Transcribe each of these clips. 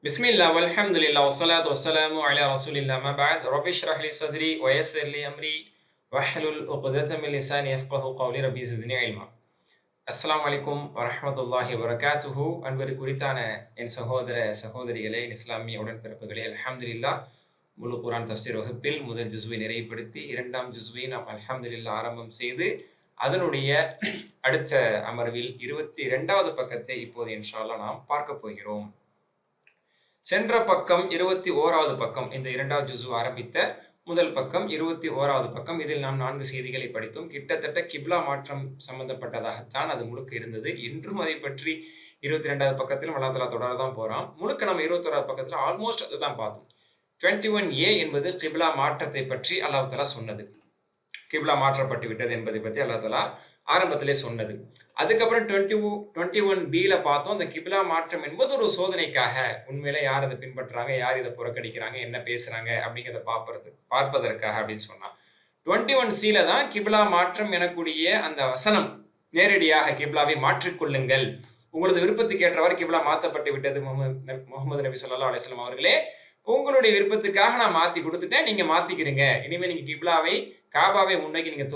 பிஸ்மில்லா வல்ஹம்துலில்லா வஸ்ஸலாத்து வஸ்ஸலாமு அலா ரசூலில்லா அம்மா பஅத் ரப்பி ஷ்ரஹ் லி ஸத்ரி வ யஸ்ஸிர் லி அம்ரி வஹ்லுல் உக்தத மின் லிசானி யஃப்கஹு கௌலி ரப்பி ஸித்னி இல்மா. அஸ்ஸலாமு அலைக்கும் வரஹ்மத்துல்லாஹி வபரகாத்துஹு. அன்பு குறித்தான என் சகோதர சகோதரிகளே, இஸ்லாமிய உடன்பிறப்புகளே, அல்ஹம்துலில்லாஹ் முழு குர்ஆன் தஃப்சீர் வகுப்பில் முதல் ஜுஸ்வை நிறைவுபடுத்தி இரண்டாம் ஜுஸ்வை நாம் அல்ஹம்துலில்லாஹ் ஆரம்பம் செய்து அதனுடைய அடுத்த அமர்வில் 22வது பக்கத்தை இப்போது இன்ஷா அல்லாஹ் நாம் பார்க்க போகிறோம். சென்ற பக்கம் 21வது பக்கம், இந்த இரண்டாவது ஜுசு ஆரம்பித்த முதல் பக்கம் 21வது பக்கம். இதில் நாம் 4 செய்திகளை படித்தோம். கிட்டத்தட்ட கிப்லா மாற்றம் சம்பந்தப்பட்டதாகத்தான் அது முழுக்க இருந்தது. இன்றும் அதை பற்றி 22வது பக்கத்திலும் அல்லாஹ் தஆலா தொடரதான் போறான். முழுக்க நம்ம 21வது பக்கத்தில் ஆல்மோஸ்ட் அதை தான் பார்த்தோம். 21A என்பது கிப்லா மாற்றத்தை பற்றி அல்லாஹ் தஆலா சொன்னது. கிப்லா மாற்றப்பட்டு விட்டது என்பதை பற்றி அல்லாஹ் தஆலா ஆரம்பத்திலே சொன்னது. அதுக்கப்புறம் 21Bல பார்த்தோம். அந்த கிப்லா மாற்றம் என்பது ஒரு சோதனைக்காக, உண்மையில யார் அதை பின்பற்றுறாங்க, யார் இதை புறக்கணிக்கிறாங்க, என்ன பேசுறாங்க அப்படிங்கிறத பார்ப்பதற்காக அப்படின்னு சொன்னா. 21Cல தான் கிப்லா மாற்றம் எனக்கூடிய அந்த வசனம், நேரடியாக கிப்லாவை மாற்றிக்கொள்ளுங்கள், உங்களது விருப்பத்துக்கு ஏற்றவாறு கிப்லா மாற்றப்பட்டு விட்டது முகமது நபி ஸல்லல்லாஹு அலைஹி வஸல்லம் அவர்களே, உங்களுடைய விருப்பத்துக்காக நான் மாத்தி கொடுத்துட்டேன், நீங்க மாத்திக்கிறீங்க, இனிமே நீங்க கிப்லாவை காபாவை முன்னோக்கி நீங்க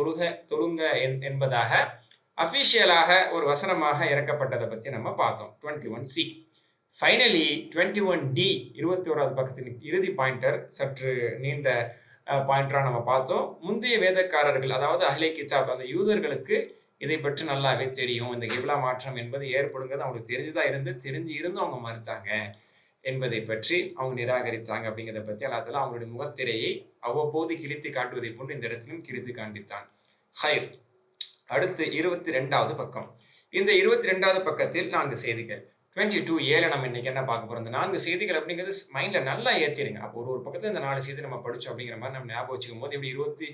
தொழுங்க என்பதாக அபிஷியலாக ஒரு வசனமாக இறக்கப்பட்டதை பற்றி நம்ம பார்த்தோம். 21C. ஃபைனலி 21D 21வது பக்கத்தின் இறுதி பாயிண்டர், சற்று நீண்ட பாயிண்டரா நம்ம பார்த்தோம். முந்தைய வேதக்காரர்கள், அதாவது அஹ்லே கிதாப், அந்த யூதர்களுக்கு இதை பற்றி நல்லாவே தெரியும். இந்த கிப்லா மாற்றம் என்பது ஏற்படுங்கிறது அவங்களுக்கு தெரிஞ்சு இருந்தும் அவங்க மறுத்தாங்க என்பதை பற்றி அவங்க நிராகரித்தாங்க. அப்படிங்கிறத பற்றி அல்லாஹ் தஆலா அவங்களுடைய முகத்திரையை அவ்வப்போது கிழித்து காட்டுவதை போன்று இந்த இடத்திலும் கிழித்து காண்பித்தான். ஹைர். அடுத்து 22வது பக்கம். இந்த 22வது பக்கத்தில் 4 செய்திகள். 22Aல நம்ம இன்னைக்கு என்ன பார்க்க போறோம்? இந்த 4 செய்திகள் அப்படிங்கிறது மைண்ட்ல நல்லா ஏற்றிடுங்க. அப்போ ஒரு பக்கத்துல இந்த 4 செய்தி நம்ம படிச்சோம் அப்படிங்கிற மாதிரி நம்ம ஞாபகம் வச்சுக்கும் போது, எப்படி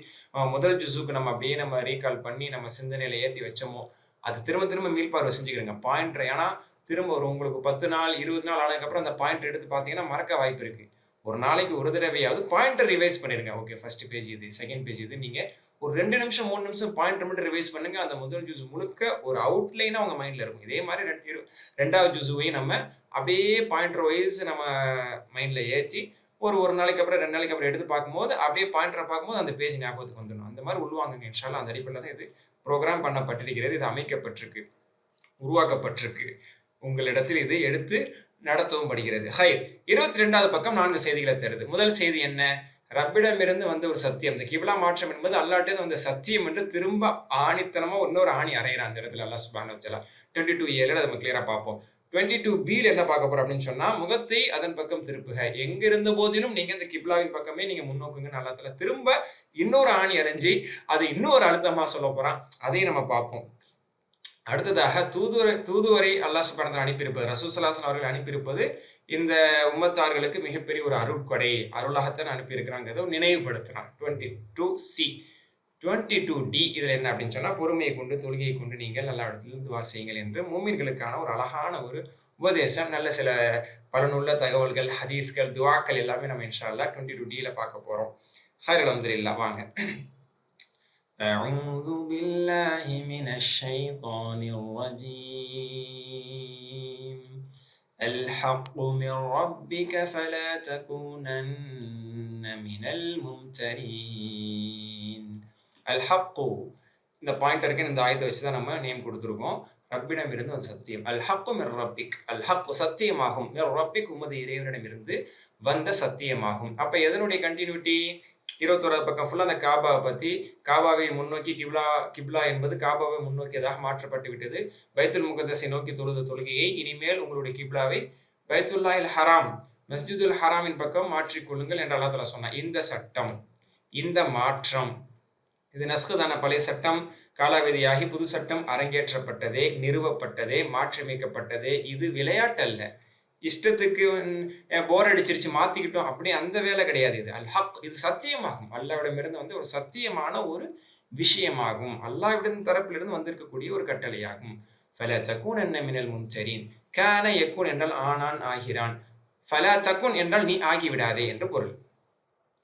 முதல் ஜுசுக்கு நம்ம அப்படியே நம்ம ரீகால் பண்ணி நம்ம சிந்தனையில ஏற்றி வச்சோமோ, அது திரும்ப மீள்பார்வை செஞ்சுக்கிறோங்க பாயிண்டர். ஏன்னா திரும்ப ஒரு உங்களுக்கு 10 நாள் 20 நாள் ஆனதுக்கப்புறம் அந்த பாயிண்டர் எடுத்து பார்த்தீங்கன்னா மறக்க வாய்ப்பு இருக்கு. ஒரு நாளைக்கு ஒரு தடவையாவது பாயிண்டர் ரிவைஸ் பண்ணிருங்க. ஓகே, ஃபர்ஸ்ட் பேஜ் இது, செகண்ட் பேஜ் இது, நீங்க ஒரு 2 நிமிஷம் 3 நிமிஷம் பாயிண்டர் மட்டும் ரிவைஸ் பண்ணுங்க. அந்த முதல் ஜூஸ் முழுக்க ஒரு அவுட்லைனா உங்க மைண்ட்ல இருக்கும். இதே மாதிரி ரெண்டாவது ஜூஸையும் நம்ம அப்படியே பாயிண்டர் வைஸ் நம்ம மைண்ட்ல ஏற்றி ஒரு நாளைக்கு அப்புறம் 2 நாளைக்கு அப்புறம் எடுத்து பார்க்கும்போது அப்படியே பாயிண்டரை பார்க்கும்போது அந்த பேஜ் ஞாபகத்துக்கு வந்துடும். அந்த மாதிரி உள்வாங்குங்க இன்ஷா அல்லாஹ். அந்த அடிப்படையில் தான் இது ப்ரோக்ராம் பண்ணப்பட்டிருக்கிறது, இது அமைக்கப்பட்டிருக்கு, உருவாக்கப்பட்டிருக்கு. உங்களிடத்தில் இது எடுத்து நடத்தவும் படுகிறது. ஹைர். 22வது பக்கம் 4 செய்திகளை தருது. முதல் செய்தி என்ன? ரப்பிடமிருந்து வந்த ஒரு சத்தியம். இந்த கிப்லா மாற்றம் என்பது அல்லாஹ்ட்டேந்து வந்த சத்தியம் என்று திரும்ப ஆணித்தனமா இன்னொரு ஆணி அறையிறான் அந்த இடத்துல அல்லாஹ் சுப்ஹானஹு வ தஆலா. 22Aல நம்ம கிளியரா பார்ப்போம். 22Bல என்ன பார்க்க போறோம் அப்படின்னு சொன்னா, முகத்தை அதன் பக்கம் திருப்புக, எங்க இருந்த போதிலும் நீங்க இந்த கிப்லாவின் பக்கமே நீங்க முன்னோக்குங்கன்னு அல்லாஹ் தஆலா திரும்ப இன்னொரு ஆணி அரைஞ்சி அது இன்னொரு அழுத்தமா சொல்ல போறான். அதையும் நம்ம பார்ப்போம். அடுத்ததாக தூதுவரை அல்லாஹ் சுப்ஹானஹு வ தஆலா அனுப்பியிருப்பது, ரசூல் ஸல்லல்லாஹு அலைஹி வஸல்லம் அவர்கள் அனுப்பியிருப்பது இந்த உம்மத்தார்களுக்கு மிகப்பெரிய ஒரு அருட்கொடை, அருளாகத்தான் அனுப்பியிருக்கிறாங்கிறத நினைவுபடுத்துறான். 22C. 22D இதுல என்ன அப்படின்னு சொன்னா, பொறுமையை கொண்டு தொழுகையை கொண்டு நீங்கள் எல்லா இடத்திலும் துவா செய்யுங்கள் என்று மூமின்களுக்கான ஒரு அழகான ஒரு உபதேசம். நல்ல சில பலனுள்ள தகவல்கள், ஹதீஸ்கள், துவாக்கள் எல்லாமே நம்ம இன்ஷா அல்லாஹ் 22Dல பார்க்க போறோம். ஹைர், அல்ஹம்துலில்லாஹ். வாங்க. أعوذ بالله من الشيطان الرجيم. الحق من ربك فلا تكونن من الممترين. الحق இந்த பாயிண்டருக்கு இந்த ஆயத்தை வச்சு தான் நம்ம நேம் கொடுத்துருக்கோம். ரப்பிடம் இருந்து ஒரு சத்தியம். அல் ஹக்கு மிர் ரப்பிக், அல் ஹக்கு சத்தியமாகும், மிர் ரப்பிக் உமது இறைவனிடமிருந்து வந்த சத்தியமாகும். அப்ப எதனுடைய கண்டினியூட்டி? 21வது பக்கம் ஃபுல்லா அந்த காபாவை பத்தி, காபாவை முன்னோக்கி கிப்லா என்பது காபாவை முன்னோக்கியதாக மாற்றப்பட்டு விட்டது. பைத்துல் முகத்தஸை நோக்கி தொழுத தொழுகையை இனிமேல் உங்களுடைய கிப்லாவை பைத்துல்லாஹில் ஹராம், மஸ்ஜிதுல் ஹராமின் பக்கம் மாற்றிக்கொள்ளுங்கள் என்று அல்லாஹ் தஆலா சொன்னார். இந்த சட்டம், இந்த மாற்றம், இது நஸ்கு தான. பழைய சட்டம் காலாவதியாகி புது சட்டம் அரங்கேற்றப்பட்டதே, நிறுவப்பட்டதே, மாற்றியமைக்கப்பட்டதே. இது விளையாட்டு அல்ல, இஷ்டத்துக்கு போர் அடிச்சிருச்சு மாத்திக்கிட்டோம் அப்படி அந்த வேலை கிடையாது. இது அல் ஹக், இது சத்தியமாகும். அல்லாஹ்விடமிருந்து வந்து ஒரு சத்தியமான ஒரு விஷயமாகும். அல்லாஹ்விடம் தரப்பிலிருந்து வந்திருக்கக்கூடிய ஒரு கட்டளையாகும். ஃபலா தகூனன்ன மினல் மும்தரீன். கான யகூன் என்றால் ஆனான், ஆகிறான். ஃபலா தகுன் என்றால் நீ ஆகிவிடாதே என்று பொருள்.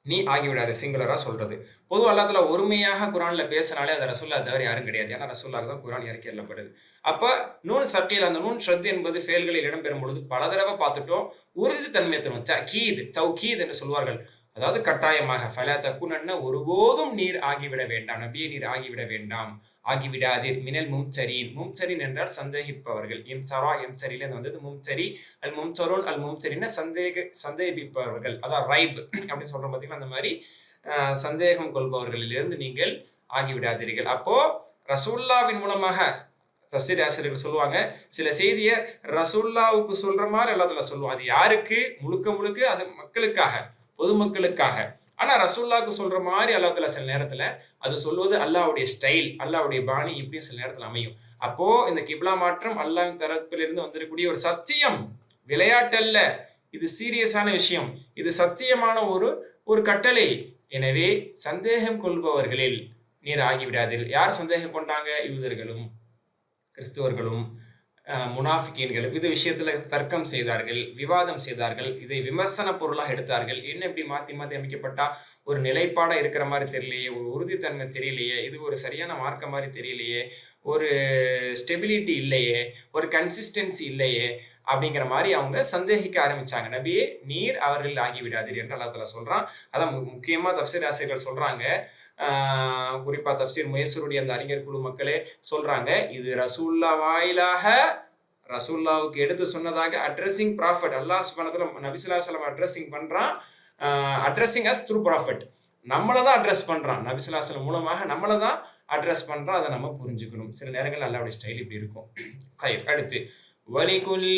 நீ ஆகிவிடாது சிங்குலரா சொல்றது. பொதுவா அல்லாஹ் ஒருமையாக குர்ஆன்ல பேசினாலே அது ரசூலுல்லாஹ் தவிர யாரும் கிடையாது. ஏன்னா ரசூலுல்லாஹ்க்கு தான் குர்ஆன் இறக்கி அருளப்படுது. அப்ப நூன் சக்கீல், அந்த நூன் ஷத் என்பது ஃபெயல்களில் இடம்பெறும் பொழுது பல தடவை பார்த்துட்டோம். உறுதி தன்மை தரும். தௌகீத் என்று சொல்வார்கள். அதாவது கட்டாயமாக ஃபலா தகுனன்ன, ஒருபோதும் நீர் ஆகிவிட வேண்டாம், நபியே நீர் ஆகிவிட வேண்டாம், ஆகிவிடாதீர். மினல் மும்சரீன், மும்சரீன் என்றால் சந்தேகிப்பவர்கள். இம்சரா எம்சரில வந்தது மும்சரி. அல் மும்சரோன் அல் மும்சரின்னா சந்தேகிப்பவர்கள், அதான் ரைப் அப்படின்னு சொல்றோம் பார்த்தீங்கன்னா, அந்த மாதிரி சந்தேகம் கொள்பவர்களிலிருந்து நீங்கள் ஆகிவிடாதீர்கள். அப்போ ரசூல்லாவின் மூலமாக தஃசீர் ஆசிரியர்கள் சொல்லுவாங்க, சில செய்தியை ரசூல்லாவுக்கு சொல்ற மாதிரி அல்லாஹ் சொல்லுவாங்க. அது யாருக்கு? முழுக்க முழுக்க அது மக்களுக்காக, பொதுமக்களுக்காக. ஆனா ரசூல்லாவுக்கு சொல்ற மாதிரி அல்லாஹ் சில நேரத்துல அது சொல்வது அல்லாஹ்வுடைய ஸ்டைல், அல்லாஹ்வுடைய பாணி இப்படி சில நேரத்துல அமையும். அப்போ இந்த கிப்லா மாற்றம் அல்லாஹ்வின் தரப்பிலிருந்து வந்திருக்கக்கூடிய ஒரு சத்தியம், விளையாட்டல்ல, இது சீரியஸான விஷயம், இது சத்தியமான ஒரு கட்டளை. எனவே சந்தேகம் கொள்பவர்களில் நீர் ஆகிவிடாதீர்கள். யார் சந்தேகம் கொண்டாங்க? யூதர்களும் கிறிஸ்துவர்களும் முனாஃபிகீன்களும் இது விஷயத்துல தர்க்கம் செய்தார்கள், விவாதம் செய்தார்கள், இதை விமர்சன பொருளாக எடுத்தார்கள். என்ன இப்படி மாத்தி மாத்தி அமைக்கப்பட்டா ஒரு நிலைப்பாடா இருக்கிற மாதிரி தெரியலையே, ஒரு உறுதித்தன்மை தெரியலையே, இது ஒரு சரியான மார்க்க மாதிரி தெரியலையே, ஒரு ஸ்டெபிலிட்டி இல்லையே, ஒரு கன்சிஸ்டன்சி இல்லையே அப்படிங்கிற மாதிரி அவங்க சந்தேகிக்க ஆரம்பிச்சாங்க. நபியே நீர் அவர்கள் ஆகிவிடாதீர் என்று அல்லாஹ் தஆலா சொல்றான். அதான் முக்கியமா தஃசீர் ஆசிரியர்கள் சொல்றாங்க, குறிப்பா தஃசீர் முயஸ்ஸருடைய அந்த அறிஞர் குழு மக்களே சொல்றாங்க, இது ரசூல்லா வாயிலாக ரசூல்லாவுக்கு எடுத்து சொன்னதாக அட்ரஸிங் ப்ராஃபட். அல்லாஹ் சுப்ஹானஹு வ தஆலா நபி ஸல்லல்லாஹு அலைஹி வஸல்லம் அட்ரஸிங் பண்றான், அட்ரஸிங் அஸ் த்ரூ ப்ராஃபட். நம்மளை தான் அட்ரஸ் பண்றான், நபி ஸல்லல்லாஹு அலைஹி வஸல்லம் மூலமாக நம்மளை தான் அட்ரஸ் பண்றான். அதை நம்ம புரிஞ்சுக்கணும். சில நேரங்கள் அல்லாஹ்வுடைய ஸ்டைல் இப்படி இருக்கும். அடுத்து وَلِكُلٍّ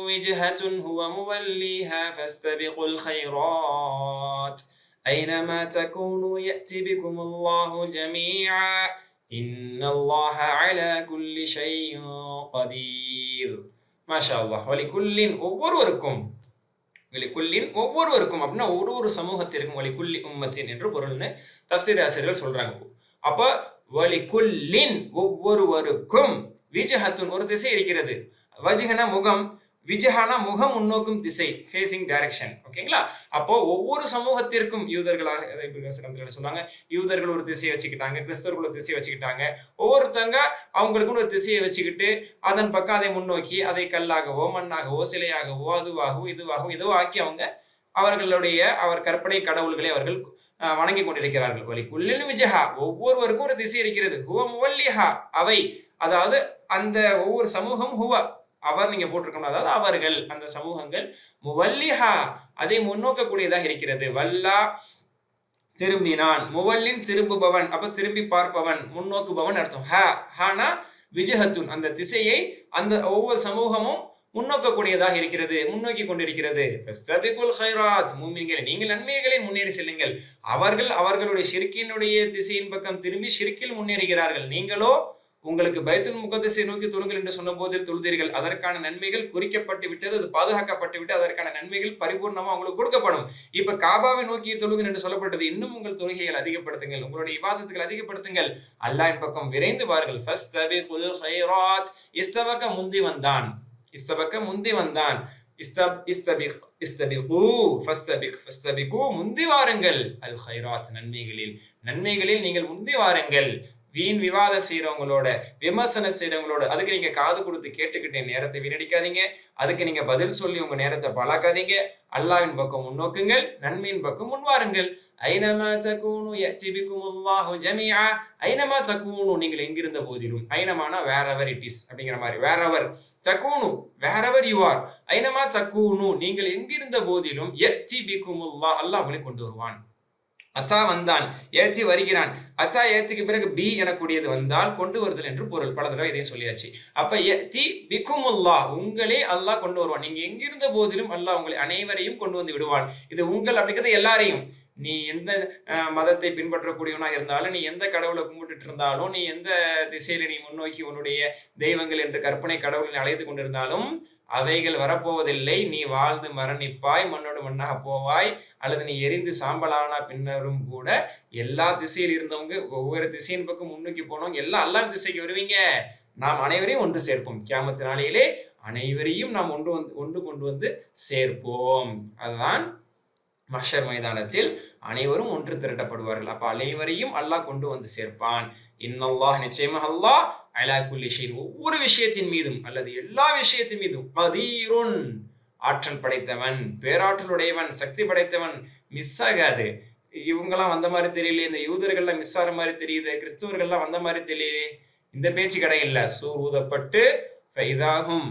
وِجْهَةٌ هُوَ مُوَلِّيهَا فَاسْتَبِقُوا الْخَيْرَاتِ أَيْنَمَا تَكُونُوا يَأْتِ بِكُمُ اللَّهُ جَمِيعًا إِنَّ اللَّهَ عَلَى كُلِّ شَيْءٍ قَدِيرٌ. மாஷா அல்லாஹ். வலிகுல்லின் ஒவ்வொருவருக்கும், வலிகுல்லின் ஒவ்வொருவருக்கும் அப்படின்னா ஒரு சமூகத்திற்கும், வலிகுல்லி உம்மத்தின் என்று பொருள்னு தஃசீர் ஆசிரியர்கள் சொல்றாங்க. அப்ப வலிகுல்லின் ஒவ்வொருவருக்கும், விஜஹத்துன் ஒரு திசை இருக்கிறது, வஜ்ஹனா முகம், விஜஹானா முகம் முன்னோக்கும் திசை, ஃபேசிங் டைரக்ஷன். ஓகேங்களா? அப்போ ஒவ்வொரு சமூகத்திற்கும் யூதர்களாக சொன்னாங்க, யூதர்கள் ஒரு திசையை வச்சுக்கிட்டாங்க, கிறிஸ்தவர்கள் ஒரு திசையை வச்சுக்கிட்டாங்க. ஒவ்வொருத்தங்க அவங்களுக்குன்னு ஒரு திசையை வச்சுக்கிட்டு அதன் பக்கம் அதை முன்னோக்கி அதை கல்லாகவோ மண்ணாகவோ சிலையாகவோ அதுவாகவோ இதுவாகவோ ஏதோ ஆக்கி அவங்க அவர் கற்பனை கடவுள்களை அவர்கள் வணங்கி கொண்டிருக்கிறார்கள். வலிகுல்லின் விஜஹா ஒவ்வொருவருக்கும் ஒரு திசை இருக்கிறது. ஹுவ முவல்லிஹா அவை, அதாவது அந்த ஒவ்வொரு சமூகம், ஹுவ அவர் நீங்க போட்டிருக்கணும், அதாவது அவர்கள், அந்த சமூகங்கள், முவல்லிஹா அதை முன்னோக்கக்கூடியதாக இருக்கிறது. வல்லா திரும்பினான், முவல்லின் திரும்புபவன், அப்ப திரும்பி பார்ப்பவன், முன்னோக்குபவன் அர்த்தம். ஹானா விஜஹத்துன் அந்த திசையை அந்த ஒவ்வொரு சமூகமும் முன்னோக்கக்கூடியதாக இருக்கிறது, முன்னோக்கி கொண்டிருக்கிறது. ஃபஸ்தபிகுல் கைராத், மூமின்களே நீங்கள் நன்மைகளில் முன்னேறி செல்லுங்கள். அவர்கள் அவர்களுடைய ஷிர்கினுடைய திசையின் பக்கம் திரும்பி ஷிர்கில் முன்னேறுகிறார்கள். நீங்களோ உங்களுக்கு பைத்துல் முகத்தஸை நோக்கி தொழுங்கள் என்று சொன்ன போதில் தொழுதீர்கள். அதற்கான நன்மைகள் குறிக்கப்பட்டு விட்டது, அது பாதுகாக்கப்பட்டு விட்டு அதற்கான நன்மைகள் பரிபூர்ணமா உங்களுக்கு கொடுக்கப்படும். இப்ப காபாவை நோக்கி தொழுங்கள் என்று சொல்லப்பட்டது. இன்னும் உங்கள் தொழுகைகள் அதிகப்படுத்துங்கள், உங்களுடைய இபாதத்துகள் அதிகப்படுத்துங்கள், அல்லாஹ்வின் பக்கம் விரைந்து வாருங்கள். ஃபஸ்தபிகுல் கைராத், இஸ்தபக முந்தி வந்தான், இஸ்தபக முந்தி வந்தான், இஸ்தபிகு ஃபஸ்தபிகு முந்தி வாருங்கள், அல் கைராத் நன்மைகளில் நீங்கள் முந்தி வாருங்கள். வீண் விவாதம் செய்யறவங்களோட, விமர்சனம் செய்யறவங்களோட அதுக்கு நீங்க காது கொடுத்து கேட்டுக்கிட்டே நேரத்தை வீணடிக்காதீங்க. அதுக்கு நீங்க பதில் சொல்லி உங்க நேரத்தை பழக்காதீங்க. அல்லாஹ்வின் பக்கம் முன்னோக்குங்கள், நன்மையின் பக்கம் முன்வாருங்கள். ஐனமா தகூனு யஅதி பிகுமுல்லாஹு ஜமீஆ, ஐனமா தகூனு நீங்கள் எங்கிருந்த போதிலும், ஐனமானா வேறெவர் இட் இஸ் அப்படிங்கிற மாதிரி, வேறெவர் தகூனு வேறெவர் யூ ஆர், ஐனமா தகூனு நீங்கள் எங்கிருந்த போதிலும், யஅதி பிகுமுல்லாஹ் அல்லாஹ் உங்களை கொண்டு வருவான். அத்தா வந்தான், ஏத்தி வருகிறான். அத்தா ஏத்திக்கு பிறகு பி எனக்கூடியது வந்தால் கொண்டு வருதல் என்று பொருள். பல தடவை இதை சொல்லியாச்சு. அப்ப ஏத்தி பிகுமுல்லாஹ் உங்களே அல்லாஹ் கொண்டு வருவான். நீங்க எங்கிருந்த போதிலும் அல்லாஹ் உங்களை அனைவரையும் கொண்டு வந்து விடுவான். இது உங்கள் அப்படிங்கிறது எல்லாரையும். நீ எந்த மதத்தை பின்பற்றக்கூடியவனா இருந்தாலும், நீ எந்த கடவுளை கும்பிட்டு இருந்தாலும், நீ எந்த திசையில நீ முன்னோக்கி உன்னுடைய தெய்வங்கள் என்று கற்பனை கடவுளை அழைத்து கொண்டிருந்தாலும் அவைகள் வரப்போவதில்லை. நீ வாழ்ந்து மரணிப்பாய், மண்ணோடு மண்ணாக போவாய், அல்லது நீ எரிந்து சாம்பலானா பின்னரும் கூட எல்லா திசையில் இருந்தவங்க, ஒவ்வொரு திசையின் பக்கம் முன்னோக்கி போனவங்க எல்லாம் அல்லாஹ் திசைக்கு வருவீங்க. நாம் அனைவரையும் ஒன்று சேர்ப்போம். கியாமத் நாளையிலே அனைவரையும் நாம் ஒன்று கொண்டு வந்து சேர்ப்போம். அதுதான் மஹ்ஷர் மைதானத்தில் அனைவரும் ஒன்று திரட்டப்படுவார்கள். அப்ப அனைவரையும் அல்லாஹ் கொண்டு வந்து சேர்ப்பான். இன்னல்லாஹ் நிச்சயமாக அல்லாஹ் அலா குல்லி ஷைஇன் ஒவ்வொரு விஷயத்தின் மீதும் அல்லது எல்லா விஷயத்தின் மீதும் கதீருன் ஆற்றல் படைத்தவன், பேராற்றலுடையவன், சக்தி படைத்தவன். மிஸ் ஆகாது. இவங்கெல்லாம் வந்த மாதிரி தெரியல, இந்த யூதர்கள்லாம் மிஸ் ஆகிற மாதிரி தெரியுது, கிறிஸ்தவர்கள்லாம் வந்த மாதிரி தெரியல, இந்த பேச்சு கடை இல்ல. சூர் ஊதப்பட்டு ஃபைதாஹும்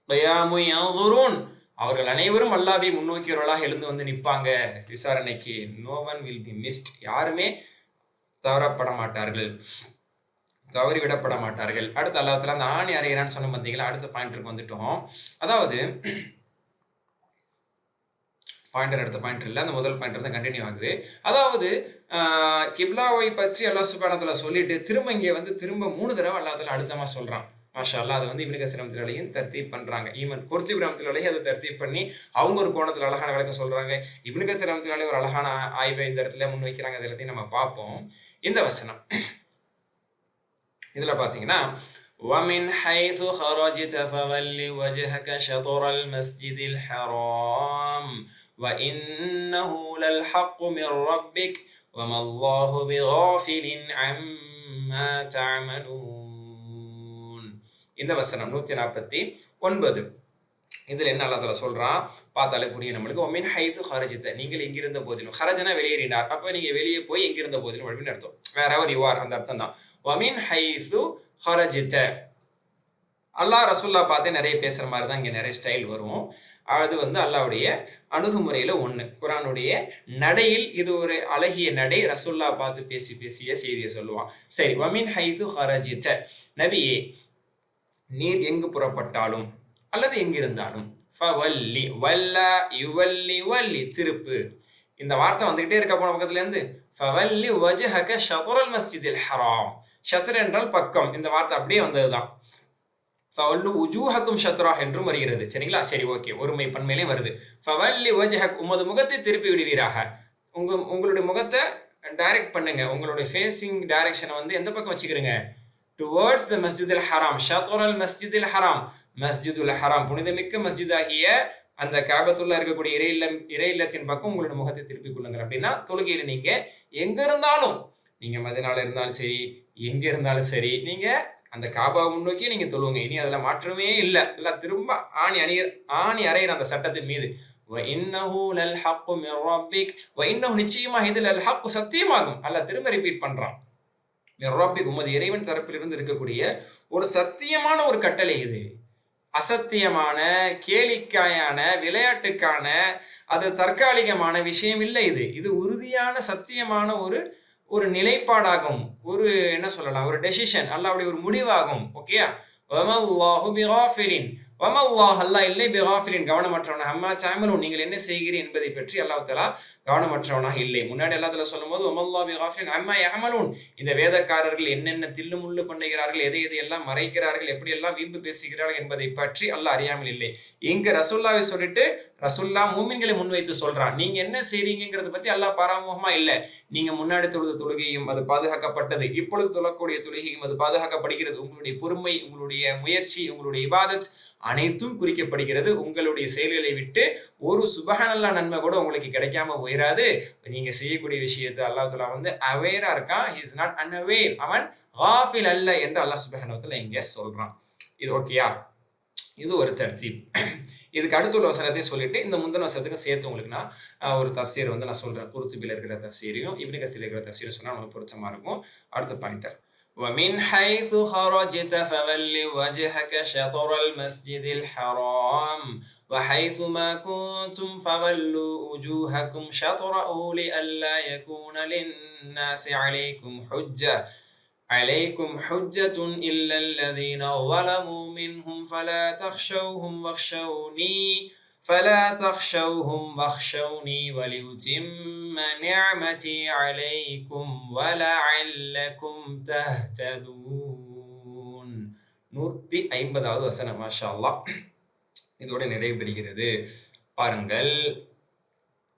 கியாமுன் யன்சுரூன் அவர்கள் அனைவரும் அல்லாஹ்வை முன்னோக்கியவர்களாக எழுந்து வந்து நிற்பாங்க விசாரணைக்கு. No one will be missed யாருமே தவறப்பட மாட்டார்கள், தவறிவிடப்பட மாட்டார்கள். அடுத்து அல்லாஹ் தஆலா அந்த ஆணி அறையிறான்னு சொன்ன பார்த்தீங்களா, அடுத்த பாயிண்ட்க்கு வந்துட்டோம். அதாவது பாயிண்டர் அடுத்த பாயிண்ட் இல்லை, அந்த முதல் பாயிண்ட் தான் கண்டினியூ ஆகுது. அதாவது கிப்லாவை பற்றி அல்லாஹ் சுப்ஹானஹு வ தஆலா சொல்லிட்டு திரும்ப இங்கே வந்து திரும்ப 3 தடவை அல்லாஹ் தஆலா அழுத்தமா சொல்றான். மாஷா அல்லாஹ். அதை வந்து இப்னு கஸீர் ரஹ்மத்துல்லாஹி தர்தீப் பண்றாங்க. ஈமன் குர்துபி ரஹ்மத்துல்லாஹி அதை தர்தீப் பண்ணி அவங்க ஒரு கோணத்தில் அழகான விளக்கம் சொல்றாங்க. இப்னு கஸீர் ரஹ்மத்துல்லாஹி ஒரு அழகான ஆய்வை இந்த இடத்துல முன்வைக்கிறாங்க. அது எல்லாத்தையும் நம்ம பார்ப்போம். இந்த வசனம் இதுல பாத்தீங்கன்னா وَمِنْ حَيْثُ خَرَجْتَ فَوَلِّ وَجْهَكَ شَطْرَ الْمَسْجِدِ الْحَرَامِ وَإِنَّهُ لَلْحَقُّ مِنْ رَبِّكَ وَمَا اللَّهُ بِغَافِلٍ عَمَّا تَعْمَلُونَ. இந்த வசனம் 149. இதுல என்ன அல்லாஹ் தஆலா சொல்றான் பார்த்தாலே புரியும் நம்மளுக்கு. وَمِنْ حَيْثُ خَرَجْتَ நீங்கள் எங்கிருந்த போதிலும், خرجنا வெளியேறினார், அப்ப நீங்க வெளியே போய் எங்கிருந்த போதிலும் அப்படின்னு அர்த்தம். wherever you are அந்த அர்த்தம் தான். وَمِنْ حَيْثُ خَرَجْتَ அல்லாஹ் ரசூல்லா பார்த்து நிறைய பேசுற மாதிரி தான் இங்க நிறைய ஸ்டைல் வரும். அது வந்து அல்லாஹ்வுடைய அணுகுமுறையில ஒண்ணு. குர்ஆனுடைய நடையில் இது ஒரு அழகிய நடை. ரசூல்லா பார்த்து பேசிய செய்தியை சொல்லுவான். சரி, وَمِنْ حَيْثُ خَرَجْتَ நபியே நீர் எங்கு புறப்பட்டாலும் அல்லது எங்கிருந்தாலும், ஃபவல்லி வல்லா யுவல்லி வல்லி திருப்பு. இந்த வார்த்தை வந்துகிட்டே இருக்க போன பக்கத்துல இருந்து ஃபவல்லி வஜ்ஹக ஷத்ரல் மஸ்ஜிதில் ஹராம். ஷத்ர் என்றால் பக்கம். இந்த வார்த்தை அப்படியே வந்ததுதான். ஃபவல்லு உஜூஹக்கும் ஷத்ரா என்றும் வருகிறது. சரிங்களா? சரி, ஓகே, ஒருமை பன்மையிலே வருது. ஃபவல்லி வஜ்ஹக் உமது முகத்தை திருப்பி விடுவீராக. உங்களுடைய முகத்தை டைரக்ட் பண்ணுங்க. உங்களுடைய ஃபேசிங் டைரக்ஷனை வந்து எந்த பக்கம் வச்சுக்கிறீங்க? டுவர்ட்ஸ் த மஸ்ஜிதுல் ஹராம். ஷத்ரல் மஸ்ஜிதுல் ஹராம். மஸ்ஜிதுல் ஹராம் புனிதமிக்க மஸ்ஜிதாகிய அந்த காபத்துல்லா இருக்கக்கூடிய இறை இல்லத்தின் பக்கம் உங்களுடைய முகத்தை திருப்பிக் கொள்ளுங்கள். அப்படின்னா தொழுகையில நீங்க எங்க இருந்தாலும், நீங்க மதீனால இருந்தாலும் சரி, எங்க இருந்தாலும் சரி, நீங்க அந்த காபாவை முன்னோக்கி நீங்க தொழுவுங்க. இனி அதுல மாற்றமே இல்லை. எல்லாம் திரும்ப ஆணி அறையிற அந்த சட்டத்தின் மீது. وَإِنَّهُ لَلْحَقُّ مِنْ رَبِّكَ وَإِنَّهُ நிச்சயமாக இது லல்ஹக் சத்தியமாகும். அல்லாஹ் திரும்ப ரிப்பீட் பண்றான். மின் ரப்பிக் உமது இறைவன் தரப்பிலிருந்து இருக்கக்கூடிய ஒரு சத்தியமான ஒரு கட்டளை இது. அசத்தியமான, கேளிக்கையான, விளையாட்டுக்கான, அது தற்காலிகமான விஷயம் இல்லை. இது உறுதியான சத்தியமான ஒரு நிலைப்பாடாகும். ஒரு என்ன சொல்லலாம், ஒரு டெசிஷன், அல்லாஹ்வுடைய ஒரு முடிவாகும். ஓகே. வமல்லாஹு பிகாஃபிலின் வமல்லாஹ் அல்லாஹ் இல்லை பிகாஃபிலின் கவனமற்றவனாக அம்மா தஅமலூன் நீங்கள் என்ன செய்கிறீர்கள் என்பதை பற்றி அல்லாஹ் தஆலா கவனமற்றவனாக இல்லை. முன்னாடி அல்லாஹ் தஆலா சொல்லும்போது வமல்லாஹு பிகாஃபிலின் அம்மா யஅமலூன் இந்த வேதக்காரர்கள் என்னென்ன தில்லு முள்ளு பண்ணுகிறார்கள், எதை எல்லாம் மறைக்கிறார்கள், எப்படி எல்லாம் வீம்பு பேசுகிறார்கள் என்பதை பற்றி அல்லாஹ் அறியாமல் இல்லை. இங்க ரசூலுல்லாஹ்வை சொல்லிட்டு ரசூலுல்லாஹ் மூமின்களை முன்வைத்து சொல்றான். நீங்க என்ன செய்றீங்கங்கறத பத்தி அல்லாஹ் பாராமுகமா இல்ல. நீங்க முன்னாடி தொழுத தொழுகையும் அது பாதுகாக்கப்பட்டது, இப்பொழுது தொழக்கூடிய தொழுகையும் அது பாதுகாக்கப்படுகிறது. உங்களுடைய பொறுமை, உங்களுடைய முயற்சி, உங்களுடைய இபாதத் அனைத்தும் குறிக்கப்படுகிறது. உங்களுடைய செயல்களை விட்டு ஒரு சுபஹானல்லாஹ் நன்மை கூட உங்களுக்கு கிடைக்காம போயிடாது. நீங்க செய்யக்கூடிய விஷயத்தை அல்லாஹ் தஆலா வந்து அவேரா இருக்கான். he is not unaware. அவன் காஃபில் அல்ல என்று அல்லாஹ் சுப்ஹானஹு வ தஆலா இங்க சொல்றான். இது ஓகேயா? இது ஒரு தர்த்தீப். இதுக்கு அடுத்த உள்ள வசனத்தை சொல்லிட்டு இந்த முந்தின வசனத்துக்கு சேர்த்து உங்களுக்கு நான் ஒரு தஃப்சீர் வந்து நான் சொல்றேன். குர்துபில இருக்கிற தஃப்சீரையும் இப்னு கஸீர்ல இருக்கிற தஃப்சீரை சொன்னா நமக்கு பொருத்தமா இருக்கும். அடுத்த பாயிண்டர் وَمِنْ حَيْثُ خَرَجْتَ فَوَلِّ وَجْهَكَ شَطْرَ الْمَسْجِدِ الْحَرَامِ وَحَيْثُ مَا كُنْتُمْ فَوَلُّوا وُجُوهَكُمْ شَطْرَهُ لِئَلَّا يَكُونَ لِلنَّاسِ عَلَيْكُمْ حُجَّةٌ إِلَّا الَّذِينَ ظَلَمُوا مِنْهُمْ فَلَا تَخْشَوْهُمْ وَاخْشَوْنِي وَلِأُتِمَّ نِعْمَتِي عَلَيْكُمْ وَلَعَلَّكُمْ تَهْتَدُونَ. 150வது வசனம். மாஷா அல்லாஹ். இதோட நிறைவு பெறுகிறது. பாருங்கள்.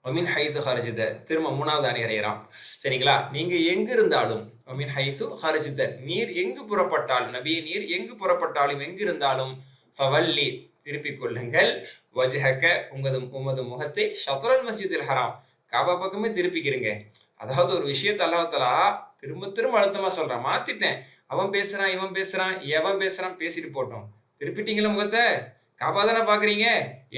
وَمِنْ حَيْثُ خَرَجْتَ திரும்ப 3வது அணி அறையறான். சரிங்களா? நீங்க எங்க இருந்தாலும் وَمِنْ حَيْثُ خَرَجْتَ நீர் எங்கு புறப்பட்டாலும், நபியே நீர் எங்கு புறப்பட்டாலும் எங்கிருந்தாலும் ஃபவல்லி திருப்பிக் கொள்ளுங்கள், வஜ்ஹக உமது முகத்தை ஷத்ரல் மஸ்ஜிதில் ஹராம் காபா பக்கமே திருப்பிக்கிறீங்க. அதாவது ஒரு விஷயத்த அல்லாஹ் தஆலா திரும்ப திரும்ப அழுத்தமா சொல்றான். மாத்திட்டேன், அவன் பேசுறான், இவன் பேசுறான், எவன் பேசுறான், பேசிட்டு போட்டோம். திருப்பிட்டீங்களா முகத்தை? காபா தானே பாக்குறீங்க,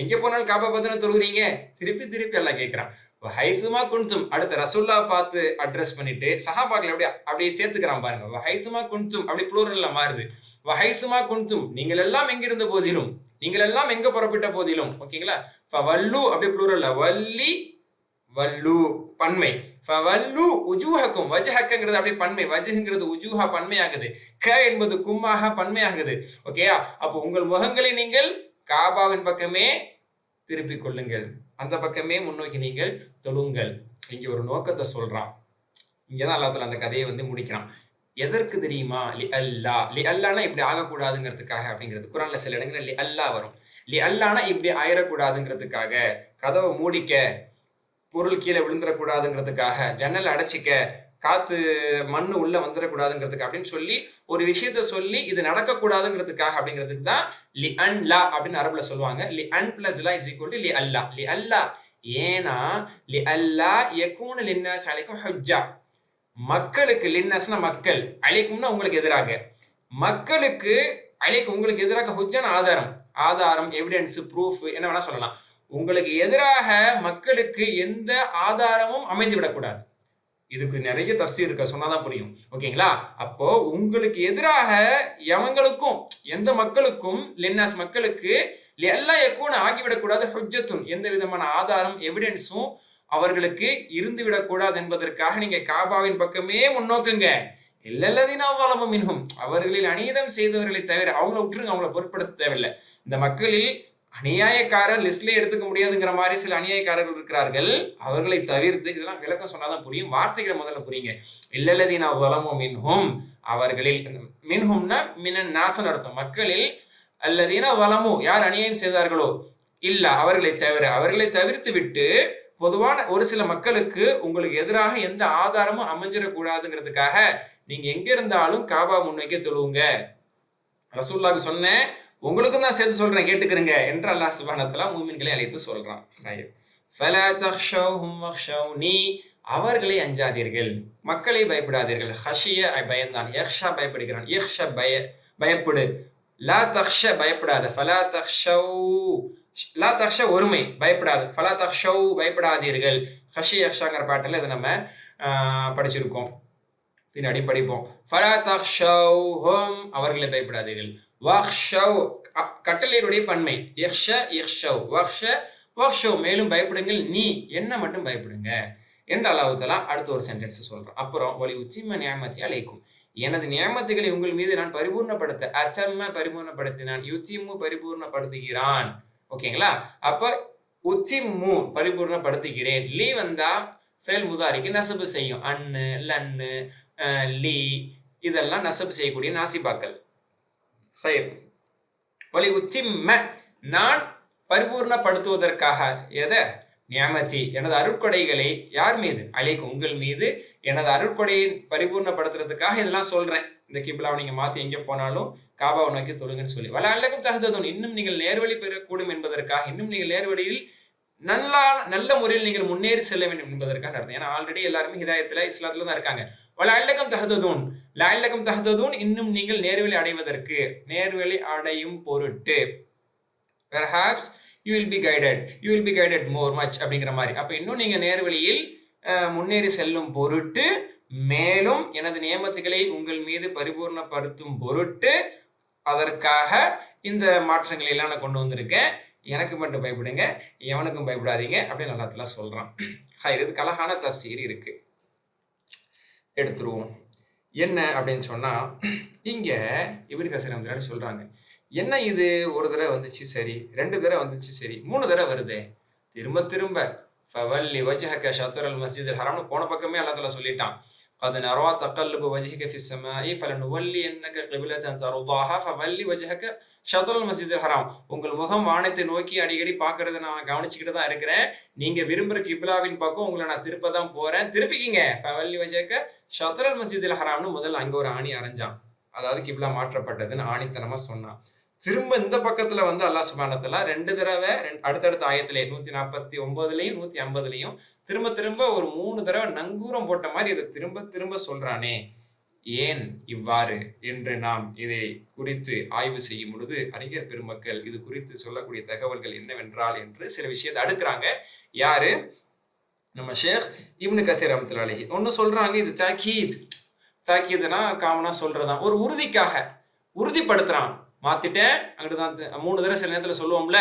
எங்க போனாலும் காபா பார்த்து தொழுகிறீங்க. திருப்பி திருப்பி எல்லாம் கேட்கிறான். ஹைசுமா குன்தும் அடுத்த ரசூல்லா பார்த்து அட்ரஸ் பண்ணிட்டு சஹாபாக்கள் அப்படியே சேர்த்துக்கிறான் பாருங்க. ஹைசுமா குன்தும் அப்படி ப்ளூரல்ல மாறுது. வஹைசுமா குன்தும் நீங்கள் எல்லாம் எங்கிருந்த போதிலும், நீங்கள் எல்லாம் எங்க புறப்பட்ட போதிலும். ஓகேங்களா? ஃபவல்லு அப்படி ப்ளூரல்ல, வல்லி வல்லு பன்மை. ஃபவல்லு உஜூஹக்கும் வஜ்ஹக்கங்கிறது அப்படியே பன்மை, வஜ்ஹுங்கிறது உஜூஹா பன்மை ஆகுது, க என்பது கும்மாக பன்மை ஆகுது. ஓகேயா? அப்போ உங்கள் முகங்களை நீங்கள் காபாவின் பக்கமே திருப்பிக் கொள்ளுங்கள், அந்த பக்கமே முன்னோக்கி நீங்கள் தொழுங்கள். இங்க ஒரு நோக்கத்தை சொல்றான். இங்கதான் அல்லாஹ் தஆலா அந்த கதையை முடிக்கிறான். எதற்கு தெரியுமா? லி அல்லா. லி அல்லானா இப்படி ஆகக்கூடாதுங்கிறதுக்காக அப்படிங்கிறது குர்ஆன்ல சில இடங்கள்ல லி அல்லா வரும். லி அல்லானா இப்படி ஆயிடக்கூடாதுங்கிறதுக்காக, கதவை மூடிக்க, பொருள் கீழே விழுந்துடக்கூடாதுங்கிறதுக்காக, ஜன்னல் அடைச்சிக்க, காத்து மண்ணு உள்ள வந்துடக்கூடாதுங்கிறதுக்கு அப்படின்னு சொல்லி ஒரு விஷயத்த சொல்லி இது நடக்கக்கூடாதுங்கிறதுக்காக அப்படிங்கிறதுக்கு தான் லி அன் லா அப்படின்னு அரபுல சொல்லுவாங்க. லி அன் பிளஸ் லா இஸ் ஈக்குவல் டு லி அல்லா. லி அல்லா ஏனா லி அல்லா யகூன லின்னாஸ் அலைக்கும் ஹுஜ்ஜா. மக்களுக்கு, லின்னஸ்னா மக்கள், அலைக்கும்னா உங்களுக்கு எதிராக, மக்களுக்கு அலைக்கும் உங்களுக்கு எதிராக ஹுஜ்ஜான ஆதாரம் எவிடன்ஸ் ப்ரூஃப் என்ன வேணா சொல்லலாம். உங்களுக்கு எதிராக மக்களுக்கு எந்த ஆதாரமும் அமைந்து விடக்கூடாது. இதுக்கு நிறைய தஃசீர் இருக்க, சொன்னாதான் புரியும். ஓகேங்களா? அப்போ உங்களுக்கு எதிராக எவங்களுக்கும், எந்த மக்களுக்கும், லின்னாஸ் மக்களுக்கு எல்லாம் யகூன ஆகிவிடக்கூடாது ஹுஜ்ஜத்துன் எந்த விதமான ஆதாரம் எவிடன்ஸும் அவர்களுக்கு இருந்து விடக்கூடாது என்பதற்காக நீங்க காபாவின் பக்கமே முன்னோக்குங்க. இல்லல்லதீன ஸலமு மின்ஹும் அவர்களில் அநீதம் செய்தவர்களை தவிர, அவங்கள விட்டுருங்க, அவங்கள பொருட்படுத்த தேவையில்லை. இந்த மக்களில் அநியாயக்காரர் லிஸ்ட்ல எடுத்துக்க முடியாதுங்கிற மாதிரி சில அநியாயக்காரர்கள் இருக்கிறார்கள், அவர்களை தவிர்த்து. இதெல்லாம் விளக்கம் சொன்னாதான் புரியும், வார்த்தைகளை முதல்ல புரியுங்க. இல்லல்லதீன ஸலமு மின்ஹும் அவர்களில், மின்ஹும்னா மினன் நாஸ்னு அர்த்தம், மக்களில். அல்லதீன ஸலமு யார் அநியாயம் செய்தார்களோ, இல்ல அவர்களை தவிர, அவர்களை தவிர்த்து விட்டு பொதுவான ஒரு சில மக்களுக்கு உங்களுக்கு எதிராக எந்த ஆதாரமும் அமைஞ்சிடக்கூடாதுங்கிறதுக்காக நீங்க எங்க இருந்தாலும் காபா முன்னோக்கி தொழுவுங்க. ரசூலுல்லாஹ்க்கு சொன்னேன், உங்களுக்கும் தான் சேர்த்து சொல்றேன், கேட்டுக்கிறங்க என்று அல்லாஹ் சுப்ஹானஹு வ தஆலா மூமின்களை அழைத்து சொல்றான். ஃபலா தக்ஷௌஹும் வக்ஷௌனி அவர்களை அஞ்சாதீர்கள், மக்களை பயப்படாதீர்கள். ஹஷிய பயந்தான், யக்ஷா பயப்படுகிறான், யக்ஷா பயப்படு, லா தக்ஷ பயப்படாத, ஃபலா தக்ஷௌ லா தக்ஷ ஒருமை பயப்படாது, ஃபலா தக்ஷௌ பயப்படாதீர்கள். ஹஷி யக்ஷாங்கிற பாட்டில் இதை நம்ம படிச்சிருக்கோம், பின்னாடி படிப்போம். ஃபலா தக்ஷௌஹும் அவர்களை பயப்படாதீர்கள். வக்ஷௌ கட்டளையுடைய பன்மை, யக்ஷ யக்ஷௌ, வக்ஷ வக்ஷௌ மேலும் பயப்படுங்கள், நீ என்ன மட்டும் பயப்படுங்க என்று அல்லாஹ் தஆலா அடுத்த ஒரு சென்டென்ஸ் சொல்றான். அப்புறம் வலி உச்சிம்ம நிஅமத்தி அலைக்கும் எனது நியமத்துகளை உங்கள் மீது நான் பரிபூர்ணப்படுத்த, அச்சம்ம பரிபூர்ணப்படுத்தினான், யுத்திம்மு பரிபூர்ணப்படுத்துகிறான். ஓகேங்களா? அப்ப உச்சிம்மு பரிபூர்ணப்படுத்துகிறேன். லீ வந்தா ஃபெல் முதாரிக்கு நசபு செய்யும், அன்னு லன்னு லீ இதெல்லாம் நசபு செய்யக்கூடிய நாசிபாக்கள். வலி உச்சிம்ம நான் பரிபூர்ணப்படுத்துவதற்காக, எதை? நியமத்தி எனது அருட்கொடைகளை யார் மீது? அலைக்கும் உங்கள் மீது எனது அருட்கொடையை பரிபூர்ணப்படுத்துறதுக்காக இதெல்லாம் சொல்றேன். இந்த கிப்லாவை நீங்க மாத்தி எங்க போனாலும் காபாவை நோக்கி தொழுங்கன்னு சொல்லி, வலஅல்லக்கும் தஹ்ததூன் இன்னும் நீங்கள் நேர்வழி பெறக்கூடும் என்பதற்காக, இன்னும் நீங்கள் நேர்வழியில் நல்ல முறையில் நீங்கள் முன்னேறி செல்ல வேண்டும் என்பதற்காக நடத்தும். ஏன்னா ஆல்ரெடி எல்லாருமே ஹிதாயத்துல இஸ்லாத்துல தான் இருக்காங்க. வலஅல்லக்கும் தஹ்ததூன் லஅல்லக்கும் தஹ்ததூன் இன்னும் நீங்கள் நேர்வழி அடைவதற்கு, நேர்வழி அடையும் பொருட்டு, perhaps you will be guided more much அப்படிங்கிற மாதிரி. அப்ப இன்னும் நீங்க நேர்வழியில் முன்னேறி செல்லும் பொருட்டு, மேலும் எனது நியமத்துகளை உங்கள் மீது பரிபூர்ணப்படுத்தும் பொருட்டு, அதற்காக இந்த மாற்றங்களை எல்லாம் நான் கொண்டு வந்திருக்கேன். எனக்கு மட்டும் பயப்படுங்க, எவனுக்கும் பயப்படாதீங்க அப்படின்னு அல்லாஹ் தஆலா சொல்றான். இதுக்கு அழகான தஃசீர் இருக்கு, எடுத்துருவோம். என்ன அப்படின்னு சொன்னா, இங்க இப்னு கஸீர் ரஹ்மத்துல்லாஹி சொல்றாங்க, என்ன இது ஒரு தடவை வந்துச்சு சரி, 2 தடவை வந்துச்சு சரி, 3 தடவை வருதே திரும்ப திரும்ப. ஃபவல்லி வஜ்ஹக ஷத்ரல் மஸ்ஜிதில் ஹராம்னு போன பக்கமே அல்லாஹ் தஆலா சொல்லிட்டான். قد نرى تقلب وجهك في السماء فلنولينك قبلة ترضاها فولي وجهك شطر المسجد الحرام. உங்கள் முகம் வானத்தை நோக்கி அடிக்கடி பார்க்கறத நான் கவனிச்சுக்கிட்டு தான் இருக்கிறேன். நீங்க விரும்புற கிப்லாவின் பக்கம் உங்களை நான் திருப்ப தான் போறேன், திருப்பிக்கிங்க. ஃபவல்லி வஜ்ஹக ஷத்ரல் மஸ்ஜிதில் ஹராம்னு முதல்ல அங்க ஒரு ஆணி அரைஞ்சான், அதாவது கிப்லா மாற்றப்பட்டதுன்னு ஆணித்தனமா சொன்னான். திரும்ப இந்த பக்கத்துல வந்து அல்லாஹ் சுப்ஹானஹு வ தஆலா 2 தடவை அடுத்தடுத்த ஆயத்திலே 149லயும் 150லயும் திரும்ப திரும்ப ஒரு 3 தடவை நங்கூரம் போட்ட மாதிரி இதை திரும்ப திரும்ப சொல்றானே, ஏன் இவ்வாறு என்று நாம் இதை குறித்து ஆய்வு செய்யும் பொழுது அறிஞர் பெருமக்கள் இது குறித்து சொல்லக்கூடிய தகவல்கள் என்னவென்றால் என்று சில விஷயத்தை அடுக்குறாங்க. யாரு? நம்ம ஷேக் இப்னு கஸீர் ரஹ்மத்துல்லாஹி அலைஹி. ஒன்னு சொல்றாங்க, இது தாக்கீதுனா காமனா சொல்றதான், ஒரு உறுதிக்காக உறுதிப்படுத்துறான். மாத்திட்டேன், அங்கிட்டுதான் 3 தடவை சில நேரத்துல சொல்லுவோம்ல,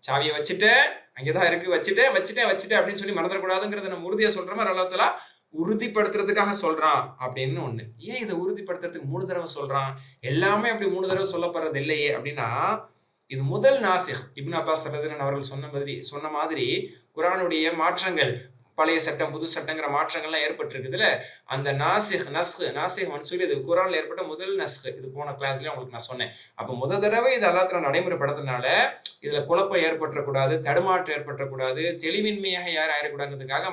சாவியை வச்சுட்டேன், அங்கேதான் இருக்கு, வச்சுட்டேன் அப்படின்னு சொல்லி மறந்துடக்கூடாதுங்கிறத நம்ம உறுதியா சொல்ற மாதிரி அல்லாஹ் தஆலா உறுதிப்படுத்துறதுக்காக சொல்றான் அப்படின்னு ஒண்ணு. ஏன் இதை உறுதிப்படுத்துறதுக்கு 3 தடவை சொல்றான்? எல்லாமே அப்படி 3 தடவை சொல்லப்படுறது இல்லையே அப்படின்னா, இது முதல் நாசிக். இப்னு அப்பாஸ் ரலியல்லாஹு அவர்கள் சொன்ன மாதிரி குர்ஆனுடைய மாற்றங்கள், பழைய சட்டம் புது சட்டங்கிற மாற்றங்கள்லாம் ஏற்பட்டிருக்குதுல, அந்த நாசிக் மன்சூக் இது குர்ஆன்ல ஏற்பட்ட முதல் நஸ்க். இது போன கிளாஸ்லயே உங்களுக்கு நான் சொன்னேன். அப்ப முதல் தடவை இது அல்லாஹ் தஆலா நடைமுறைப்படுத்தினால இதுல குழப்பம் ஏற்பட்டக்கூடாது, தடுமாற்றம் ஏற்பட்டக்கூடாது, தெளிவின்மையாக யாரும் ஆயிடக்கூடாதுங்கிறதுக்காக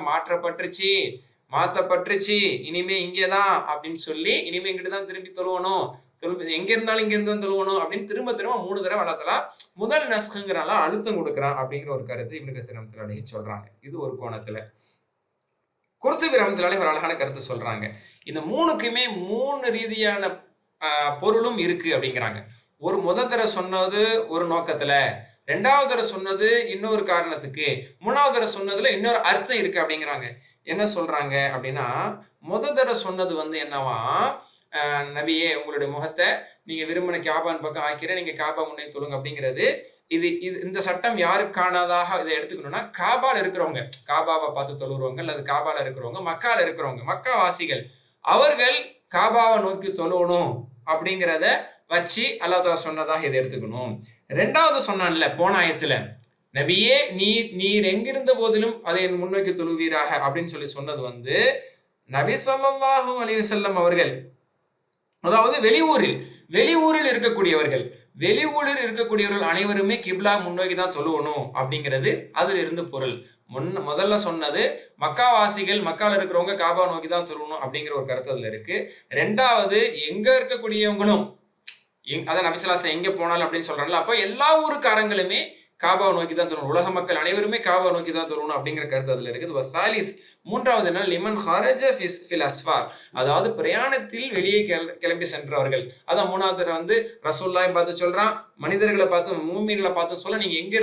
மாத்தப்பட்டுருச்சு, இனிமே இங்கேதான் அப்படின்னு சொல்லி, இனிமே இங்கிட்டு தான் திரும்பி தொழுவணும், எங்க இருந்தாலும் இங்க இருந்தாலும் தொழுவணும் அப்படின்னு திரும்ப 3 தடவை அல்லாஹ் தஆலா முதல் நஸ்க்ங்கறால அழுத்தம் கொடுக்கறான் அப்படிங்கிற ஒரு கருத்து இப்னு கஸீர் ரஹ்மத்துல்லாஹி அலைஹி சொல்றாங்க. இது ஒரு கோணத்துல. குர்துபி ரஹ்மத்துல்லாஹி அலைஹி ஒரு அழகான கருத்து சொல்றாங்க. இந்த 3க்குமே 3 ரீதியான பொருளும் இருக்கு அப்படிங்கிறாங்க. ஒரு முதல் தடவை சொன்னது ஒரு நோக்கத்துல, 2வது தடவை சொன்னது இன்னொரு காரணத்துக்கு, 3வது தடவை சொன்னதுல இன்னொரு அர்த்தம் இருக்கு அப்படிங்கிறாங்க. என்ன சொல்றாங்க அப்படின்னா, முதல் தடவை சொன்னது வந்து என்னவா, நபியே உங்களுடைய முகத்தை நீங்க விரும்பின காபான் பக்கம் ஆக்கிறேன், நீங்க காபா முன்னே தொழுங்க அப்படிங்கிறது. இந்த சட்டம் யாருக்கானதாக இதை எடுத்துக்கணும்னா, காபால இருக்கிறவங்க, காபாவை பார்த்து தொழுறவங்க அல்லது காபால இருக்கிறவங்க, மக்கால இருக்கிறவங்க, மக்கா வாசிகள், அவர்கள் காபாவை நோக்கி தொழுவணும் அப்படிங்கிறத வச்சு அல்லாஹ் தஆலா சொன்னதாக இதை எடுத்துக்கணும். 2வது சொன்னான்ல போன ஆயத்துல, நபியே நீர் எங்கிருந்த போதிலும் அதை முன்னோக்கி தொழுவீராக அப்படின்னு சொல்லி சொன்னது வந்து நபி ஸல்லல்லாஹு அலைஹி வஸல்லம் அவர்கள், அதாவது வெளியூரில் இருக்கக்கூடியவர்கள் அனைவருமே கிப்லா முன்னோக்கி தான் தொழுவணும் அப்படிங்கிறது அதுல இருந்து பொருள். முதல்ல சொன்னது மக்காவாசிகள், மக்கால இருக்கிறவங்க காபா நோக்கி தான் தொழுவணும் அப்படிங்கிற ஒரு கருத்து அதுல இருக்கு. 2வது எங்க இருக்கக்கூடியவங்களும், அதான் நபி ஸல்லல்லாஹு அலைஹி வஸல்லம் எங்க போனாலும் அப்படின்னு சொல்றாங்கல்ல, அப்ப எல்லா ஊருக்காரங்களுமே காபாவை நோக்கி தான் தொழணும், உலக மக்கள் அனைவருமே காபாவை நோக்கி தான் தொழணும் அப்படிங்கிற கருத்து அதுல இருக்குது. வசாலிஸ் 3வது என்ன, லிமன் ஹரஜ ஃபில் அஸ்ஃபார், அதாவது பிரயாணத்தில் வெளியே கிளம்பி சென்றவர்கள். அதான் 3வது வந்து ரசூலுல்லாஹி பார்த்து சொல்றான், மனிதர்களை பார்த்து மூமின்களை பார்த்து சொல்ல, நீங்க எங்க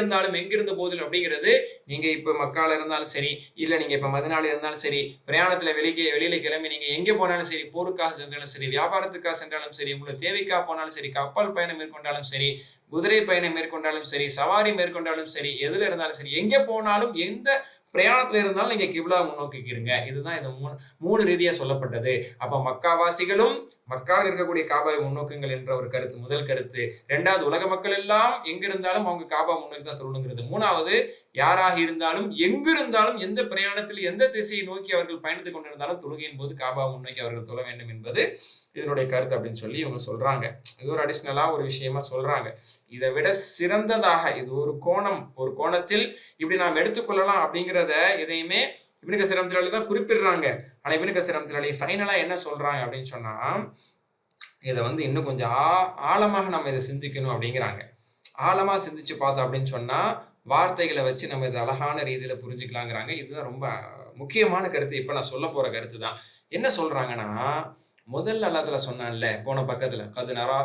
இருந்த போதிலும் அப்படிங்கிறது, நீங்க இப்ப மக்கால இருந்தாலும் சரி, இல்ல நீங்க இப்ப மதீனால இருந்தாலும் சரி, பிரயாணத்துல வெளியில கிளம்பி நீங்க எங்க போனாலும் சரி, போருக்காக சென்றாலும் சரி, வியாபாரத்துக்காக சென்றாலும் சரி, உங்களுக்கு தேவைக்காக போனாலும் சரி, கப்பல் பயணம் மேற்கொண்டாலும் சரி, குதிரை பயணம் மேற்கொண்டாலும் சரி, சவாரி மேற்கொண்டாலும் சரி, எதுல இருந்தாலும் சரி, எங்க போனாலும் எந்த பிரயாணத்துல இருந்தாலும் நீங்க கிப்லா முன்னோக்கிக்கிறீங்க. இதுதான் இந்த 3 ரீதியா சொல்லப்பட்டது. அப்ப மக்காவாசிகளும் மக்காவில் இருக்கக்கூடிய காபாவை முன்னோக்குங்கள் என்ற ஒரு கருத்து முதல் கருத்து. 2வது உலக மக்கள் எல்லாம் எங்க இருந்தாலும் அவங்க காபா முன்னோக்கி தான் தொழணுங்கிறது. 3வது யாராக இருந்தாலும் எங்கிருந்தாலும் எந்த பிரயாணத்தில் எந்த திசையை நோக்கி அவர்கள் பயணித்துக் கொண்டிருந்தாலும் தொழுகையின் போது காபா முன்னோக்கி அவர்கள் தொழ வேண்டும் என்பது இதனுடைய கருத்து அப்படின்னு சொல்லி இவங்க சொல்றாங்க. இது ஒரு அடிஷனலா ஒரு விஷயமா சொல்றாங்க. இதை விட சிறந்ததாக இது ஒரு கோணத்தில் இப்படி நாம் எடுத்துக்கொள்ளலாம் அப்படிங்கிறத இதையுமே இப்னு கஸீர் ரஹ்மத்துல்லாஹி தான் குறிப்பிடுறாங்க. ஆனா இப்னு கஸீர் ரஹ்மத்துல்லாஹி ஃபைனலா என்ன சொல்றாங்க அப்படின்னு சொன்னா, இதை வந்து இன்னும் கொஞ்சம் ஆழமாக நம்ம இதை சிந்திக்கணும் அப்படிங்கிறாங்க. ஆழமா சிந்திச்சு பார்த்தோம் அப்படின்னு சொன்னா வார்த்தைகளை வச்சு நம்ம இதை அழகான ரீதியில புரிஞ்சுக்கலாங்கிறாங்க. இதுதான் ரொம்ப முக்கியமான கருத்து. இப்ப நான் சொல்ல போற கருத்து தான். என்ன சொல்றாங்கன்னா, முதல்ல அல்லாஹ் தஆலா சொன்னான்ல போன பக்கத்துல, கது நரா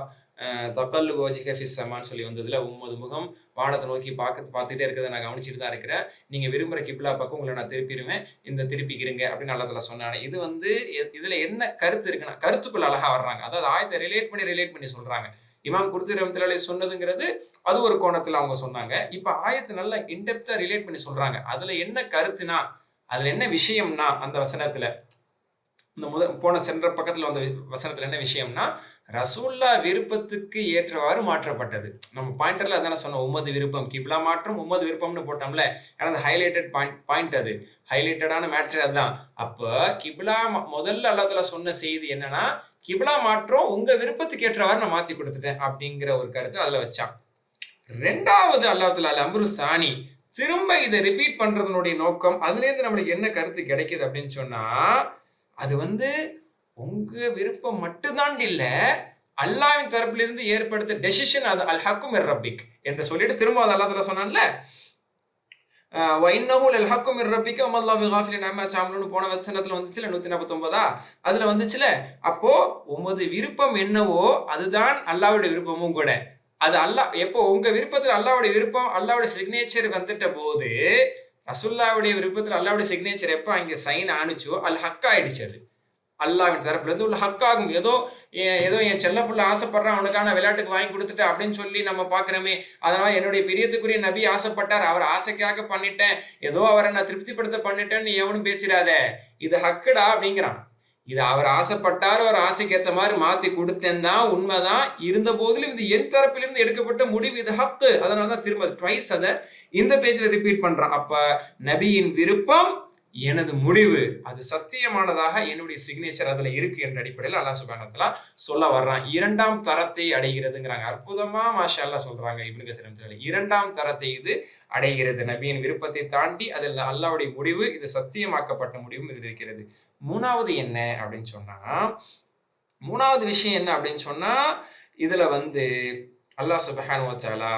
தகல்லு வஜ்ஹக ஃபிஸ் ஸமான்னு சொல்லி வந்ததுல, உம்மது முகம் வானத்தை நோக்கி பார்த்துட்டே இருக்கிறத நான் கவனிச்சுட்டு தான் இருக்கிறேன், நீங்க விரும்புற கிப்லா பக்கம் உங்களை நான் திருப்பிடுவேன், இந்த திருப்பிக்கிறீங்க அப்படின்னு அல்லாஹ் தஆலா சொன்னானே. இது வந்து இதுல என்ன கருத்து இருக்குன்னா, கருத்துக்குள்ள அழகா வர்றாங்க. அதாவது ஆயத்தை ரிலேட் பண்ணி சொல்றாங்க. இமாம் குர்துபி ரஹ்மத்துல்லாஹி அலைஹி சொன்னதுங்கிறது அது ஒரு கோணத்துல அவங்க சொன்னாங்க. இப்ப ஆயத்தை நல்லா இன்டெப்தா ரிலேட் பண்ணி சொல்றாங்க. அதுல என்ன கருத்துனா, அதுல என்ன விஷயம்னா, அந்த வசனத்துல இந்த சென்ற பக்கத்துல வந்த வசனத்துல என்ன விஷயம்னா, ரசூல்லா விருப்பத்துக்கு ஏற்றவாறு மாற்றப்பட்டது. நம்ம பாயிண்டர்ல அதான சொன்னோம், உம்மது விருப்பம் கிப்லா மாற்றம், உம்மது விருப்பம்னு போட்டோம்ல. ஏன்னா அந்த ஹைலைட்டட் பாயிண்ட், அது ஹைலைட்டடான மேட்டர் அதுதான். அப்ப கிப்லா முதல்ல அல்லாஹ் தஆலா சொன்ன செய்தி என்னன்னா, கிப்லா மாற்றம் உங்க விருப்பத்துக்கு ஏற்றவாறு நான் மாத்தி கொடுத்துட்டேன் அப்படிங்கிற ஒரு கருத்து அதுல வச்சான். 2வது அல்லாஹ் தஆலா அம்ரு சானி, திரும்ப இதை ரிப்பீட் பண்றதனுடைய நோக்கம், அதுல இருந்து நம்மளுக்கு என்ன கருத்து கிடைக்குது அப்படின்னு சொன்னா, அது வந்து உங்க விருப்பம் மட்டும்தான் இல்ல, அல்லாஹ்வின் தரப்பிலிருந்து ஏற்படுத்த டெசிஷன் அது அல் ஹக்கும் மிர் ரப்பிக் என்று சொல்லிட்டு திரும்ப அது அல்லாஹ் தஆலா சொன்னான்ல, وَإِنَّهُ لَلْحَقُّ مِنْ رَبِّكَ وَمَا اللَّهُ بِغَافِلٍ عَمَّا تَعْمَلُونَ போன வசனத்துல வந்துச்சுல 149 அதுல வந்துச்சுல. அப்போ உமது விருப்பம் என்னவோ அதுதான் அல்லாஹ்வுடைய விருப்பமும் கூட. அது அல்லாஹ் எப்போ உங்க விருப்பத்துல அல்லாஹ்வுடைய விருப்பம் அல்லாஹ்வுடைய சிக்னேச்சர் வந்துட்ட போது ரசூலுல்லாஹ்வுடைய விருப்பத்துல அல்லாஹ்வுடைய சிக்னேச்சர் எப்ப அங்க சைன் ஆனுச்சோ அல் ஹக் ஆயிடுச்சு. அது அல்லாஹ்வின் தரப்புல இருந்து உள்ள ஹக்காகும். ஏதோ என் செல்ல புள்ள ஆசைப்படுறான் அவனுக்கான விளையாட்டுக்கு வாங்கி கொடுத்துட்டு அப்படின்னு சொல்லி நம்ம பார்க்கிறோமே. அதனால என்னுடைய பிரியத்துக்குரிய நபி ஆசைப்பட்டார், அவர் ஆசைக்காக பண்ணிட்டேன், ஏதோ அவரை நான் திருப்திப்படுத்த பண்ணிட்டேன்னு எவனும் பேசிடாத, இது ஹக்குடா அப்படிங்கிறான். இது அவர் ஆசைப்பட்டார், அவர் ஆசைக்கு ஏற்ற மாதிரி மாத்தி கொடுத்தேன் தான், உண்மைதான். இருந்த போதிலும் இது என் தரப்பிலிருந்து எடுக்கப்பட்ட முடிவு, இது ஹக்கு. அதனாலதான் திரும்ப ட்வைஸ் அதை இந்த பேஜ்ல ரிப்பீட் பண்றான். அப்ப நபியின் விருப்பம் எனது முடிவு, அது சத்தியமானதாக என்னுடைய சிக்னேச்சர் அதுல இருக்கு என்ற அடிப்படையில் அல்லாஹ் சுப்ஹானஹு வ தஆலா சொல்ல வர்றான். இரண்டாம் தரத்தை அடைகிறதுங்கிறாங்க. அற்புதமா மாஷா அல்லாஹ் சொல்றாங்க இப்னு கஸீர் ரஹ்மத்துல்லாஹி. இரண்டாம் தரத்தை இது அடைகிறது. நபியின் விருப்பத்தை தாண்டி அதில் அல்லாஹ்வுடைய முடிவு, இது சத்தியமாக்கப்பட்ட முடிவும் இதில் இருக்கிறது. மூணாவது என்ன அப்படின்னு சொன்னா, மூணாவது விஷயம் என்ன அப்படின்னு சொன்னா, இதுல அல்லாஹ் சுப்ஹானஹு வ தஆலா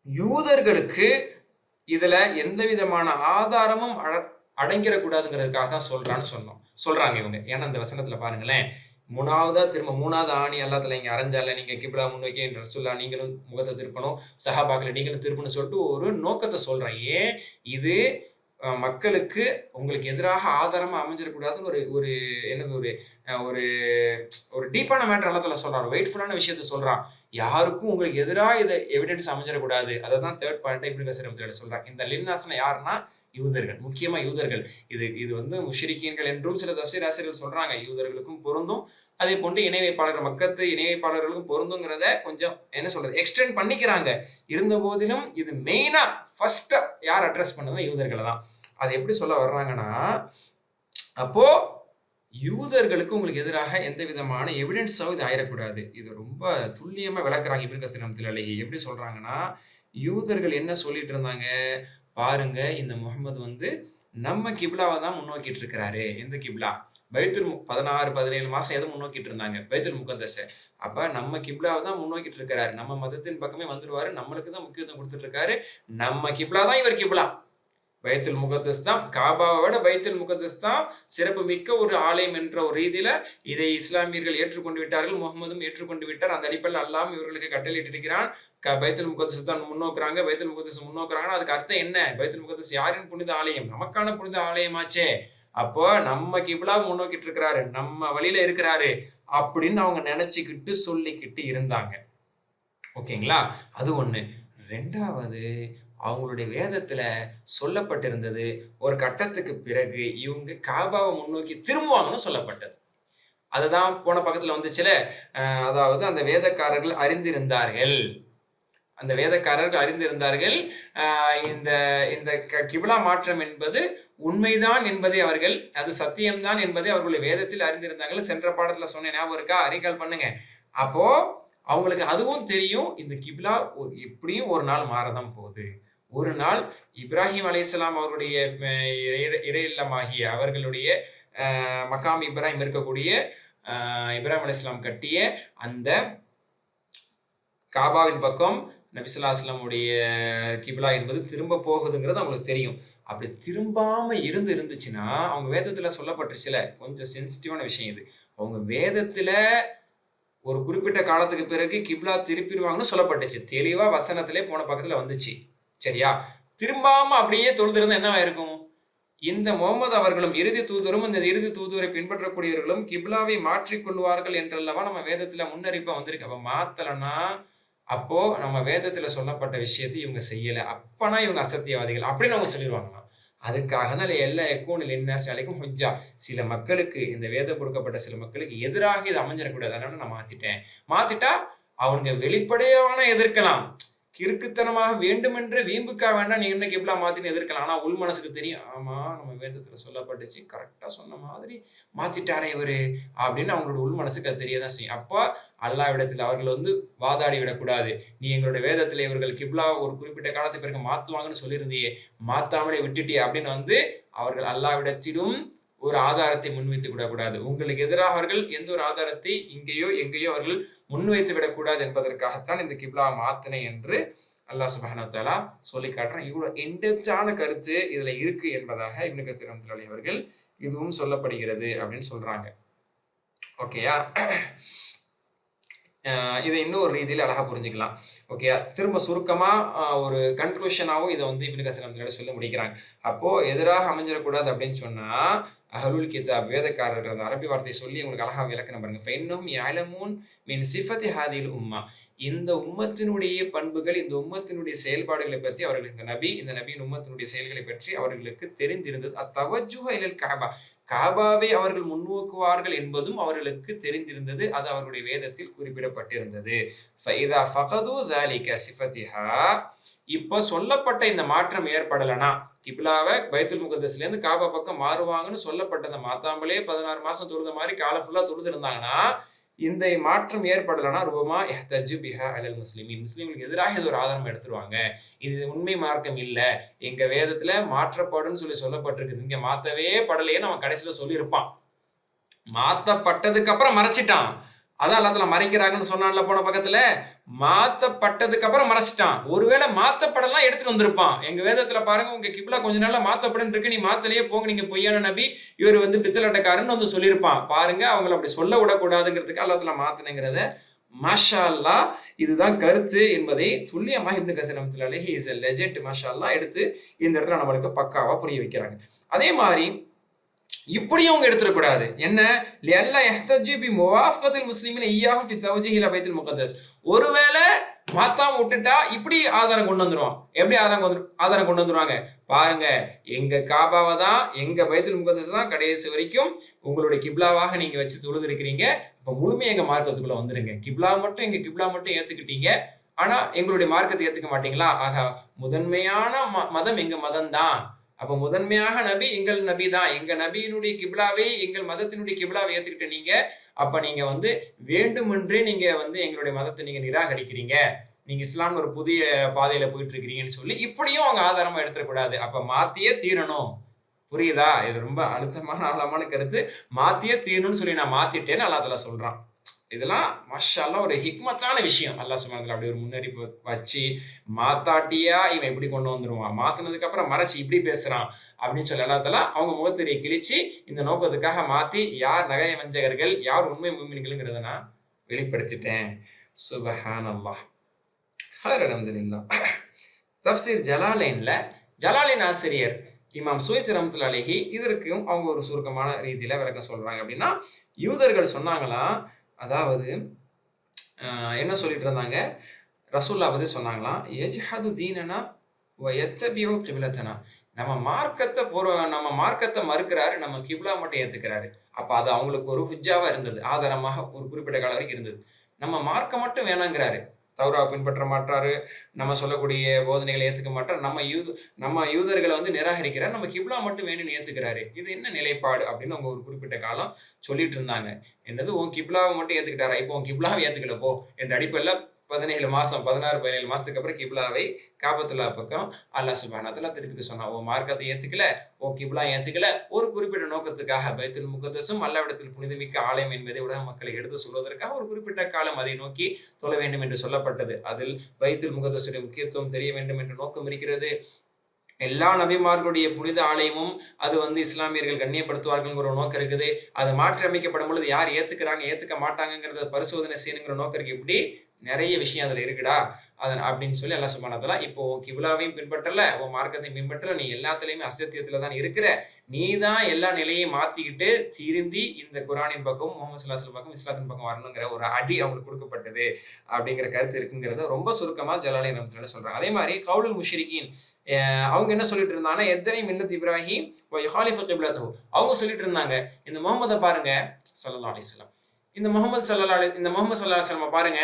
யூதர்களுக்கு இதுல எந்த விதமான ஆதாரமும் அடங்கிடக்கூடாதுங்கிறதுக்காக தான் சொல்றாங்க இவங்க. ஏன்னா அந்த வசனத்துல பாருங்களேன், திரும்ப மூணாவது ஆணி அல்லாஹ் இங்க அரைஞ்சால, நீங்க கிப்லா முன்னோக்கி ரசூலுல்லாஹ் நீங்களும் முகத்தை திருப்பணும், சஹாபாக்களை நீங்களும் திருப்பணும் சொல்லிட்டு ஒரு நோக்கத்தை சொல்றான். ஏன் இது மக்களுக்கு உங்களுக்கு எதிராக ஆதாரமா அமைஞ்சிடக்கூடாதுன்னு ஒரு என்னது ஒரு ஒரு டீப்பான மேட்டர் அல்லாஹ் சொல்றான், வெயிட்ஃபுல்லான விஷயத்த சொல்றான். யாருக்கும் உங்களுக்கு எதிராக இதை எவிடன்ஸ் அமைஞ்சிடக்கூடாது. அதை தான் தேர்ட் பாயிண்ட் இப்னு கஸீர் ரஹ்மத்துல்லாஹி சொல்றாங்க. இந்த லின்னாஸ்னா யாருன்னா யூதர்கள், முக்கியமா யூதர்கள். இது முஷ்ரிக்கீன்கள் என்றும் சில தஃசீர் ஆசிரியர்கள் சொல்றாங்க. யூதர்களுக்கும் பொருந்தும், அதே போன்று மக்கத்து இணை வைப்பாளர்களுக்கும் பொருந்துங்கிறத கொஞ்சம் என்ன சொல்றது எக்ஸ்டெண்ட் பண்ணிக்கிறாங்க. இருந்த போதிலும் இது மெயினா ஃபர்ஸ்ட் யார் அட்ரஸ் பண்ணதுன்னா யூதர்களை தான். அது எப்படி சொல்ல வர்றாங்கன்னா, அப்போ யூதர்களுக்கு உங்களுக்கு எதிராக எந்த விதமான எவிடன்ஸாவும் இது ஆயிடக்கூடாது. இது ரொம்ப துல்லியமா விளக்குறாங்க இப்னு கஸீர் ரஹ்மத்துல்லாஹி. எப்படி சொல்றாங்கன்னா, யூதர்கள் என்ன சொல்லிட்டு இருந்தாங்க பாருங்க, இந்த முஹம்மது நம்ம கிப்லாவை தான் முன்னோக்கிட்டு இருக்கிறாரு. எந்த கிப்லா? பைத்துல் 16-17 மாசம் எதை முன்னோக்கிட்டு இருந்தாங்க? பைத்துல் முகத்தஸ. அப்ப நம்ம கிப்லாவை தான் முன்னோக்கிட்டு இருக்கிறாரு, நம்ம மதத்தின் பக்கமே வந்துருவாரு, நம்மளுக்கு தான் முக்கியத்துவம் கொடுத்துட்டு இருக்காரு, நம்ம கிப்லா தான் இவர் கிப்லா. பைத்துல் முகத்தஸ் தான், காபாவை விட பைத்துல் முகத்தஸ் தான் சிறப்பு மிக்க ஒரு ஆலயம் என்ற ஒரு ரீதியில இதை இஸ்லாமியர்கள் ஏற்றுக்கொண்டு விட்டார்கள், முகமதும் ஏற்றுக்கொண்டு விட்டார். அந்த அடிப்படையில் அல்லாஹ் இவர்களுக்கு கட்டளையிட்டு இருக்கிறான், பைத்துல் முகத்தஸ் தான் முன்னோக்குறாங்க. பைத்துல் முகத்தஸ் முன்னோக்குறாங்கன்னா அதுக்கு அர்த்தம் என்ன? பைத்துல் முகத்தஸ் யாரின் புனித ஆலயம்? நமக்கான புனித ஆலயமாச்சே. அப்போ நம்ம கிப்லா முன்னோக்கிட்டு இருக்கிறாரு, நம்ம வழியில இருக்கிறாரு அப்படின்னு அவங்க நினைச்சுக்கிட்டு சொல்லிக்கிட்டு இருந்தாங்க. ஓகேங்களா? அது ஒண்ணு. ரெண்டாவது, அவங்களுடைய வேதத்துல சொல்லப்பட்டிருந்தது ஒரு கட்டத்துக்கு பிறகு இவங்க காபாவை முன்னோக்கி திரும்புவாங்கன்னு சொல்லப்பட்டது. அதுதான் போன பக்கத்துல வந்துச்சுல, அதாவது அந்த வேதக்காரர்கள் அறிந்திருந்தார்கள், இந்த இந்த கிப்லா மாற்றம் என்பது உண்மைதான் என்பதை அவர்கள், அது சத்தியம்தான் என்பதை அவர்களுடைய வேதத்தில் அறிந்திருந்தார்கள். சென்ற பாடத்துல சொன்ன ஞாபகம் இருக்கா? அறிகால் பண்ணுங்க. அப்போ அவங்களுக்கு அதுவும் தெரியும், இந்த கிப்லா எப்படியும் ஒரு நாள் மாறதான் போகுது. ஒரு நாள் இப்ராஹிம் அலைஹிஸ்ஸலாம் அவருடைய இறை இல்லமாகிய அவர்களுடைய மகாம் இப்ராஹிம் இருக்கக்கூடிய இப்ராஹிம் அலைஹிஸ்ஸலாம் கட்டிய அந்த காபாவின் பக்கம் நபி ஸல்லல்லாஹு அலைஹி வஸல்லமுடைய கிப்லா என்பது திரும்ப போகுதுங்கிறது அவங்களுக்கு தெரியும். அப்படி திரும்பாம இருந்துச்சுன்னா, அவங்க வேதத்துல சொல்லப்பட்டுருச்சுல, கொஞ்சம் சென்சிட்டிவான விஷயம் இது. அவங்க வேதத்துல ஒரு குறிப்பிட்ட காலத்துக்கு பிறகு கிப்லா திருப்பிடுவாங்கன்னு சொல்லப்பட்டுச்சு. தெளிவா வசனத்திலே போன பக்கத்துல வந்துச்சு. சரியா? திரும்பாம அப்படியே தொழுதிருந்தா என்ன ஆயிருக்கும்? இந்த முகமது அவர்களும் இறுதி தூதரும் இந்த இறுதி தூதரை பின்பற்றக்கூடியவர்களும் கிப்லாவை மாற்றிக்கொள்வார்கள் என்றல்லவா நம்ம வேதத்துல முன்னறிப்பா வந்திருக்கு. அப்ப மாத்தலன்னா, அப்போ நம்ம வேதத்துல சொல்லப்பட்ட விஷயத்தை இவங்க செய்யல, அப்பனா இவங்க அசத்தியவாதிகள் அப்படின்னு அவங்க சொல்லிடுவாங்களாம். அதுக்காக தான் எல்லா எக்கூனில் என்ன அலைக்கும் ஹுஜ்ஜா, சில மக்களுக்கு, இந்த வேதம் கொடுக்கப்பட்ட சில மக்களுக்கு எதிராக இது அமைஞ்சிடக்கூடாது, அதனால நான் மாத்திட்டா அவங்க வெளிப்படையான எதிர்க்கலாம், கிறுக்குத்தனமாக வேண்டுமென்று வீம்புக்காக வேண்டாம் நீ என்ன கிப்லா மாத்தின்னு எதிர்க்கலாம். ஆனா உள் மனசுக்கு தெரியும், ஆமா நம்ம வேதத்துல சொல்லப்பட்டுச்சு, கரெக்டா சொன்ன மாதிரி மாத்திட்டாரே இவரு அப்படின்னு அவங்களோட உள் மனசுக்கு அது தெரியதான் செய்யும். அப்போ அல்லாஹ்விடத்தில் அவர்கள் வாதாடி விடக்கூடாது. நீ எங்களுடைய வேதத்துல இவர்கள் கிப்லா ஒரு குறிப்பிட்ட காலத்துக்கு பிறகு மாத்துவாங்கன்னு சொல்லியிருந்தியே, மாத்தாமலே விட்டுட்டியே அப்படின்னு அவர்கள் அல்லாஹ்விடத்திலும் ஒரு ஆதாரத்தை முன்வைத்து விடக்கூடாது. உங்களுக்கு எதிராக அவர்கள் எந்த ஒரு ஆதாரத்தை இங்கேயோ எங்கேயோ அவர்கள் முன்வைத்து விடக்கூடாது என்பதற்காகத்தான் இந்த கிப்லா மாத்தினை என்று அல்லாஹ் சுப்ஹானஹு வ தஆலா சொல்லி காட்டுறான். இவ்வளவு இன்டெப்த்தான கருத்து இதுல இருக்கு என்பதாக இப்னு கஸீர் ரஹ்மத்துல்லாஹி அவர்கள் இதுவும் சொல்லப்படுகிறது அப்படின்னு சொல்றாங்க. ஓகேயா? இதை இன்னும் ஒரு ரீதியில் அழகா புரிஞ்சுக்கலாம். ஓகேயா? திரும்ப சுருக்கமா ஒரு கன்க்ளூஷனாவும் இதை வந்து இப்னு கஸீர் ரஹ்மத்துல்லாஹி சொல்லி முடிக்கிறாங்க. அப்போ எதிராக அமைஞ்சிடக்கூடாது அப்படின்னு சொன்னா அஹ்லுல் கிதாப் வேதக்காரர்கள் அந்த அரபி வார்த்தையை சொல்லி உங்களுக்கு அழகா விளக்கணும் பாருங்க. ஃபைன்னஹும் யஅலமூன் மின் சிஃபத்தி ஹாதில் உம்மா, இந்த உம்மத்தினுடைய பண்புகள், இந்த உம்மத்தினுடைய செயல்பாடுகளை பற்றி அவர்களுக்கு இந்த நபியின் உம்மத்தினுடைய செயல்களை பற்றி அவர்களுக்கு தெரிந்திருந்தது. அத்தவஜ்ஜுஹ இலல் கஅபா, காபாவை அவர்கள் முன்னோக்குவார்கள் என்பதும் அவர்களுக்கு தெரிந்திருந்தது. அது அவருடைய வேதத்தில் குறிப்பிடப்பட்டிருந்தது. ஃபஇதா ஃபகது ذلك சிஃபத்திஹா, இப்போ சொல்லப்பட்ட இந்த மாற்றம் ஏற்படலனா, கிப்லாவை பைத்துல் முகத்தஸ்ல இருந்து காபா பக்கம் மாறுவாங்கன்னு சொல்லப்பட்டதை மாத்தாமலே 16 மாசம் தொழுத மாதிரி காலம் ஃபுல்லா தொழுது இருந்தாங்கன்னா, இந்த மாற்றம் ஏற்படலனா ரூபமா இஹ்தஜு பிஹா அலல் முஸ்லிமீன், முஸ்லிம்களுக்கு எதிராக இது ஒரு ஆதாரம் எடுத்துருவாங்க. இது உண்மை மார்க்கம் இல்ல, எங்க வேதத்துல மாற்றப்படும்னு சொல்லப்பட்டிருக்கு, இங்க மாத்தவே படலையேன்னு அவன் கடைசியில சொல்லியிருப்பான். மாத்தப்பட்டதுக்கு அப்புறம் மறைச்சிட்டான். அதான் அல்லாஹ் மறைக்கிறாங்கன்னு சொன்னான்ல போன பக்கத்துல, மாத்தப்பட்டதுக்கு அப்புறம் மறைச்சிட்டான். ஒருவேளை மாத்தப்படலாம் எடுத்துட்டு வந்திருப்பான். எங்க வேதத்துல பாருங்க, உங்க கிப்லா கொஞ்ச நாள்ல மாத்தப்படும் இருக்கு, நீ மாத்தலையே போங்க, நீங்க பொய்யான நபி, இவர் வந்து பித்தலட்டக்காரன்னு வந்து சொல்லியிருப்பான். பாருங்க, அவங்களை அப்படி சொல்ல விடக்கூடாதுங்கிறதுக்கு அல்லாஹ் மாத்தினங்கிறத மாஷா அல்லாஹ் இதுதான் கருத்து என்பதை துல்லியமாக இப்னு கஸீர் ரஹ்மத்துல்லாஹி அலைஹி இஸ் எ லெஜெண்ட் மாஷா அல்லாஹ் எடுத்து இந்த இடத்துல நம்மளுக்கு பக்காவா புரிய வைக்கிறாங்க. அதே மாதிரி இப்படியும் அவங்க எடுத்துடக்கூடாது. என்ன? லியல்லா யஹ்தஜு பி முவாஃபகத்தில் முஸ்லிமீன இய்யாஹும் ஃபி தவ்ஜீஹி இலா பைத்துல் முகத்தஸ், ஒருவேளை மாத்தாம விட்டுட்டா இப்படி ஆதாரம் கொண்டு வந்துருவான். எப்படி ஆதாரம் கொண்டு வந்துருவாங்க பாருங்க, எங்க காபாவை தான், எங்க பைத்துல் முகத்தஸ் தான் கடைசி வரைக்கும் உங்களுடைய கிப்லாவாக நீங்க வச்சு தொழுது இருக்கிறீங்க. இப்ப முழுமையா எங்க மார்க்கத்துக்குள்ள வந்துருங்க. எங்க கிப்லா மட்டும் ஏத்துக்கிட்டீங்க, ஆனா எங்களுடைய மார்க்கத்தை ஏத்துக்க மாட்டீங்களா? ஆக முதன்மையான மதம் எங்க மதம் தான். அப்ப முதன்மையாக நபி எங்கள் நபி தான், எங்க நபியினுடைய கிப்லாவை, எங்கள் மதத்தினுடைய கிப்லாவை ஏத்துக்கிட்ட நீங்க, அப்ப நீங்க வந்து வேண்டுமென்றே நீங்க வந்து எங்களுடைய மதத்தை நீங்க நிராகரிக்கிறீங்க, நீங்க இஸ்லாம் ஒரு புதிய பாதையில போயிட்டு இருக்கிறீங்கன்னு சொல்லி இப்படியும் அவங்க ஆதாரமா எடுத்துடக்கூடாது. அப்ப மாத்தியே தீரணும். புரியுதா? இது ரொம்ப அழுத்தமான ஆழமான கருத்து. மாத்தியே தீரணும்னு சொல்லி நான் மாத்திட்டேன்னு அல்லாஹ் தஆலா சொல்றான். இதெல்லாம் மாஷா அல்லாஹ் ஒரு ஹிக்மத்தான விஷயம். அல்லாஹ் சுப்ஹானஹு வ தஆலா அப்படி ஒரு முன்னறிப்பு வச்சு, மாத்தாட்டியா இவன் எப்படி கொண்டு வந்துருவான், மாத்தினதுக்கு அப்புறம் மறைச்சு இப்படி பேசுறான் அப்படின்னு சொல்லி அல்லாஹ் தஆலா அவங்க முகத்திரையை கிழிச்சு இந்த நோக்கத்துக்காக மாத்தி யார் நகை வஞ்சகர்கள், யார் உண்மை முஃமின்கள்ங்கிறத நான் வெளிப்படுத்திட்டேன். சுப்ஹானல்லாஹ். அல்ஹம்துலில்லாஹ். தஃப்சீர் ஜலாலைன் ஆசிரியர் இமாம் சுவைத் ரஹ்மத்துல்லாஹி அலைஹி இதற்கும் அவங்க ஒரு சுருக்கமான ரீதியில விளக்கம் சொல்றாங்க. அப்படின்னா, யூதர்கள் சொன்னாங்களாம், அதாவது என்ன சொல்லிட்டு இருந்தாங்க, ரசூலுல்லாஹ் வந்து சொன்னாங்களாம், யஜ்ஹது தீனனா வ யத்தபிஉ கிப்லத்தனா, நம்ம மார்க்கத்தை மறுக்கிறாரு, நம்ம கிப்லா மட்டும் ஏத்துக்கிறாரு. அப்ப அது அவங்களுக்கு ஒரு ஹுஜ்ஜாவா இருந்தது, ஆதாரமாக ஒரு குறிப்பிட்ட காலம் வரைக்கும் இருந்தது. நம்ம மார்க்கம் மட்டும் வேணாங்கிறாரு, தௌரா பின்பற்ற மாட்டாரு, நம்ம சொல்லக்கூடிய போதனைகளை ஏத்துக்க மாட்டார், நம்ம யூதர்களை வந்து நிராகரிக்கிறார், நம்ம கிப்லா மட்டும் வேணும்னு ஏத்துக்கிறாரு. இது என்ன நிலைப்பாடு அப்படின்னு அவங்க ஒரு குறிப்பிட்ட காலம் சொல்லிட்டு இருந்தாங்க. என்னது, உன் கிப்லாவை மட்டும் ஏத்துக்கிட்டாரா, இப்போ உன் கிப்லாவை ஏத்துக்கல போ என்ற அடிப்படையில் 16-17 மாசத்துக்கு அப்புறம் கிப்லாவை காபத்துல்லா பக்கம் அல்லாஹ் சுப்ஹானஹு வ தஆலா திருப்பி சொன்னான். உன் மார்க்கத்தை ஏத்துக்கல, உன் கிப்லா ஏத்துக்கல, ஒரு குறிப்பிட்ட நோக்கத்துக்காக பைத்துல் முகத்தஸும் அல்லாஹ்விடத்தில் புனிதமிக்க ஆலயம் என்பதை உலக மக்களை எடுத்து சொல்வதற்காக ஒரு குறிப்பிட்ட காலம் அதை நோக்கி தொழ வேண்டும் என்று சொல்லப்பட்டது. அதில் பைத்துல் முகத்தஸுடைய முக்கியத்துவம் தெரிய வேண்டும் என்ற நோக்கம் இருக்கிறது. எல்லா நபிமார்களுடைய புனித ஆலயமும் அது வந்து இஸ்லாமியர்கள் கண்ணியப்படுத்துவார்கள்ங்கிற ஒரு நோக்கம் இருக்குது. அது மாற்றி அமைக்கப்படும் பொழுது யார் ஏத்துக்கிறாங்க ஏத்துக்க மாட்டாங்கிறத பரிசோதனை செய்யணுங்கிற நோக்கம் இருக்கு. இப்படி நிறைய விஷயம் அதுல இருக்குடா அப்படின்னு சொல்லி அல்லாஹ் சுப்ஹானஹு வ தஆலா, இப்போ கிப்லாவையும் பின்பற்றல, உன் மார்க்கத்தையும் பின்பற்றல, நீ எல்லாத்துலயுமே அசத்தியத்துல தான் இருக்கிற, நீ தான் எல்லா நிலையையும் மாத்திக்கிட்டு திருந்தி இந்த குர்ஆனின் பக்கம், முஹம்மது ஸல்லல்லாஹு அலைஹி வஸல்லம் பக்கம், இஸ்லாத்தின் பக்கம் வரணுங்கிற ஒரு அடி அவங்களுக்கு கொடுக்கப்பட்டது அப்படிங்கிற கருத்து இருக்குங்கிறத ரொம்ப சுருக்கமா ஜலாலைன் ரஹ்மத்துல்லாஹி சொல்றாங்க. அதே மாதிரி கவுலுல் முஷ்ரிகீன் அவங்க என்ன சொல்லிட்டு இருந்தாங்கன்னா, எத்தனை மில்லத் இப்ராஹிம் வ யுஹாலிஃபு கிப்லத்தஹு, அவங்க சொல்லிட்டு இருந்தாங்க, இந்த முஹம்மதை பாருங்க ஸல்லல்லாஹு அலைஹி வஸல்லம், இந்த முஹம்மது ஸல்லல்லாஹு அலைஹி வஸல்லம் பாருங்க,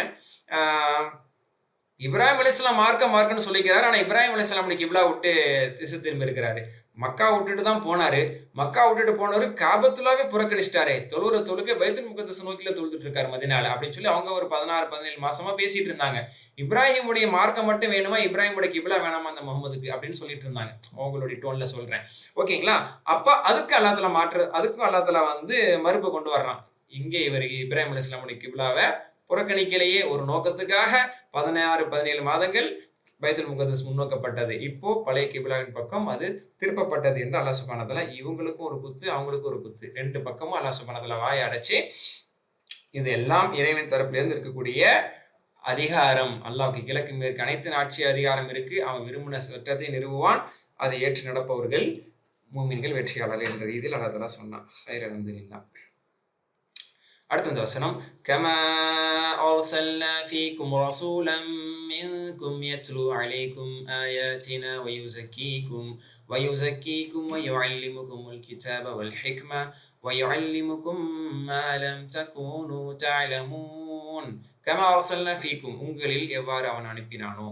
இப்ராஹிம் அலைஹிஸ்ஸலாம் மார்க்கம்னு சொல்லிக்கிறாரு. ஆனா இப்ராஹிம் அலைஹிஸ்ஸலாம் கிப்லா விட்டு திசை திரும்பி இருக்கிறாரு. மக்கா விட்டுட்டு தான் போனாரு. மக்கா விட்டுட்டு போனவரு காபத்துல்லாவே புறக்கணிச்சிட்டாரே. தொழுற தொழுகை பைத்துல் முகத்தஸ் நோக்கில தொழுதுட்டு இருக்காரு மதீனால. அப்படின்னு சொல்லி அவங்க ஒரு 16, 17 மாசமா பேசிட்டு இருந்தாங்க. இப்ராஹிமுடைய மார்க்கம் மட்டும் வேணுமா? இப்ராஹிமுடைய கிப்லா வேணாமா அந்த முகமதுக்கு அப்படின்னு சொல்லிட்டு இருந்தாங்க. அவங்களுடைய டோன்ல சொல்றேன். ஓகேங்களா? அப்ப அதுக்கும் அல்லாஹ் தஆலா வந்து மறுப்பு கொண்டு வர்றான். இங்கே இவர் இப்ராஹிம் அலைஹிஸ்ஸலாமுடைய கிப்லாவ புறக்கணிக்கலையே ஒரு நோக்கத்துக்காக 16, 17 மாதங்கள் பைத்துல் முகத்தஸ் முன்னோக்கப்பட்டது. இப்போ பழைய கிப்லாவின் பக்கம் அது திருப்பப்பட்டது என்று அல்லாஹ் சுப்ஹானஹு வ தஆலா இவங்களுக்கும் ஒரு குத்து, அவங்களுக்கும் ஒரு குத்து. 2 பக்கமும் அல்லாஹ் சுப்ஹானஹு வ தஆலா வாய அடைச்சு இது எல்லாம் இறைவன் தரப்பிலிருந்து இருக்கக்கூடிய அதிகாரம். அல்லாஹ்வுக்கு கிழக்கு மேற்கு அனைத்து ஆட்சி அதிகாரம் இருக்கு. அவன் விரும்பின சட்டத்தை நிறுவுவான். அதை ஏற்று நடப்பவர்கள் மூமின்கள் வெற்றியாளர்கள் என்ற ரீதியில் அல்லாஹ் தஆலா சொன்னான். ஹைர் அல்ஹம்துலில்லாஹ். அடுத்த இந்த வசனம் கமா அர்சல்னா ஃபீக்கும் ரசூலம் மின்கும் யத்லு அலைக்கும் ஆயாத்தினா வயுஸக்கீக்கும் வயுஅல்லிமுகுமுல் கிதாப வல் ஹிக்ம வயுஅல்லிமுகும் மா லம் தகூனு தஅலமூன் கமா அர்சல்னா ஃபீக்கும் உங்களில் எவ்வாறு அவன் அனுப்பினானோ.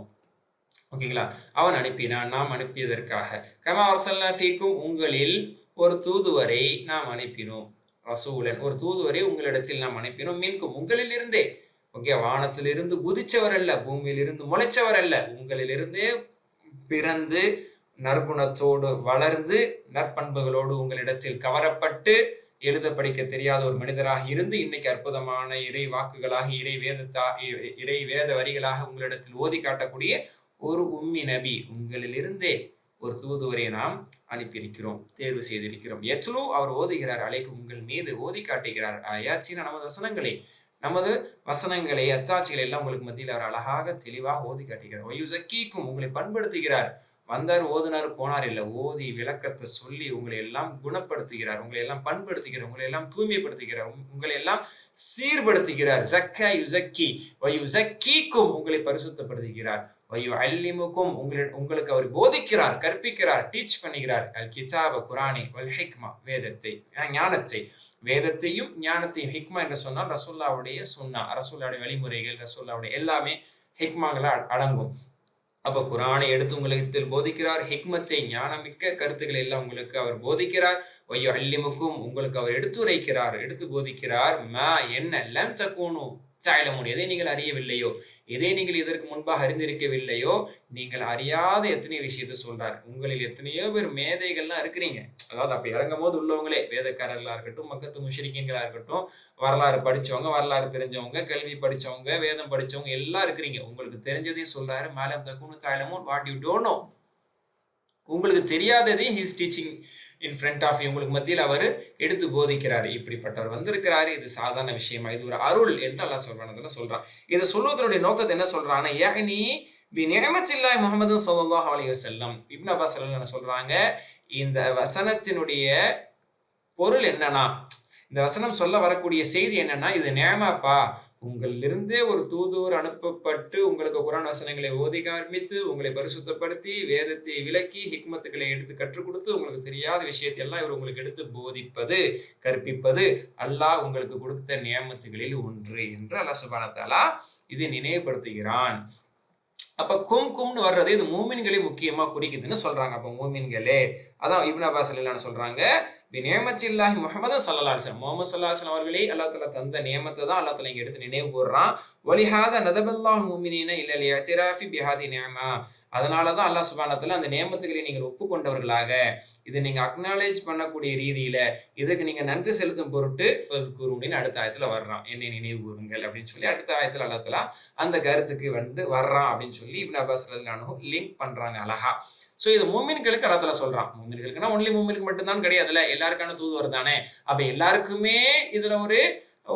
ஓகேங்களா? அவன் அனுப்பினான், நாம் அனுப்பியதற்காக. கமா அர்சல்னா ஃபீக்கும் உங்களில் ஒரு தூதுவரை நாம் அனுப்பினோம். ரசூலன் ஒரு தூதுவரை உங்களிடத்தில் நாம் அனுப்பினோம். மின்கும் உங்களிலிருந்தே. ஓகே, வானத்திலிருந்து குதிச்சவர் அல்ல, பூமியிலிருந்து முளைச்சவர் அல்ல, உங்களிலிருந்தே பிறந்து நற்குணத்தோடு வளர்ந்து நற்பண்புகளோடு உங்களிடத்தில் கவரப்பட்டு எழுத படிக்க தெரியாத ஒரு மனிதராக இருந்து இன்னைக்கு அற்புதமான இறை வாக்குகளாக இறை வேத வரிகளாக உங்களிடத்தில் ஓதி காட்டக்கூடிய ஒரு உம்மி நபி உங்களிலிருந்தே ஒரு தூதுவரை நாம் அனுப்பியிருக்கிறோம், தேர்வு செய்திருக்கிறோம். யத்லு அவர் ஓதுகிறார், அலைக்கும் உங்கள் மீது ஓதி காட்டுகிறார். ஆயாத்தினா நமது வசனங்களை அத்தாட்சிகளை எல்லாம் உங்களுக்கு மத்தியில் அவர் அழகாக தெளிவாக ஓதி காட்டுகிறார். வயுஸக்கீக்கும் உங்களை பண்படுத்துகிறார். வந்தார், ஓதுனார், போனார் இல்ல, ஓதி விளக்கத்தை சொல்லி உங்களை எல்லாம் குணப்படுத்துகிறார், உங்களை எல்லாம் பண்படுத்துகிறார், உங்களை எல்லாம் தூய்மைப்படுத்துகிறார், உங்களை எல்லாம் சீர்படுத்துகிறார். ஸக்கா யுஸக்கி வயுஸக்கீக்கும் உங்களை பரிசுத்தப்படுத்துகிறார். வயுஅல்லிமுகும் உங்களுக்கு அவர் போதிக்கிறார், கற்பிக்கிறார், டீச் பண்ணுகிறார். அல் கிதாப குர்ஆனை வல் ஹிக்மா வேதத்தை, ஞானத்தை, வேதத்தையும் ஞானத்தையும். ஹிக்மா என்று சொன்னால் ரசூலுல்லாஹ்வுடைய சுன்னா, ரசூலுல்லாஹ்வுடைய வழிமுறைகள், ரசூலுல்லாஹ்வுடைய எல்லாமே ஹிக்மாங்களா அடங்கும். அப்ப குர்ஆனை எடுத்து உங்களுக்கு போதிக்கிறார், ஹிக்மத்தை ஞானமிக்க கருத்துக்களை எல்லாம் உங்களுக்கு அவர் போதிக்கிறார். வயுஅல்லிமுகும் உங்களுக்கு அவர் எடுத்துரைக்கிறார், எடுத்து போதிக்கிறார். மா என்ன லம் தகூனு தஅலமூன் எதை நீங்கள் அறியவில்லையோ, எதை நீங்கள் இதற்கு முன்பாக அறிந்திருக்கவில்லையோ, நீங்கள் அறியாத எத்தனை விஷயத்தை சொல்றார். உங்களில் எத்தனையோ பேர் மேதைகள்லாம் இருக்கிறீங்க. அதாவது அப்ப இறங்கும் போது உள்ளவங்களே வேதக்காரர்களா இருக்கட்டும், மக்கத்து முஷ்ரிக்கீன்களா இருக்கட்டும், வரலாறு படிச்சவங்க, வரலாறு தெரிஞ்சவங்க, கல்வி படிச்சவங்க, வேதம் படிச்சவங்க எல்லாம் இருக்கிறீங்க. உங்களுக்கு தெரிஞ்சதையும் சொல்றாரு. மாலம் தகுனு தஅலமூன் வாட் யூ டோன்ட் நோ, உங்களுக்கு தெரியாததையும் he is teaching in front of you, உங்களுக்கு மத்தியில் அவர் எடுத்து போதிக்கிறார். இப்படிப்பட்டவர் வந்திருக்கிறாரு, இது சாதாரண விஷயமா, இது ஒரு அருள் என்று அல்லாஹ் சுப்ஹானஹு சொல்றான். இதை சொல்வதனுடைய நோக்கத்தை என்ன சொல்றான்னா, யஅனி பி நிஅமத்தில்லாஹி முஹம்மது ஸல்லல்லாஹு அலைஹி வஸல்லம். இப்னு அப்பாஸ் என்ன சொல்றாங்க, இந்த வசனத்தினுடைய பொருள் என்னன்னா, இந்த வசனம் சொல்ல வரக்கூடிய செய்தி என்னன்னா, இது நிஅமாப்பா, உங்களிலிருந்தே ஒரு தூதுவர் அனுப்பப்பட்டு உங்களுக்கு குர்ஆன் வசனங்களை ஓதி காண்பித்து உங்களை பரிசுத்தப்படுத்தி வேதத்தை விளக்கி ஹிக்மத்துக்களை எடுத்து கற்றுக் கொடுத்து உங்களுக்கு தெரியாத விஷயத்தை எல்லாம் இவர் உங்களுக்கு எடுத்து போதிப்பது, கற்பிப்பது அல்லாஹ் உங்களுக்கு கொடுத்த நியமத்துகளில் ஒன்று என்று அல்லாஹ் சுப்ஹானஹு வ தஆலா இதை நினைவுபடுத்துகிறான். அப்ப கும்னு வர்றது இது மூமின்களை முக்கியமா குறிக்குதுன்னு சொல்றாங்க. அப்ப மூமின்களே, அதான் இப்னு அப்பாஸ் ரலியல்லாஹு சொல்றாங்க, பிநியமத்தில்லாஹி முஹம்மது ஸல்லல்லாஹு அலைஹி வஸல்லம், முஹம்மது ஸல்லல்லாஹு அலைஹி வஸல்லம் அவர்களே அல்லாஹ் தஆலா தந்த நியமத்தை தான் அல்லாஹ் தஆலா இங்க எடுத்து நினைவு கூர்றான். வலிஹாதா நதபல்லாஹுல் முஃமினீன இல்லல் இஅ்திராஃபி பிஹாதி நிஅமா, அதனால தான் அல்லாஹ் சுப்ஹானஹு வ தஆலா அந்த நியமத்துகளை நீங்கள் ஒப்புக்கொண்டவர்களாக, இதை நீங்க அக்னாலேஜ் பண்ணக்கூடிய ரீதியில, இதுக்கு நீங்க நன்றி செலுத்தும் பொருட்டு ஃபஸ்குருன்னு அடுத்த ஆயத்துல வர்றான், என்னை நினைவு கூறுங்கள் அப்படின்னு சொல்லி அடுத்த ஆயத்துல அல்லாஹ் தஆலா அந்த கருத்துக்கு வர்றான் அப்படின்னு சொல்லி இப்னு அப்பாஸ் ரலியல்லாஹு அன்ஹு லிங்க் பண்றாங்க அழகா. சோ இது மூமின்களுக்கு அல்லாஹ் தஆலா சொல்றான். மூமின்களுக்குன்னா ஒன்லி மூமினுக்கு மட்டும்தான் கிடையாதுல்ல, எல்லாருக்கான தூதுவர் தானே. அப்ப எல்லாருக்குமே இதுல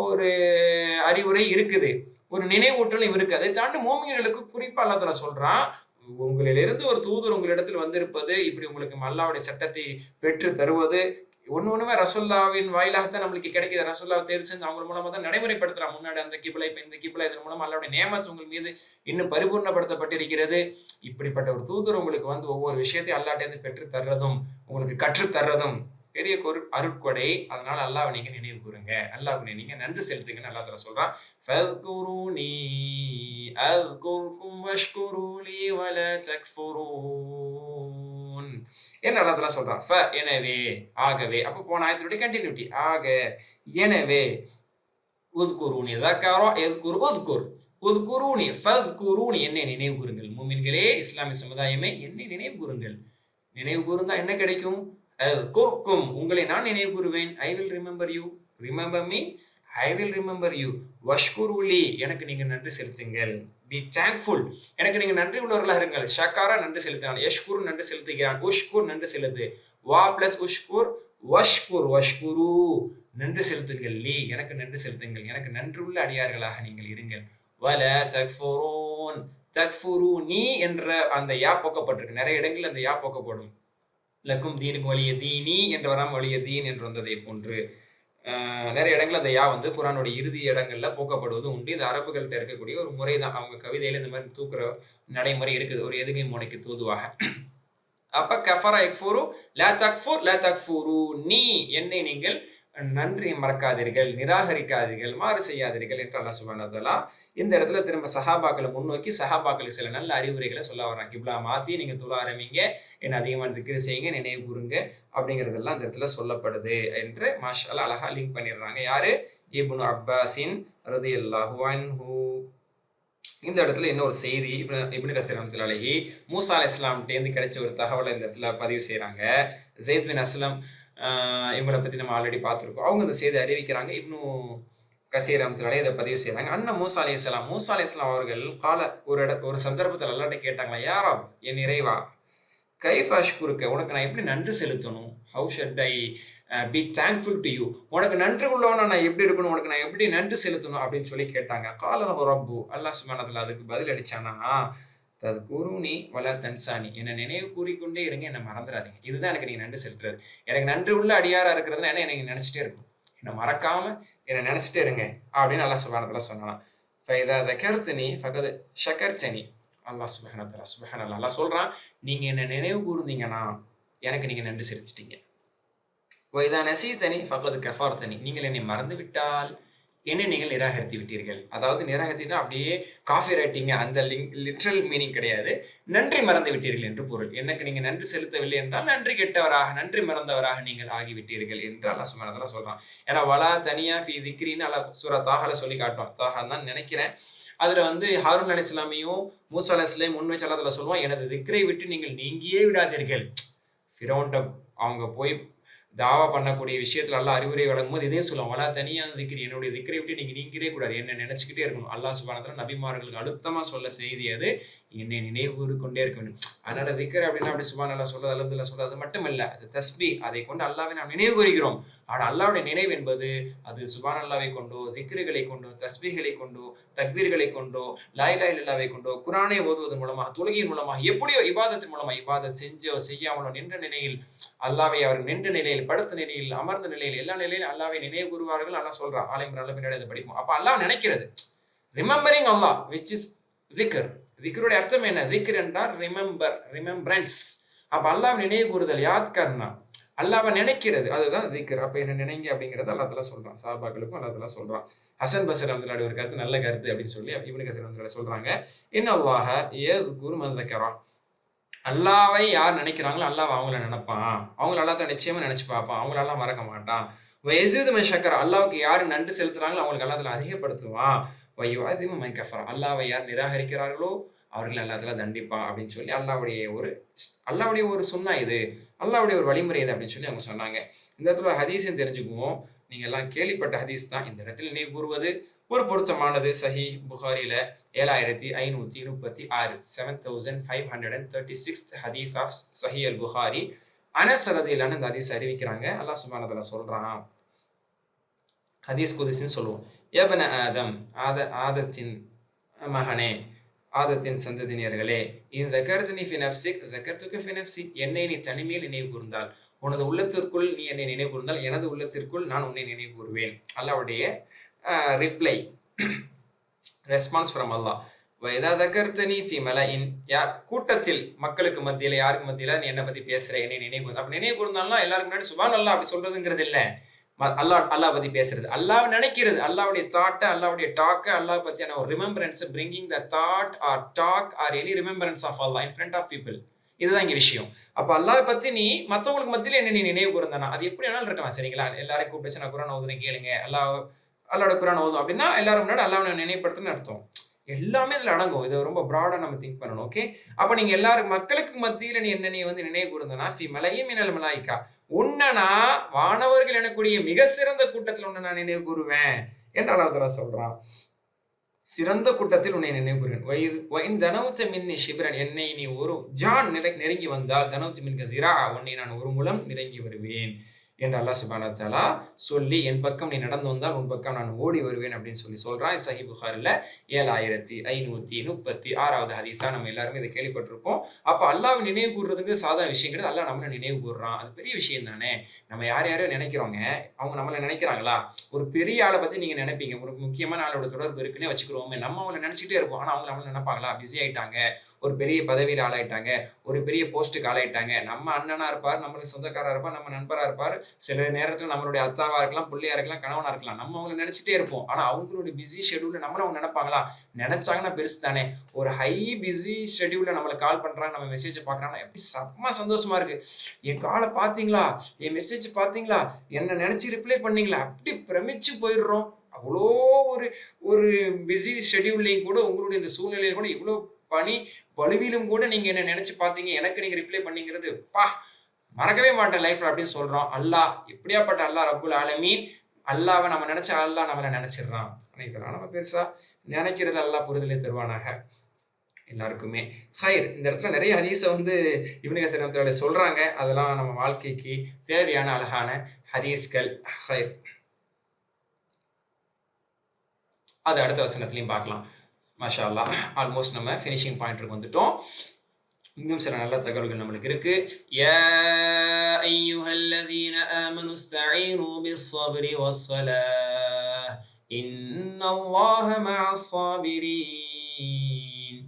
ஒரு அறிவுரை இருக்குது, ஒரு நினைவூட்டலும் இருக்கு. அதை தாண்டி மூமின்களுக்கு குறிப்பா அல்லாஹ் தஆலா சொல்றான், உங்களிலிருந்து ஒரு தூதர் உங்களிடத்தில் வந்திருப்பது, இப்படி உங்களுக்கு அல்லாஹ்வுடைய சட்டத்தை பெற்று தருவது, ஒண்ணுமே ரசூலுல்லாஹ்வின் வாயிலாகத்தான் நம்மளுக்கு கிடைக்குது. ரசூலுல்லாஹ் தேர்வு செஞ்சு அவங்க மூலமா தான் நடைமுறைப்படுத்துறான். முன்னாடி அந்த கிப்லா, இப்ப இந்த கிப்லா, இதன் மூலமா அல்லாஹ்வுடைய நியமத் உங்கள் மீது இன்னும் பரிபூர்ணப்படுத்தப்பட்டிருக்கிறது. இப்படிப்பட்ட ஒரு தூதர் உங்களுக்கு வந்து ஒவ்வொரு விஷயத்தையும் அல்லாஹ்ட்ட இருந்து பெற்று தர்றதும் உங்களுக்கு கற்று தர்றதும் பெரிய அருட்கொடை. அதனால அல்லாஹ்வை நீங்க நினைவு கூறுங்க, அல்லாஹ்வுக்கு நீங்க நன்றி செலுத்துங்கன்னு அல்லாஹ் தஆலா சொல்றான். ஃபذ்குரூனி அذ்குர்கும் வஷ்குரு லீ வலா தக்ஃபுரூன் என்று அல்லாஹ் தஆலா சொல்றான். எனவே, ஆகவே. அப்ப போன ஆயத்தினுடைய கண்டினியூட்டி. ஆக, எனவே, உஸ்குரூனி ذكر يذكر اذكر உஸ்குரூனி ஃபذ்குரூனி என்னை நினைவு கூறுங்கள். மூமின்களே, இஸ்லாமிய சமுதாயமே, என்னை நினைவு கூறுங்கள். நினைவு கூர்ந்தா என்ன கிடைக்கும்? அذ்குர்கும் உங்களை நான் நினைவு கூறுவேன். I will remember you. Remember me, I will remember you. வஷ்குரு லீ எனக்கு நீங்க நன்றி செலுத்துங்கள். பி தேங்க்ஃபுல் எனக்கு நீங்க நன்றி உள்ளவர்களாக இருங்கள். ஷக்காரா நன்றி செலுத்தினான், யஷ்குர் நன்றி செலுத்துகிறான், உஷ்குர் நன்றி செலுத்து. வா பிளஸ் உஷ்குர் வஷ்குர் வஷ்குரு நன்றி செலுத்துங்கள். லீ எனக்கு நன்றி செலுத்துங்கள். எனக்கு நன்றி உள்ள அடியார்களாக நீங்கள் இருங்கள். வல தக்ஃபுரூன் தக்ஃபுரூனி என்ற அந்த யா போக்கப்பட்டிருக்கு. நிறைய இடங்களில் அந்த யா போக்கப்படும். லக்கும் தீனுக்கும் வலிய தீனி என்று வராமல் வலிய தீன் என்று வந்ததை போன்று நிறைய இடங்கள் அந்த யா வந்து குரானுடைய இறுதி இடங்கள்ல போக்கப்படுவது உண்டு. இது அரபுகள்கிட்ட இருக்கக்கூடிய ஒரு முறை தான். அவங்க கவிதையில இந்த மாதிரி தூக்குற நடைமுறை இருக்குது, ஒரு எதுகை முனைக்கு தூதுவாக. அப்ப கஃபர யக்ஃபுரு லா தக்ஃபுர் லா தக்ஃபுரு நீ என்னை நீங்கள் நன்றி மறக்காதீர்கள், நிராகரிக்காதீர்கள், மாறு செய்யாதீர்கள் என்று அல்லாஹ் சுப்ஹானஹு வ தஆலா இந்த இடத்துல திரும்ப சஹாபாக்களை முன்னோக்கி சஹாபாக்களுக்கு சில நல்ல அறிவுரைகளை சொல்ல வர்றாங்க. கிப்லா மாத்தி நீங்க தொழ ஆரம்பிங்க, என்ன அதிகமான திக்ர் செய்யுங்க, நினைவு கூறுங்க அப்படிங்கிறதெல்லாம் இந்த இடத்துல சொல்லப்படுது என்று மாஷாஅல்லாஹ் அழகா லிங்க் பண்ணிடுறாங்க. யாரு? இப்னு அப்பாஸின் ரலியல்லாஹு அன்ஹு. இந்த இடத்துல இன்னொரு செய்தி இப்னு கஸீர் ரஹ்மத்துல்லாஹி அலைஹி மூசா அலைஹிஸ்ஸலாம்ட்டேந்து கிடைச்ச ஒரு தகவலை இந்த இடத்துல பதிவு செய்கிறாங்க. ஸெய்த் பின் அஸ்லம் இவங்களை பற்றி நம்ம ஆல்ரெடி பார்த்துருக்கோம். அவங்க இந்த செய்தி அறிவிக்கிறாங்க. இப்னு கஸீர் ரஹ்மத்துல்லாஹி இதை பதிவு செய்கிறாங்க. அண்ணன் மூசா அலைஹிஸ்ஸலாம் அவர்கள் ஒரு சந்தர்ப்பத்தில் அல்லாஹ்ட்ட கேட்டாங்களா, யா ரப் என் இறைவா, கைஃப் அஷ்குருக்க உனக்கு நான் எப்படி நன்றி செலுத்தணும்? How shall I be thankful to you? உனக்கு நன்றி உள்ளவனா நான் எப்படி இருக்கணும், உனக்கு நான் எப்படி நன்றி செலுத்தணும் அப்படின்னு சொல்லி கேட்டாங்க. கால ரப்பு அல்லாஹ் சுப்ஹானஹு வ தஆலா அதுக்கு பதில் அடிச்சானா, தத்குருனி வலா தன்சானி என்னை நினைவு கூறிக்கொண்டே இருங்க, என்னை மறந்துடாதீங்க. இதுதான் எனக்கு நீங்க நன்றி செலுத்துறது. எனக்கு நன்றி உள்ள அடியாரா இருக்கிறதுனா என்ன, என்னை நினைச்சிட்டே இருக்கும், என்னை மறக்காம என்னை நினைச்சிட்டே இருங்க அப்படின்னு அல்லாஹ் சுப்ஹானஹு வ தஆலா சொன்னான். ஃபைதா தகர்தனி ஃபகத் ஷகர்தனி. அல்லாஹ் சுப்ஹானஹு வ தஆலா சுப்ஹானல்லாஹ் அல்லாஹ் சொல்றான், நீங்க என்ன நினைவு கூர்ந்தீங்கன்னா எனக்கு நீங்க நன்றி செலுத்திட்டீங்க. வைதா நசீதனி ஃபகத் கஃபர்தனி நீங்கள் என்னை மறந்து விட்டால் என்னை நீங்கள் நிராகரித்து விட்டீர்கள். அதாவது நிராகரித்தா அப்படியே காஃபிர் ஆயிட்டீங்க, அந்த லிட்ரல் மீனிங் கிடையாது. நன்றி மறந்து விட்டீர்கள் என்று பொருள். எனக்கு நீங்க நன்றி செலுத்தவில்லை என்றால் நன்றி கெட்டவராக, நன்றி மறந்தவராக நீங்கள் ஆகிவிட்டீர்கள் என்று அல்லாஹ் சுப்ஹானஹு வ தஆலா சொல்றான். ஏன்னா வலா தனியா ஃபி திக்ரின்னு அல்லாஹ் சூரா தாஹால சொல்லி காட்டுவான். தாஹான்னு தான் நினைக்கிறேன். அதுல வந்து ஹாரூன் அலைஹிஸ்ஸலாமையும் மூசா அலைஹிஸ்ஸலாம் முன் வச்சு அல்லாஹ் தஆலா சொல்லுவான், எனது திக்ரை விட்டு நீங்கள் நீங்கியே விடாதீர்கள். ஃபிரௌன்ட்ட அவங்க போய் தாவா பண்ணக்கூடிய விஷயத்துல அல்லாஹ் அறிவுரை வழங்கும் போது இதே சொல்லுவோம், வலா தனியா திக்ரி என்னுடைய திக்ரை விட்டு நீங்க நீங்கிட்டே கூடாது, என்ன நினைச்சுக்கிட்டே இருக்கணும். அல்லாஹ் சுப்ஹானஹு வ தஆலா நபிமார்களுக்கு அழுத்தமா சொல்ல செய்தி அது, என்னை நினைவு கொண்டே இருக்க வேண்டும். அதனால திக்ர் அப்படின்னா அப்படி சுப்ஹானல்லாஹ் சொல்றது, அல்ஹம்துலில்லாஹ் சொல்றது அது மட்டும் இல்ல, அது தஸ்பீஹ், அதை கொண்டு அல்லாஹ்வை நாம் நினைவு கூறுகிறோம். ஆனால் அல்லாஹ்வுடைய நினைவு என்பது அது சுப்ஹானல்லாஹ்வை கொண்டோ, திக்ருகளை கொண்டோ, தஸ்பீஹ்களை கொண்டோ, தக்பீர்களை கொண்டோ, லா இலாஹா இல்லல்லாஹ்வை கொண்டோ, குர்ஆனை ஓதுவதன் மூலமாக, தொழுகையின் மூலமாக, எப்படியோ இபாதத்தின் மூலமாக, இபாதத் செஞ்சோ செய்யாமலோ நின்ற நிலையில் அல்லாஹ்வை அவர் நின்ற நிலையில், படுத்த நிலையில், அமர்ந்த நிலையில், எல்லா நிலையிலும் அல்லாஹ்வை நினைவு கூறுவார்கள். அல்லாஹ் சொல்றான். ஆல இம்ரான்ல பின்னாடி அதை படிப்போம். அப்ப அல்லாஹ் நினைக்கிறது, ரிமெம்பரிங் அல்லாஹ் விச் இஸ் திக்ர். திக்ருடைய அர்த்தம் என்ன? திக்ர் என்றால் ரிமெம்பர், ரிமெம்பரன்ஸ். அப்ப அல்லாஹ் நினைவு கூறுதல், யாத் கர்னா, அல்லாஹ்வை நினைக்கிறது, அதுதான் திக்ர். அப்ப என்ன நினைங்க அப்படிங்கறத அல்லாஹ் தஆலா சொல்றான். சஹாபாக்களுக்கும் அல்லாஹ் தஆலா சொல்றான். ஹசன் பஸ்ரி ரஹ்மத்துல்லாஹி ஒரு கருத்து, நல்ல கருத்து அப்படின்னு சொல்லி இப்னு கஸீர் ரஹ்மத்துல்லாஹி சொல்றாங்க. இன்னல்லாஹ யذ்குரு மன் ذكرா. அல்லாஹ்வை யார் நினைக்கிறாங்களோ அல்லாஹ் அவங்கள நினைப்பான். அவங்கள அல்லாஹ் நிச்சயமா நினைச்சு பார்ப்பான். அவங்கள அல்லாஹ் மறக்க மாட்டான். வயஸீது மன் ஷக்கர அல்லாஹ்வுக்கு யார் நன்றி செலுத்துறாங்களோ அவங்களுக்கு அல்லாஹ் அதிகப்படுத்துவான். வயுஅதிமு மன் கஃபர அல்லாஹ்வை யார் நிராகரிக்கிறார்களோ அவர்கள் அல்லாஹ் தண்டிப்பான் அப்படின்னு சொல்லி அல்லாஹ்வுடைய ஒரு சுன்னா இது, அல்லாஹ்வுடைய ஒரு வழிமுறை இது அப்படின்னு சொல்லி அவங்க சொன்னாங்க. இந்த இடத்துல ஒரு ஹதீஸையும் தெரிஞ்சுக்குவோம். நீங்க எல்லாம் கேள்விப்பட்ட ஹதீஸ் தான். இந்த இடத்துல நினைவு கூறுவது ஒரு பொருத்தமானது. சஹீஹ் புகாரில 7536 7536 ஹதீஸ் ஆஃப் சஹீஹ் அல் புகாரி. அனஸ் ரலியல்லாஹு அந்த ஹதீஸ் அறிவிக்கிறாங்க. அல்லாஹ் சுப்ஹானஹு வ தஆலா சொல்றான், ஹதீஸ் குத்ஸின்னு சொல்லுவோம். யப்ன ஆதம், ஆதத்தின் மகனே, ஆதத்தின் சந்ததியினர்களே, இந்த தகர்தனி ஃபி நஃப்ஸிக் தகர்துக ஃபி நஃப்ஸி என்னை நீ தனிமையில் நினைவு கூர்ந்தால், உனது உள்ளத்திற்குள் நீ என்னை நினைவு கூர்ந்தால் எனது உள்ளத்திற்குள் நான் உன்னை நினைவு கூறுவேன். அல்லாஹ்வுடைய ரிப்ளை, ரெஸ்பான்ஸ் ஃப்ரம் அல்லாஹ். வயதா தக்கர்த்தனி ஃபி மலஇன், யார் கூட்டத்தில் மக்களுக்கு மத்தியில யாருக்கு மத்தியில நீ என்ன பத்தி பேசுற, என்னை நினைவு கூர்ந்து. அப்ப நினைவு கூர்ந்தாலும் எல்லாருக்கு முன்னாடி சுபான் அல்லாஹ் அப்படி சொல்றதுங்கிறது இல்ல. அல்லாஹ் பத்தி பேசுறது, அல்லாஹ் நினைக்கிறது, அல்லாஹ்வுடைய தாட்ட, அல்லாஹ்வுடைய டாக்க, அல்லாஹ் பத்தியான ஒரு remembrance, bringing the thought or talk or any remembrance of Allah in front of people. இதுதான் இங்க விஷயம். அப்ப அல்லாஹ் பத்தி நீ மத்தவங்களுக்கு மத்தியில என்ன நீ நினைவு கூர்ந்தானா, அது எப்படி வேணாலும் இருக்கலாம், சரிங்களா? எல்லாரையும் கூப்பிட்டு நான் குர்ஆன் ஓதுறேன் கேளுங்க, அல்லாஹ்வோட குர்ஆன் ஓதும் அப்படின்னா எல்லாரும் முன்னாடி அல்லாஹ்வை நினைவுபடுத்துன்னு அர்த்தம். எல்லாமே இதுல அடங்கும். இதை ரொம்ப ப்ராடா நம்ம திங்க் பண்ணணும். ஓகே, அப்ப நீங்க எல்லாரும் மக்களுக்கு மத்தியில நீ என்ன நீ வந்து நினைவு கூர்ந்தனா ஃபி மலஇன் மினல் மலாயிகா, உன்னை வானவர்கள் எனக்கூடிய மிக சிறந்த கூட்டத்தில் உன்னை நான் நினைவு கூறுவேன் என்று அல்லாஹ் தஆலா சொல்றான். சிறந்த கூட்டத்தில் உன்னை நினைவு கூறுவேன். தனவுத்த மின்னி ஷிப்ரன், என்னை நீ ஒரு ஜான் நெருங்கி வந்தால் தனவுத்து மின்க திரா, உன்னை நான் ஒரு முழம் நெருங்கி வருவேன் என்று அல்லாஹ் சுப்ஹானஹு வ தஆலா சொல்லி, என் பக்கம் நீ நடந்து வந்தால் உன் பக்கம் நான் ஓடி வருவேன் அப்படின்னு சொல்லி சொல்றான். சஹீஹ் புகாரில 7536வது ஹதீஸா நம்ம எல்லாருமே இதை கேள்விப்பட்டிருப்போம். அப்ப அல்லாஹ்வை நினைவு கூறுறதுக்கு சாதாரண விஷயம் கிடையாது. அல்லாஹ் நம்மளை நினைவு கூறுறான், அது பெரிய விஷயம் தானே. நம்ம யாரையோ நினைக்கிறோங்க, அவங்க நம்மளை நினைக்கிறாங்களா? ஒரு பெரிய ஆளை பத்தி நீங்க நினைப்பீங்க, ஒரு முக்கியமான ஆளோட தொடர்பு இருக்குன்னே வச்சுக்கிறோமே, நம்ம அவங்களை நினைச்சிட்டே இருப்போம். ஆனா அவங்க நம்மளை நினைப்பாங்களா? பிஸி ஆயிட்டாங்க, ஒரு பெரிய பதவியில் ஆளாயிட்டாங்க, ஒரு பெரிய போஸ்ட்டுக்கு ஆளாயிட்டாங்க. நம்ம அண்ணனா இருப்பார், நம்மளுக்கு சொந்தக்காரா இருப்பார், நம்ம நண்பரா இருப்பார், சில நேரத்துல நம்மளுடைய அத்தாவா இருக்கலாம், பிள்ளையா இருக்கலாம், கணவனா இருக்கலாம். நம்ம அவங்களை நினைச்சிட்டே இருப்போம். ஆனா அவங்களுடைய பிஸி ஷெட்யூல்ல நம்மள அவங்க நினைப்பாங்களா? நினைச்சாங்கன்னா பெருசு தானே. ஒரு ஹை பிஸி ஷெட்யூல்ல நம்மளை கால் பண்றாங்க, நம்ம மெசேஜ் பாக்குறாங்கன்னா எப்படி செம்ம சந்தோஷமா இருக்கு. என் காலை பாத்தீங்களா, என் மெசேஜ் பாத்தீங்களா, என்ன நினைச்சு ரிப்ளை பண்ணீங்களா, அப்படி பிரமிச்சு போயிடுறோம். அவ்வளோ ஒரு ஒரு பிஸி ஷெட்யூல்லையும் கூட, உங்களுடைய இந்த சூழ்நிலையில கூட இவ்வளோ பணி பழுவிலும் கூட நீங்க என்ன நினைச்சு பாத்தீங்க, எனக்கு நீங்க ரிப்ளை பண்ணீங்கிறது பா மறக்கவே மாட்டேன் லைஃப்ல அப்படின்னு சொல்றோம். அல்லாஹ் எப்படியாப்பட்ட அல்லாஹ் ரப்புல் ஆலமீன். அல்லாஹ்வை நம்ம நினைச்ச அல்லாஹ் நம்மளை நினைச்சிடறான். இதெல்லாம் நம்ம பெருசா நினைக்கிறது அல்லாஹ் புரிதலை தருவானாக எல்லாருக்குமே. ஹைர், இந்த இடத்துல நிறைய ஹதீஸை வந்து இப்னு கஸீர் ரஹ்மத்துல்லாஹி சொல்றாங்க. அதெல்லாம் நம்ம வாழ்க்கைக்கு தேவையான அழகான ஹதீஸ்கள். ஹைர், அது அடுத்த வசனத்திலையும் பார்க்கலாம். மாஷா அல்லாஹ், ஆல்மோஸ்ட் நம்ம ஃபினிஷிங் பாயிண்ட்க்கு வந்துட்டோம். இன்னும் சில நல்ல தகவல்கள் நம்மளுக்கு இருக்கு. யா அய்யுஹல்லதீன ஆமனு இஸ்தஈனு பிஸ்ஸப்ரி வஸ்ஸலாஹ் இன்னல்லாஹ மஅஸ் ஸாபிரீன்.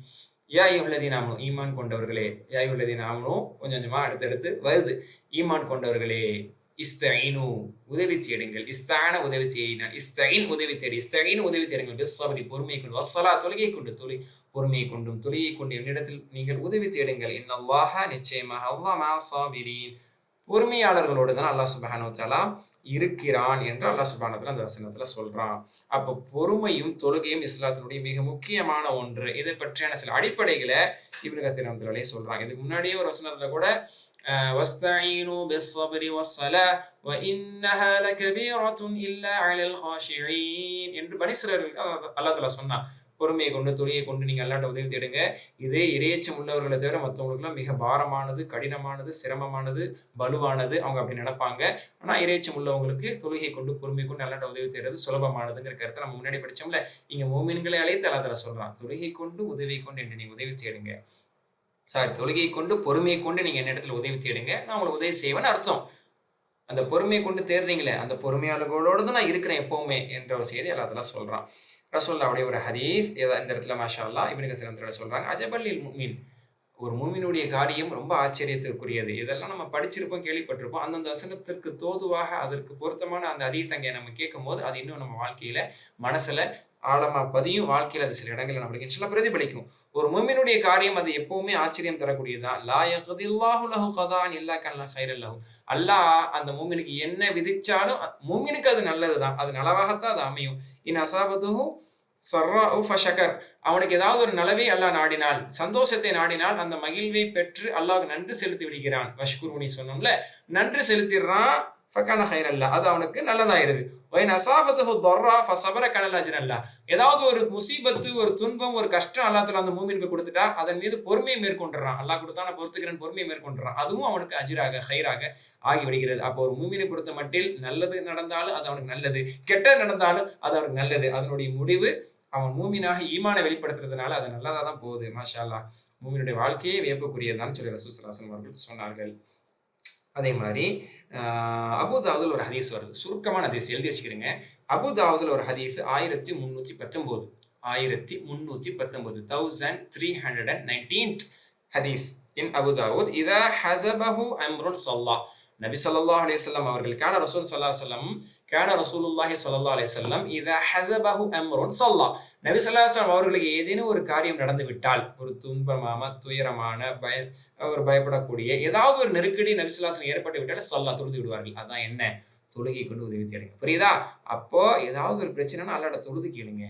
யா அய்யுஹல்லதீன ஆமனு, ஈமான் கொண்டவர்களே. யா அய்யுஹல்லதீன ஆமனு கொஞ்சம் கொஞ்சமா அடுத்தடுத்து வருது. ஈமான் கொண்டவர்களே, இஸ்தஈனு உதவி தேடுங்கள். இஸ்தான உதவி தேடினான், இஸ்தஈன் உதவி தேடி, இஸ்தஈன் உதவி தேடுங்கள். பிஸ்ஸப்ரி பொறுமை கொண்டு, வஸ்ஸலா தொழுகை கொண்டு, பொறுமையை கொண்டும் தொழுகை கொண்டு என்னிடத்தில் நீங்கள் உதவி தேடுங்கள். இன்னல்லாஹ நிச்சயமாக அல்லாஹ் மஅஸ் ஸாபிரீன், பொறுமையாளர்களோடு தான் அல்லாஹ் சுப்ஹானஹு வ தஆலா இருக்கிறான் என்று அல்லாஹ் சுப்ஹானஹு வ தஆலா அந்த வசனத்துல சொல்றான். அப்ப பொறுமையும் தொழுகையும் இஸ்லாத்தினுடைய மிக முக்கியமான ஒன்று. இதை பற்றியான சில அடிப்படைகளை இப்னு கஸீர் ரஹ்மத்துல்லாஹி சொல்றாங்க. இதுக்கு முன்னாடியே ஒரு வசனத்துல கூட வஸ்தஈனு பிஸ்ஸப்ரி வஸ்ஸலாஹ் வ இன்னஹா லகபீரத்துன் இல்லா அலல் காஷிஈன் என்று பனி இஸ்ராயீலுக்கு அல்லாஹ் தஆலா சொன்னான். பொறுமையை கொண்டு தொழுகையை கொண்டு நீங்க அல்லாஹ்ட்ட உதவி தேடுங்க. இதே இறையச்சம் உள்ளவர்களை தவிர மற்றவங்களுக்குலாம் மிக பாரமானது, கடினமானது, சிரமமானது, பலுவானது. அவங்க அப்படி நினைப்பாங்க. ஆனா இறையச்சம் உள்ளவங்களுக்கு தொழுகை கொண்டு பொறுமை கொண்டு அல்லாஹ்ட்ட உதவி தேடுறது சுலபமானதுங்கிற கருத்தை நம்ம முன்னாடி படிச்சோம்ல. இங்க மூமின்களை அழைத்து அல்லாஹ் தஆலா சொல்றான், தொழுகை கொண்டு உதவி கொண்டு என்று நீங்க உதவி தேடுங்க. தொழுகையை கொண்டு பொறுமையை கொண்டு நீங்க என்னிடத்துல உதவி தேடுங்க, நான் உங்களுக்கு உதவி செய்வேன்னு அர்த்தம். அந்த பொறுமையை கொண்டு தேடுறீங்களே, அந்த பொறுமையாளர்களோடு தான் நான் இருக்கிறேன் எப்பவுமே என்ற ஒரு செய்தி அல்லாஹ் தஆலா சொல்றான். ரசூலுல்லாஹ்வுடைய ஒரு ஹதீஸ் இந்த இடத்துல மாஷா அல்லாஹ் இப்னு கஸீர் ரஹ்மத்துல்லாஹி சொல்றாங்க, அஜபல் லில் முஃமின், ஒரு மூமினுடைய காரியம் ரொம்ப ஆச்சரியத்திற்குரியது. இதெல்லாம் நம்ம படிச்சிருப்போம், கேள்விப்பட்டிருப்போம். அந்தந்த வசனத்திற்கு தோதுவாக அதற்கு பொருத்தமான அந்த ஹதீஸ் அங்கே நம்ம கேட்கும்போது அது இன்னும் நம்ம வாழ்க்கையில மனசுல ஆழமா பதியும். வாழ்க்கையில அது சில இடங்கள்ல நம்மளுக்கு இன்ஷாஅல்லாஹ் பிரதிபலிக்கும். ஒரு மூமினுடைய காரியம் அது எப்பவுமே ஆச்சரியம் தரக்கூடியதுதான். லா யக்தில்லாஹு லஹு கதான் இல்லா கன் கைரல் லஹு. அல்லாஹ் அந்த மூமினுக்கு என்ன விதிச்சாலும் மூமினுக்கு அது நல்லதுதான், அது நலவாகத்தான் அது அமையும். இன் அஸாபதுஹு ஸர்ராஉ ஃபஷகர், அவனுக்கு ஏதாவது ஒரு நலவை அல்லாஹ் நாடினால், சந்தோஷத்தை நாடினால் அந்த மகிழ்வை பெற்று அல்லாஹ் நன்றி செலுத்தி விடுகிறான். வஷ்குருனி சொன்னோம்ல, நன்றி செலுத்திடுறான். ஃபகான கைரல்லா, அது அவனுக்கு நல்லதாயிருது. வைன் அஸாபதுஹு தர்ரா ஃபஸபர கனல் அஜ்ரல்லா, ஏதாவது ஒரு முசீபத்து, ஒரு துன்பம், ஒரு கஷ்டம் அல்லாஹ் தஆலா அந்த மூமினுக்கு கொடுத்துட்டா அதன் மீது பொறுமையை மேற்கொண்டுறான். அல்லாஹ் கொடுத்தா நான் பொறுத்துக்கிறேன் பொறுமையை மேற்கொண்டுறான். அதுவும் அவனுக்கு அஜ்ராக கைராக ஆகி விடுகிறது. அப்போ ஒரு மூமினை பொறுத்த மட்டில் நல்லது நடந்தாலும் அது அவனுக்கு நல்லது, கெட்டது நடந்தாலும் அது அவனுக்கு நல்லது. அதனுடைய முடிவு அவன் மூமினாக ஈமானை வெளிப்படுத்துறதுனால அது நல்லதா தான் போகுது. மாஷா அல்லாஹ், மூமினுடைய வாழ்க்கையே வியப்புக்குரியதுதான் சொல்லி ரசூல் ஸல்லல்லாஹு அலைஹி வஸல்லம் அவர்கள் சொன்னார்கள். அதே மாதிரி அபூதாவுதுல ஒரு ஹதீஸ் வருது, சுருக்கமான ஹதீஸ் எழுதி வச்சுக்கிறீங்க. அபூதாவுதுல ஒரு ஹதீஸ் 1319, 1319 1319th ஹதீஸ் இன் அபு தாவூத் இதா ஹஸபஹு அம்ருன் ஸல்லா நபி ஸல்லல்லாஹு அலைஹி வஸல்லம் அவர்கள் கான ரசூல் ஸல்லல்லாஹு அலைஹி வஸல்லம் கான ரசூலுல்லாஹி ஸல்லல்லாஹு அலைஹி வஸல்லம் இதா ஹஸபஹு அம்ருன் ஸல்லா நபி ஸல்லல்லாஹு அலைஹி வஸல்லம் அவர்களுக்கு ஏதேனும் ஒரு காரியம் நடந்து விட்டால் ஒரு துன்பமான துயரமான ஒரு பயப்படக்கூடிய ஏதாவது ஒரு நெருக்கடி நபி ஸல்லல்லாஹு அலைஹி வஸல்லம் ஏற்பட்டு விட்டால் ஸல்லா தொழுது விடுவார்கள். அதான் என்ன தொழுகை கொண்டு உதவி தேடுங்க. புரியுதா? அப்போ ஏதாவது ஒரு பிரச்சனைனா அல்லாஹ்ட்ட தொழுது கேளுங்க.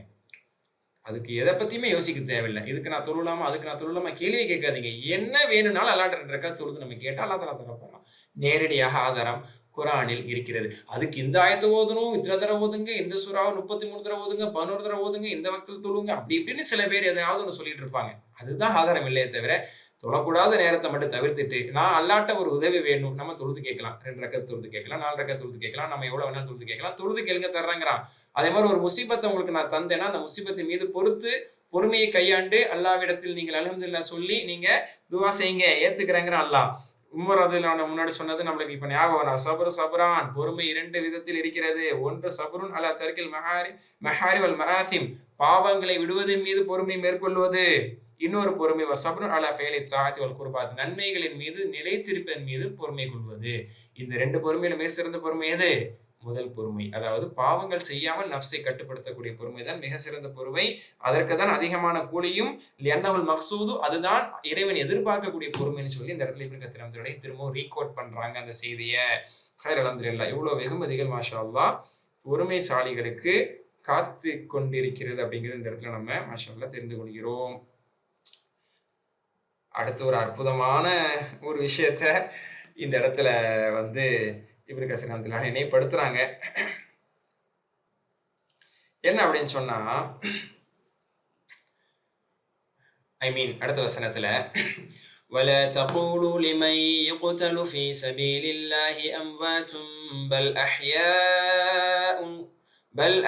அதுக்கு எதை பத்தியுமே யோசிக்க தேவையில்லை. இதுக்கு நான் தொழலாமா அதுக்கு நான் தொழலாமா கேள்வி கேட்காதீங்க. என்ன வேணும்னாலும் அல்லாஹ்ட்ட 2 ரக்காத் தொழுது நம்ம கேட்டா அல்லாஹ் தஆலா தரப்போறான். நேரடியாக ஆதாரம் குர்ஆனில் இருக்கிறது. அதுக்கு இந்த ஆயத்தை ஓதணும், இத்தனை தடவை ஓதுங்க, இந்த சூறாவை 33 தடவை ஓதுங்க, 11 தடவை ஓதுங்க, இந்த வக்தில் தொழுங்க, அப்படி இப்படின்னு சில பேர் எதையாவது ஒன்று சொல்லிட்டு இருப்பாங்க. அதுதான் ஆதாரம் இல்லையே தவிர தொழக்கூடாத நேரத்தை மட்டும் தவிர்த்துட்டு நான் அல்லாட்ட ஒரு உதவி வேணும் நம்ம தொழுது கேட்கலாம். 2 ரக்காத் தொழுது கேட்கலாம், 4 ரக்காத் தொழுது கேட்கலாம், நம்ம எவ்வளவு வேணாலும் தொழுது கேட்கலாம். தொழுது கேளுங்க தர்றேங்கிறான். அதே மாதிரி ஒரு முசீபத்தை உங்களுக்கு நான் தந்தேன்னா அந்த முசீபத்தின் மீது பொறுமையை கையாண்டு அல்லாஹ்விடத்தில் நீங்கள் அல்ஹம்துலில்லாஹ் சொல்லி நீங்க துஆ செய்யுங்க, ஏத்துக்கிறேங்கிறான் அல்லாஹ். உமர் ரலியல்லாஹு முன்னாடி சொன்னது நம்மளுக்கு இப்ப ஞாபகம் வரும். சபரான் பொறுமை 2 விதத்தில் இருக்கிறது. ஒன்று சபருன் அலா தர்கில் மஹாரி வல் மஆசிம் பாவங்களை விடுவதன் மீது பொறுமை மேற்கொள்வது. இன்னொரு பொறுமை சபருன் அலா ஃபைலி தாஅத்தி வல் குர்பாத் நன்மைகளின் மீது நிலைத்திருப்பதன் மீது பொறுமை கொள்வது. இந்த 2 பொறுமையில மிக சிறந்த பொறுமை எது? முதல் பொறுமை. அதாவது பாவங்கள் செய்யாமல் நஃப்ஸை கட்டுப்படுத்தக்கூடிய பொறுமை தான் மிக சிறந்த பொறுமை. அதற்கு தான் அதிகமான கூலியும் லியன்னஹுல் மக்சூது அதுதான் இறைவன் எதிர்பார்க்கக்கூடிய பொறுமைன்னு சொல்லி இந்த இடத்துல இப்னு கஸீர் ரஹ்மத்துல்லாஹி திரும்பவும் ரீகோட் பண்றாங்க அந்த செய்தியை. ஹைர் அல்ஹம்துலில்லாஹ். இவ்வளவு வெகுமதிகள் மாஷா அல்லாஹ் பொறுமைசாலிகளுக்கு காத்து கொண்டிருக்கிறது அப்படிங்கிறது இந்த இடத்துல நம்ம மாஷா அல்லாஹ் தெரிந்து கொள்கிறோம். அடுத்து ஒரு அற்புதமான ஒரு விஷயத்த இந்த இடத்துல இப்னு கஸீர் ரஹ்மத்துல்லாஹி நினைவுபடுத்துறாங்க. என்ன அப்படின்னு சொன்னா அடுத்த வசனத்துல ولا تقولوا لمن يقتل في سبيل الله أموات بل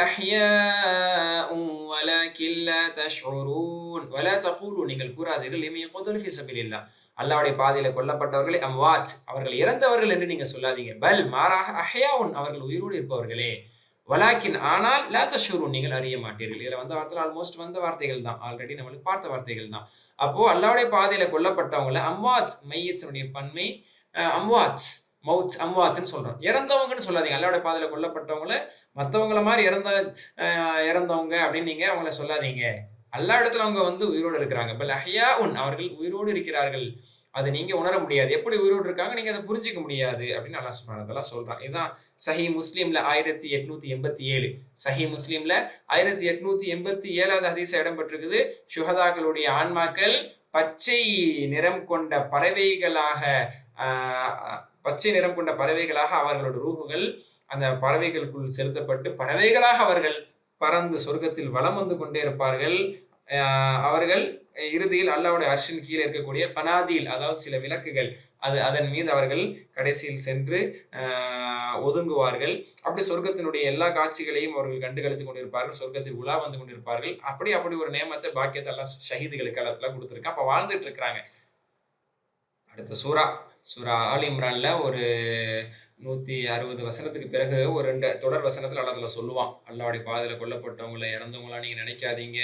أحياء ولكن لا تشعرون ولا تقولوا நீங்கள் கூறாதீர்கள் لمن يقتل في سبيل الله அல்லாஹ்வுடைய பாதையில கொல்லப்பட்டவர்களே அம்வாத் அவர்கள் இறந்தவர்கள் என்று நீங்க சொல்லாதீங்க. பல் மாறாக அஹ்யாவுன் அவர்கள் உயிரோடு இருப்பவர்களே. வலாக்கின் ஆனால் லா தஷ்உரூன் நீங்கள் அறிய மாட்டீர்கள். இதுல வந்த வார்த்தை ஆல்மோஸ்ட் வந்த வார்த்தைகள் தான், ஆல்ரெடி நம்மளுக்கு பார்த்த வார்த்தைகள் தான். அப்போ அல்லாஹ்வுடைய பாதையில கொல்லப்பட்டவங்கள அம்வாத் மையத்தினுடைய பன்மை அம்வாத் மவுத் அம்வாத்னு சொல்றோம். இறந்தவங்கன்னு சொல்லாதீங்க. அல்லாஹ்வுடைய பாதையில கொல்லப்பட்டவங்கள மற்றவங்கள மாதிரி இறந்தவங்க அப்படின்னு நீங்க அவங்கள சொல்லாதீங்க. அல்லாஹ் இடத்துல அவங்க உயிரோடு இருக்கிறாங்க. பல் அஹ்யாஉன் அவர்கள் உயிரோடு இருக்கிறார்கள். அதை நீங்க உணர முடியாது. எப்படி உயிரோடு இருக்காங்க நீங்க அதை புரிஞ்சிக்க முடியாது அப்படின்னு அல்லாஹ் சுப்ஹானஹு வ தஆலா சொல்றான். இதுதான் சஹீஹ் முஸ்லிம்ல 1887 சஹீஹ் முஸ்லிம்ல 1887வது ஹதீஸ் இடம்பெற்றிருக்குது. ஷுஹதாக்களுடைய ஆன்மாக்கள் பச்சை நிறம் கொண்ட பறவைகளாக அவர்களோட ரூஹுகள் அந்த பறவைகளுக்குள் செலுத்தப்பட்டு பறவைகளாக அவர்கள் பறந்து சொர்க்கத்தில் வலம் வந்து கொண்டே இருப்பார்கள். அவர்கள் இறுதியில் அல்லாஹ்வுடைய அர்ஷின் கீழே இருக்கக்கூடிய பனாதீல் அதாவது சில விளக்குகள் அதன் மீது அவர்கள் கடைசியில் சென்று ஒதுங்குவார்கள். அப்படி சொர்க்கத்தினுடைய எல்லா காட்சிகளையும் அவர்கள் கண்டு கழித்துக் கொண்டிருப்பார்கள். சொர்க்கத்தில் உலா வந்து கொண்டிருப்பார்கள். அப்படி ஒரு நேமத்தை பாக்கியத்தை எல்லாம் ஷஹீதுகளுக்கு அல்லா கொடுத்துருக்கான். அப்ப வாழ்ந்துட்டு இருக்கிறாங்க. அடுத்த சூரா ஆல் இம்ரான்ல ஒரு 160 வசனத்துக்கு பிறகு ஒரு 2 தொடர் வசனத்துல அல்லாஹ் சொல்லுவான். அல்லாஹ்வுடைய பாதையில கொல்லப்பட்டவங்களை இறந்தவங்களா நீங்க நினைக்காதீங்க,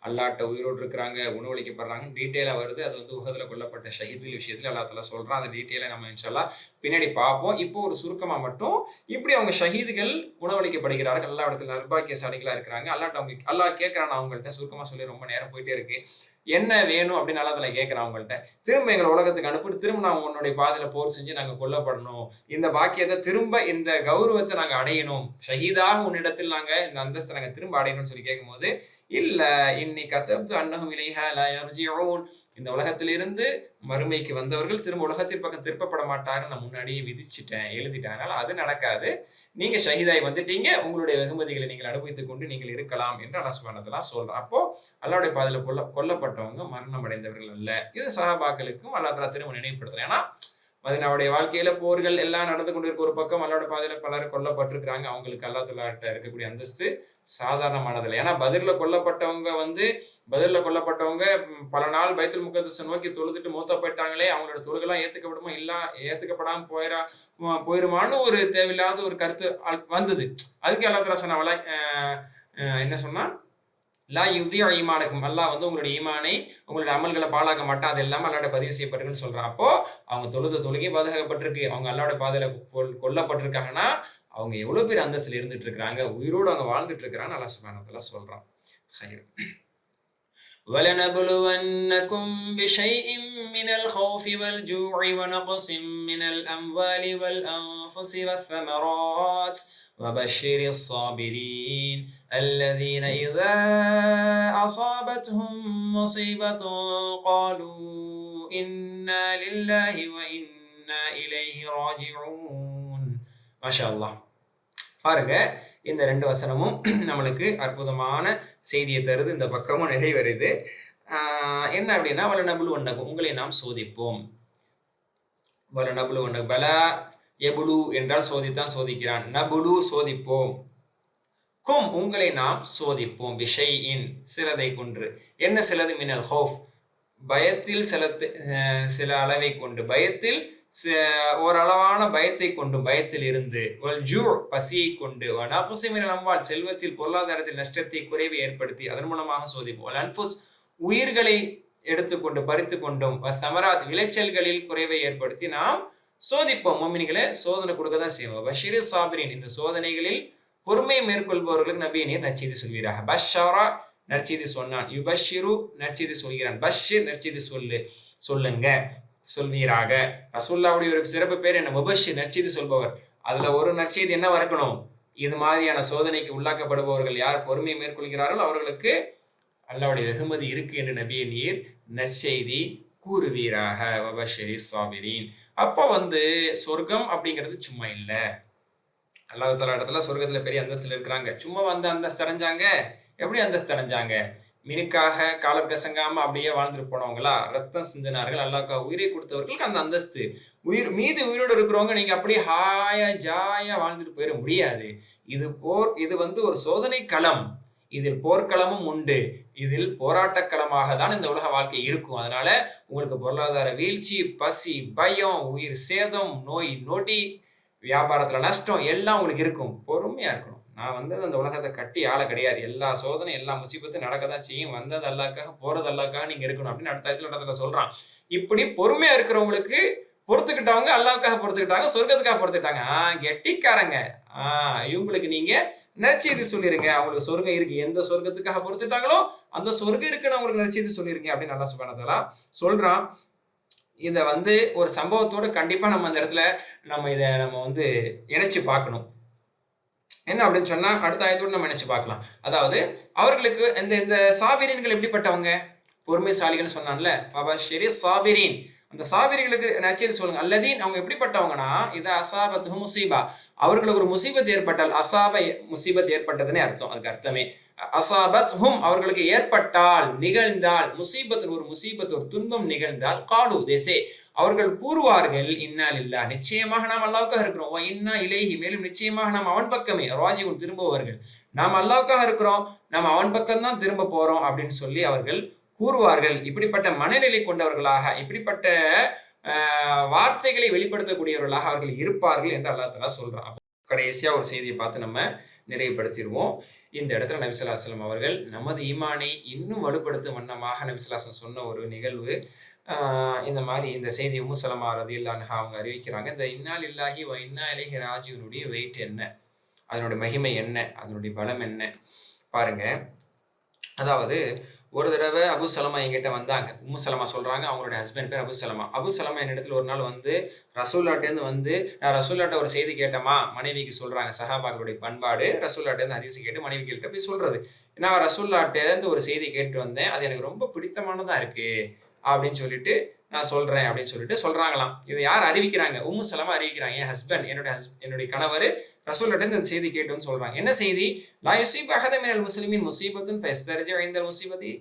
அல்லாஹ்ட்ட உயிரோடு இருக்கிறாங்க, உணவளிக்கப்படுறாங்க டீட்டெயிலா வருது. அது உஹதுல கொல்லப்பட்ட ஷஹீதுகள் விஷயத்துல அல்லாஹ் தஆலா சொல்றான். அந்த டீட்டெயிலை நம்ம இன்ஷாஅல்லாஹ் பின்னாடி பார்ப்போம். இப்போ ஒரு சுருக்கமா மட்டும் இப்படி அவங்க ஷஹீதுகள் உணவளிக்கப்படுகிறார்கள். அல்லாஹ் இடத்துல நற்பாக்கியசாலிகளா இருக்கிறாங்க. அல்லாஹ் கேட்கறான் அவங்கள்ட்ட. சுருக்கமா சொல்லி ரொம்ப நேரம் போயிட்டே இருக்கு. என்ன வேணும் அப்படின்னு அல்லாஹ் தஆலா கேட்கறான் அவங்கள்ட்ட. திரும்ப எங்களை உலகத்துக்கு அனுப்பி திரும்ப நாங்கள் உன்னுடைய பாதையில போர் செஞ்சு நாங்க கொல்லப்படணும். இந்த பாக்கியத்தை திரும்ப இந்த கௌரவத்தை நாங்க அடையணும். ஷஹீதாக உன்னிடத்தில் நாங்க இந்த அந்தஸ்தை நாங்க திரும்ப அடையணும்னு சொல்லி கேட்கும்போது இல்ல இன்னி கதப்து அன்னஹும் இலைஹா லா யர்ஜிஊன் இந்த உலகத்திலிருந்து மறுமைக்கு வந்தவர்கள் திரும்ப உலகத்தின் பக்கம் திருப்பப்பட மாட்டாருன்னு நான் முன்னாடியே விதிச்சிட்டேன், எழுதிட்டேன். அதனால அது நடக்காது. நீங்க ஷஹீதாய் வந்துட்டீங்க, உங்களுடைய வெகுமதிகளை நீங்கள் அனுபவித்துக் கொண்டு நீங்கள் இருக்கலாம் என்று அல்லாஹ் சுப்ஹானஹு வ தஆலா சொல்றான். அப்போ அல்லாஹ்வுடைய பாதையில கொல்லப்பட்டவங்க மரணம் அடைந்தவர்கள் அல்ல. இது சஹாபாக்களுக்கும் அல்லாஹ் தஆலா திரும்ப நினைவுபடுத்துறேன். ஏன்னா மதீனாவுடைய வாழ்க்கையில போர்கள் எல்லாம் நடந்து கொண்டிருக்க ஒரு பக்கம் அல்லாஹ்வுடைய பாதையில பலர் கொல்லப்பட்டிருக்கிறாங்க. அவங்களுக்கு அல்லாஹ் தஆலாட்ட இருக்கக்கூடிய அந்தஸ்து சாதாரணமானதில்லை. ஏன்னா பதில்ல கொல்லப்பட்டவங்க பல நாள் பைத்துல் முகத்தஸை நோக்கி தொழுதுட்டு மூத்தா போயிட்டாங்களே, அவங்களோட தொழுகெல்லாம் ஏத்துக்கப்படுமா இல்ல ஏத்துக்கப்படாம போயிருமான்னு ஒரு தேவையில்லாத ஒரு கருத்து வந்தது. அதுக்கு அல்லாஹ் தஆலா சொன்ன என்ன சொன்னா லா யுதிய ஈமானுக்கும், அல்லாஹ் வந்து உங்களுடைய ஈமானை, உங்களுடைய அமல்களை பாழாக்க மாட்டான். அது எல்லாமே அல்லாஹ்வோட பதிவு செய்யப்பட்டிருக்குன்னு சொல்றான். அப்போ அவங்க தொழுகை பாதுகாக்கப்பட்டிருக்கு, அவங்க அல்லாஹ்வோட பாதையில கொல்லப்பட்டிருக்காங்கன்னா அவங்க எவ்வளவு பேர் அந்தஸ்துல இருந்துட்டு இருக்கிறாங்க, உயிரோடு அவங்க வாழ்ந்துட்டு இருக்கிறான்னு அல்லாஹ் சுப்ஹானஹு வ தஆலா சொல்றான். خير وَلَنَبْلُوَنَّكُمْ بِشَيْءٍ مِّنَ الْخَوْفِ وَالْجُوعِ وَنَقْصٍ مِّنَ الْأَمْوَالِ وَالْأَنفُسِ وَالثَّمَرَاتِ وَبَشِّرِ الصَّابِرِينَ الَّذِينَ إِذَا أَصَابَتْهُم مُّصِيبَةٌ قَالُوا إِنَّا لِلَّهِ وَإِنَّا إِلَيْهِ راجعون. ما شاء الله. பாருங்க, இந்த 2 வசனமும் நம்மளுக்கு அற்புதமான செய்தியை தருது. இந்த பக்கமும் நிறைவேறுது. என்ன அப்படின்னா, வலனபுலுவன்னக்கும், உங்களை நாம் சோதிப்போம். வலனபுலுவன்னக்கும், பலா எபுலு என்றால் சோதித்தான், சோதிக்கிறான். நபுலு சோதிப்போம். கும் உங்களை நாம் சோதிப்போம். பிஷைஇன் சிலதை கொன்று. என்ன சிலது? மினல் ஹௌஃப் பயத்தில், சில அளவை கொண்டு, பயத்தில் ஓரளவான பயத்தை கொண்டு, பயத்தில் இருந்து, வல் ஜூ பசியை கொண்டு, நக்ஸி மினல் அம்வால் செல்வத்தில் பொருளாதாரத்தில் நஷ்டத்தை குறைவை ஏற்படுத்தி அதன் மூலமாக சோதிப்போம். வல் அன்ஃபுஸ் உயிர்களை எடுத்துக்கொண்டு பறித்து கொண்டும், சமராத் விளைச்சல்களில் குறைவை ஏற்படுத்தி நாம் சோதிப்போம். மோமினிகளை சோதனை கொடுக்க தான் செய்வோம். பஷிரு சாபிரின் இந்த சோதனைகளில் பொறுமை மேற்கொள்பவர்களுக்கு நபியை நீர் நற்செய்தி சொல்வீராக. பஷாரா நற்செய்தி சொன்னான், யுபஷிரு நற்செய்தி சொல்கிறான், பஷிர் நற்செய்தி சொல்லுங்க சொல்வீராக. ரசூலுல்லாஹ்வுடைய ஒரு சிறப்பு பேர் என்ன? முபஷிர் நற்செய்தி சொல்பவர். அதுல ஒரு நற்செய்தி என்ன இருக்கணும்? இது மாதிரியான சோதனைக்கு உள்ளாக்கப்படுபவர்கள் யார் பொறுமையை மேற்கொள்கிறார்கள் அவர்களுக்கு அல்லாஹ்வுடைய வெகுமதி இருக்கு என்று நபியே நீர் நற்செய்தி கூறுவீராக. வபஷிரி சாபிரீன். அப்போ சொர்க்கம் அப்படிங்கிறது சும்மா இல்ல. அல்லாஹ் தஆலா இடத்துல சொர்க்கத்துல பெரிய அந்தஸ்துல இருக்கிறாங்க. சும்மா அந்தஸ்து அடைஞ்சாங்க. எப்படி அந்தஸ்து அடைஞ்சாங்க? மினுக்காக காலர் கசங்காம அப்படியே வாழ்ந்துட்டு போனவங்களா? ரத்தம் சிந்தினார்கள், அல்லாஹ்வுக்காக உயிரை கொடுத்தவர்களுக்கு அந்த அந்தஸ்து. உயிரோடு இருக்கிறவங்க நீங்க அப்படியே ஹாயா ஜாயா வாழ்ந்துட்டு போயிட முடியாது. இது ஒரு சோதனை களம். இதில் போர்க்களமும் உண்டு. இதில் போராட்ட களமாக தான் இந்த உலக வாழ்க்கை இருக்கும். அதனால உங்களுக்கு பொருளாதார வீழ்ச்சி, பசி, பயம், உயிர் சேதம், நோய் நொடி, வியாபாரத்துல நஷ்டம் எல்லாம் உங்களுக்கு இருக்கும். பொறுமையா இருக்கணும். நான் அந்த உலகத்தை கட்டி ஆள கிடையாது. எல்லா சோதனை, எல்லா முசீபத்தும் நடக்கதான் செய்யும். வந்தது அல்லாஹ்க்காக, போறது அல்லாஹ்க்காக நீங்க இருக்கணும் அப்படின்னு அடுத்த இடத்துல சொல்றான். இப்படி பொறுமையா இருக்கிறவங்களுக்கு பொறுத்துக்கிட்டவங்க அல்லாஹ்க்காக பொறுத்துக்கிட்டாங்க, சொர்க்கத்துக்காக பொறுத்துக்கிட்டாங்க. கெட்டிக்காரங்க. இவங்களுக்கு நீங்க நற்செய்தி சொல்லிருங்க. அவங்களுக்கு சொர்க்கம் இருக்கு. எந்த சொர்க்கத்துக்காக பொறுத்துட்டாங்களோ அந்த சொர்க்கம் இருக்குன்னு அவங்களுக்கு நற்செய்தி சொல்லிருங்க அப்படின்னு அல்லாஹ் சுப்ஹானஹு வ தஆலா சொல்றான். இத ஒரு சம்பவத்தோட கண்டிப்பா நம்ம அந்த இடத்துல நம்ம இணைச்சு பார்க்கணும். என்ன அப்படின்னு சொன்னா அடுத்த ஆயத்தோடு நம்ம நினைச்சு பார்க்கலாம். அதாவது அவர்களுக்கு இந்த சாபிரீன்கள் எப்படிப்பட்டவங்க? பொறுமைசாலிகள் சொன்னான்ல, ஃபபஷிரி சாபிரீன். அந்த சாபிரிகளுக்கு நற்செய்தி சொல்லுங்க. அல்லதீன் அவங்க எப்படிப்பட்டவங்கன்னா, இதா அசாபத்துஹும் முசீபா அவர்களுக்கு ஒரு முசீபத் ஏற்பட்டால், அசாப முசீபத் ஏற்பட்டதுன்னே அர்த்தம். அதுக்கு அர்த்தமே அசாபத்ஹும் அவர்களுக்கு ஏற்பட்டால், நிகழ்ந்தால், முசீபத் ஒரு முசீபத் ஒரு துன்பம் நிகழ்ந்தால், காலு தேசே அவர்கள் கூறுவார்கள், இன்னா லில்லாஹ் நிச்சயமாக நாம் அல்லாஹ்வுக்காக இருக்கிறோம், வ இன்னா இலைஹி மேலும் நிச்சயமாக நாம் அவன் பக்கமே ராஜிஊன் திரும்புவார்கள். நாம் அல்லாஹ்வுக்காக இருக்கிறோம், நாம் அவன் பக்கம் தான் திரும்ப போறோம் அப்படின்னு சொல்லி அவர்கள் கூறுவார்கள். இப்படிப்பட்ட மனநிலை கொண்டவர்களாக, இப்படிப்பட்ட வார்த்தைகளை வெளிப்படுத்தக்கூடியவர்களாக அவர்கள் இருப்பார்கள் என்று அல்லாஹ் தஆலா சொல்றான். கடைசியா ஒரு செய்தியை பார்த்து நம்ம நிறைவுபடுத்திடுவோம். இந்த இடத்துல நபி ஸல்லல்லாஹு அலைஹி வஸல்லம் அவர்கள் நமது ஈமானை இன்னும் வலுப்படுத்தும் வண்ணமாக நபி ஸல்லல்லாஹு அலைஹி வஸல்லம் சொன்ன ஒரு நிகழ்வு. இந்த மாதிரி இந்த செய்தி உம்மு ஸலமா ரலியல்லாஹு அன்ஹா அவங்க அறிவிக்கிறாங்க. இந்த இன்னா லில்லாஹி வ இன்னா இலைஹி ராஜிஊனுடைய வெயிட் என்ன, அதனுடைய மகிமை என்ன, அதனுடைய பலம் என்ன பாருங்க. அதாவது ஒரு தடவை அபு சலமா என்கிட்ட வந்தாங்க. உம்மு சலமா சொல்றாங்க, அவங்களுடைய ஹஸ்பண்ட் பேர் அபு சலமா. அபு சலமா என்னிடத்துல ஒரு நாள் ரசூலுல்லாஹ்ட்டேருந்து நான் ரசூலுல்லாஹ்ட்ட ஒரு செய்தி கேட்டமா, மனைவிக்கு சொல்றாங்க. சஹாபாக்களுடைய பண்பாடு ரசூலுல்லாஹ்ட்டேருந்து ஹதீஸ் கேட்டு மனைவிகிட்ட போய் சொல்றது. நான் ரசூலுல்லாஹ்ட்டேருந்து ஒரு செய்தி கேட்டு வந்தேன், அது எனக்கு ரொம்ப பிடித்தமானதா இருக்கு அப்படின்னு சொல்லிட்டு நான் சொல்றேன் அப்படின்னு சொல்லிட்டு சொல்றாங்களாம். இதை யார் அறிவிக்கிறாங்க? உம்மு சலமா அறிவிக்கிறாங்க. என் ஹஸ்பண்ட், என்னுடைய கணவர் ரசூலுல்லாஹ்ட்ட இந்த செய்தி கேட்டுன்னு சொல்றாங்க. என்ன செய்தி? லா யுஸீபு அஹதன் மினல் முஸ்லிமீன் முஸீபத்துன் ஃபயஸ்தர்ஜிஉ இன்தல் முஸீபத்தி.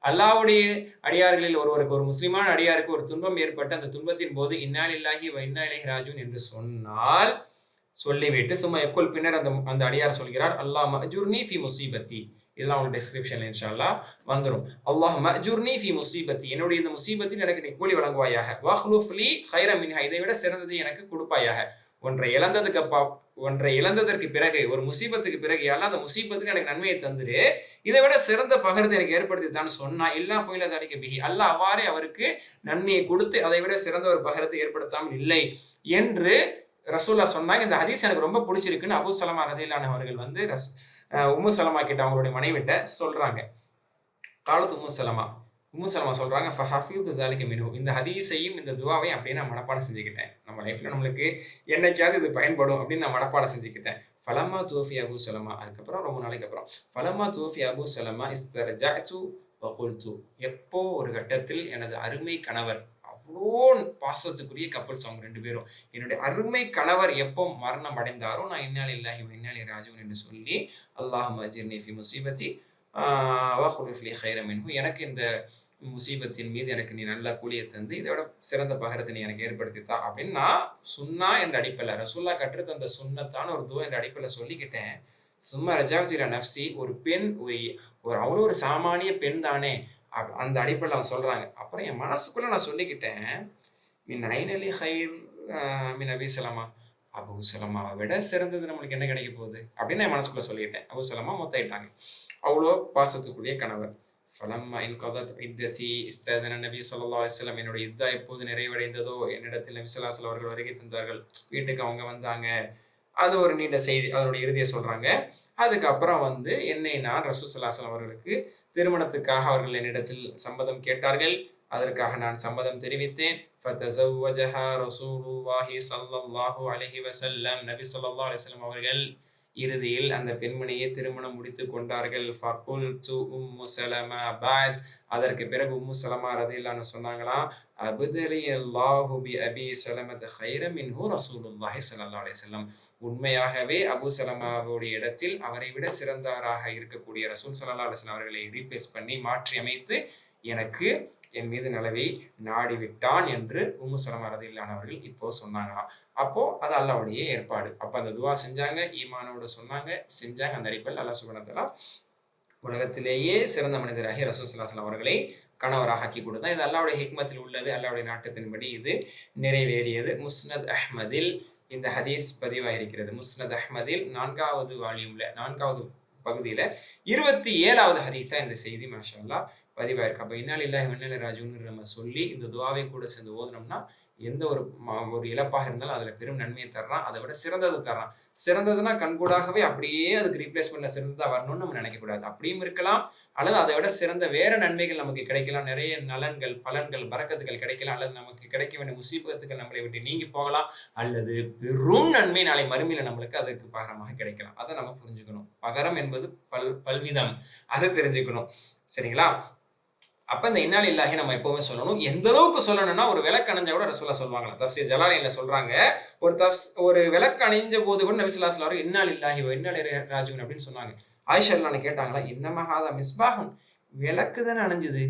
அல்லாஹ்வுடைய அடியார்களில் ஒருவருக்கு, ஒரு முஸ்லிமான அடியாருக்கு ஒரு துன்பம் ஏற்பட்டு அந்த துன்பத்தின் போது இன்னா லில்லாஹி வ இன்னா இலைஹி ராஜிஊன் என்று சொன்னால், சொல்லிவிட்டு சும்மா எக்குல் பின்னர் அந்த அடியார் சொல்கிறார், அல்லாஹ் மஅஜுர்னி ஃபி முஸீபத்தி. இதெல்லாம் உங்களுக்கு டிஸ்கிரிப்ஷன்ல இன்ஷா அல்லாஹ் வந்துரும். அல்லாஹ் மஅஜுர்னி ஃபி முஸீபத்தி, என்னுடைய இந்த முஸீபத்தில் எனக்கு நீ கூலி வழங்குவாயாக. வஹ்லுஃப் லீ கைரன் மின்ஹா, இதை விட சிறந்ததை எனக்கு கொடுப்பாயாக. ஒன்றை இழந்ததற்கு பிறகு, ஒரு முசீபத்துக்கு பிறகு அல்ல அந்த முசீபத்துக்கு எனக்கு நன்மையை தந்துரு, இதை விட சிறந்த பகிர்ந்து எனக்கு ஏற்படுத்தித்தான் சொன்னா இல்லா ஃபுயில தலிக பிஹி, அல்லாஹ் அவ்வாறே அவருக்கு நன்மையை கொடுத்து அதை விட சிறந்த ஒரு பகிர்ந்து ஏற்படுத்தாமல் இல்லை என்று ரசூல்லா சொன்னாங்க. இந்த ஹதீஸ் எனக்கு ரொம்ப பிடிச்சிருக்குன்னு அபூ சலமா ரலியல்லாஹு அவர்கள் வந்து உம்மு சலமா கிட்ட அவங்களுடைய மனைவிட்ட சொல்றாங்க. காலத்து உம்மு சலமா சொல்றாங்க, ஃபஹஃபீது ஸாலிக மின்ஹு, இந்த ஹதீஸையும் இந்த துஆவையும் அப்படியே நான் மனப்பாடம் செஞ்சுக்கிட்டேன். நம்ம லைஃப்ல நம்மளுக்கு என்னைக்காவது இது பயன்படும் அப்படின்னு நான் மனப்பாடம் செஞ்சுக்கிட்டேன். ஃபலம்மா தூஃபி அபூ சலமா, அதுக்கப்புறம் ரொம்ப நாளைக்கு அப்புறம் ஃபலம்மா தூஃபி அபூ சலமா இஸ்தர்ஜஅது வகுல்து, எப்போ ஒரு கட்டத்தில் எனது அருமை கணவர், அவ்வளோ பாசத்துக்குரிய கப்பல்ஸ் அவங்க 2 பேரும், என்னுடைய அருமை கணவர் எப்போ மரணம் அடைந்தாரோ நான் இன்னா லில்லாஹி வ இன்னா இலைஹி ராஜிஊன் என்று சொல்லி அல்லாஹும்ம அஜிர்னி ஃபி முஸீபத்தி வஹ்லுஃப் லி கைரம் மின்ஹு, எனக்கு இந்த முசீபத்தின் மீது எனக்கு நீ நல்ல கூலியை தந்து இதோட சிறந்த பகரத்தை நீ எனக்கு ஏற்படுத்தித்தா அப்படின்னு நான் சுன்னா என்ற அடிப்படையில் ரசூல்லா கற்று தந்த சுன்னத்தான ஒரு துவா என்ற அடிப்படையில் சொல்லிக்கிட்டேன். சும்மா ரஜாவஜிரா நஃப்சி, ஒரு பெண் ஒரு அவ்வளோ ஒரு சாமானிய பெண் தானே அந்த அடிப்படையில் அவங்க சொல்றாங்க. அப்புறம் என் மனசுக்குள்ள நான் சொல்லிக்கிட்டேன், மின் ஐனலி ஹைர் மின் அபி சலமா, அபூ சலமாவை விட சிறந்தது நம்மளுக்கு என்ன கிடைக்க போகுது அப்படின்னு என் மனசுக்குள்ள சொல்லிக்கிட்டேன். அபூ சலமா மொத்தாயிட்டாங்க, அவ்வளோ பாசத்துக்குரிய கணவர். ஃபலம்மா இன்கதத் இத்ததி இஸ்தஅதன நபி ஸல்லல்லாஹு அலைஹி வஸல்லம், என்னுடைய இத்தா எப்போது நிறைவடைந்ததோ என்னிடத்தில் நபி ஸல்லல்லாஹு அலைஹி வஸல்லம் அவர்கள் வருகை தந்தார்கள், வீட்டுக்கு அவங்க வந்தாங்க. அது ஒரு நீண்ட செய்தி, அதனுடைய இறுதியை சொல்றாங்க. அதுக்கப்புறம் வந்து என்னை நான் ரசூல் ஸல்லல்லாஹு அலைஹி வஸல்லம் அவர்களுக்கு திருமணத்துக்காக அவர்கள் என்னிடத்தில் சம்மதம் கேட்டார்கள், அதற்காக நான் சம்மதம் தெரிவித்தேன். ஃபதஸவ்வஜஹா ரசூலுல்லாஹி ஸல்லல்லாஹு அலைஹி வஸல்லம், நபி ஸல்லல்லாஹு அலைஹி வஸல்லம் அவர்கள் இறுதியில் அந்த பெண்மணியை திருமணம் முடித்து கொண்டார்கள். ஃபகுல்து உம்மு சலமா பஅத், அதற்கு பிறகு உம்மு சலமா ரலியல்லாஹு அன்ஹா சொன்னாங்களாம், அப்தலி அல்லாஹு பி அபி சலமத கைரம் மின்ஹு ரசூலுல்லாஹி ஸல்லல்லாஹு அலைஹி வஸல்லம், உண்மையாகவே அபூ சலமாவுடைய இடத்தில் அவரை விட சிறந்தவராக இருக்கக்கூடிய ரசூல் ஸல்லல்லாஹு அலைஹி வஸல்லம் அவர்களை ரீப்ளேஸ் பண்ணி மாற்றி அமைத்து எனக்கு என் மீது நலவை நாடி விட்டான் என்று உம்மு சலமா ரலியல்லாஹு அன்ஹா அவர்கள் இப்போ சொன்னாங்களாம். அப்போ அது அல்லாஹ்வுடைய ஏற்பாடு. அப்போ அந்த துவா செஞ்சாங்க, ஈமானோட செஞ்சாங்க. அந்த அடிப்படையில் அல்லாஹ் சுப்ஹானஹு வ தஆலா உலகத்திலேயே சிறந்த மனிதராகிய ரசூல் ஸல்லல்லாஹு அலைஹி வஸல்லம் அவர்களை கணவராக ஆக்கி கொடுத்தான். இது அல்லாஹ்வுடைய ஹிக்மத்தில் உள்ளது, அல்லாஹ்வுடைய நாட்டத்தின்படி இது நிறைவேறியது. முஸ்னத் அஹ்மதில் இந்த ஹதீஸ் பதிவாயிருக்கிறது. முஸ்னத் அஹ்மதில் 4வது வால்யூம்ல 4வது பகுதியில் 27வது ஹதீஸா இந்த செய்தி மாஷா அல்லாஹ் பதிவாயிருக்கு. அப்போ இன்னா லில்லாஹி வ இன்னா இலைஹி ராஜிஊன் நம்ம சொல்லி இந்த துஆவை கூட சேர்ந்து ஓதுனோம்னா எந்த ஒரு இழப்பாக இருந்தாலும் அதில் பெரும் நன்மையை தர்றான், அதை விட சிறந்தது தர்றான். சிறந்ததுன்னா கண்கூடாகவே அப்படியே அதுக்கு ரீப்ளேஸ்மெண்ட்ல சிறந்ததாக வரணும்னு நம்ம நினைக்கக்கூடாது. அப்படியும் இருக்கலாம், அல்லது அதை விட சிறந்த வேற நன்மைகள் நமக்கு கிடைக்கலாம், நிறைய நலன்கள் பலன்கள் பரக்கத்துகள் கிடைக்கலாம், அல்லது நமக்கு கிடைக்க வேண்டிய முசீபத்துகள் நம்மளை விட்டு நீங்கி போகலாம், அல்லது பெரும் நன்மை நாளை மறுமையில நம்மளுக்கு அதற்கு பகரமாக கிடைக்கலாம். அதை நம்ம புரிஞ்சுக்கணும். பகரம் என்பது பல்விதம், அதை தெரிஞ்சுக்கணும். சரிங்களா? அப்ப இந்த இன்னா லில்லாஹி நம்ம எப்பவுமே சொல்லணும். எந்த அளவுக்கு சொல்லணும்னா, ஒரு விளக்கு அணிஞ்சா கூட ரசூலுல்லாஹ் சொல்வாங்களா, தஃப்சீர் ஜலாலைன்ல சொல்றாங்க, ஒரு விளக்கு அணிஞ்ச போது கூட நபி ஸல்லல்லாஹு அலைஹி வஸல்லம் இன்னா லில்லாஹி வ இன்னா இலைஹி ராஜிஊன் அப்படின்னு சொன்னாங்க. ஆயிஷா ரலியல்லாஹு கேட்டாங்களா, இன்னமா ஹாதா மிஸ்பாஹுன், விளக்கு தானே அணிஞ்சது,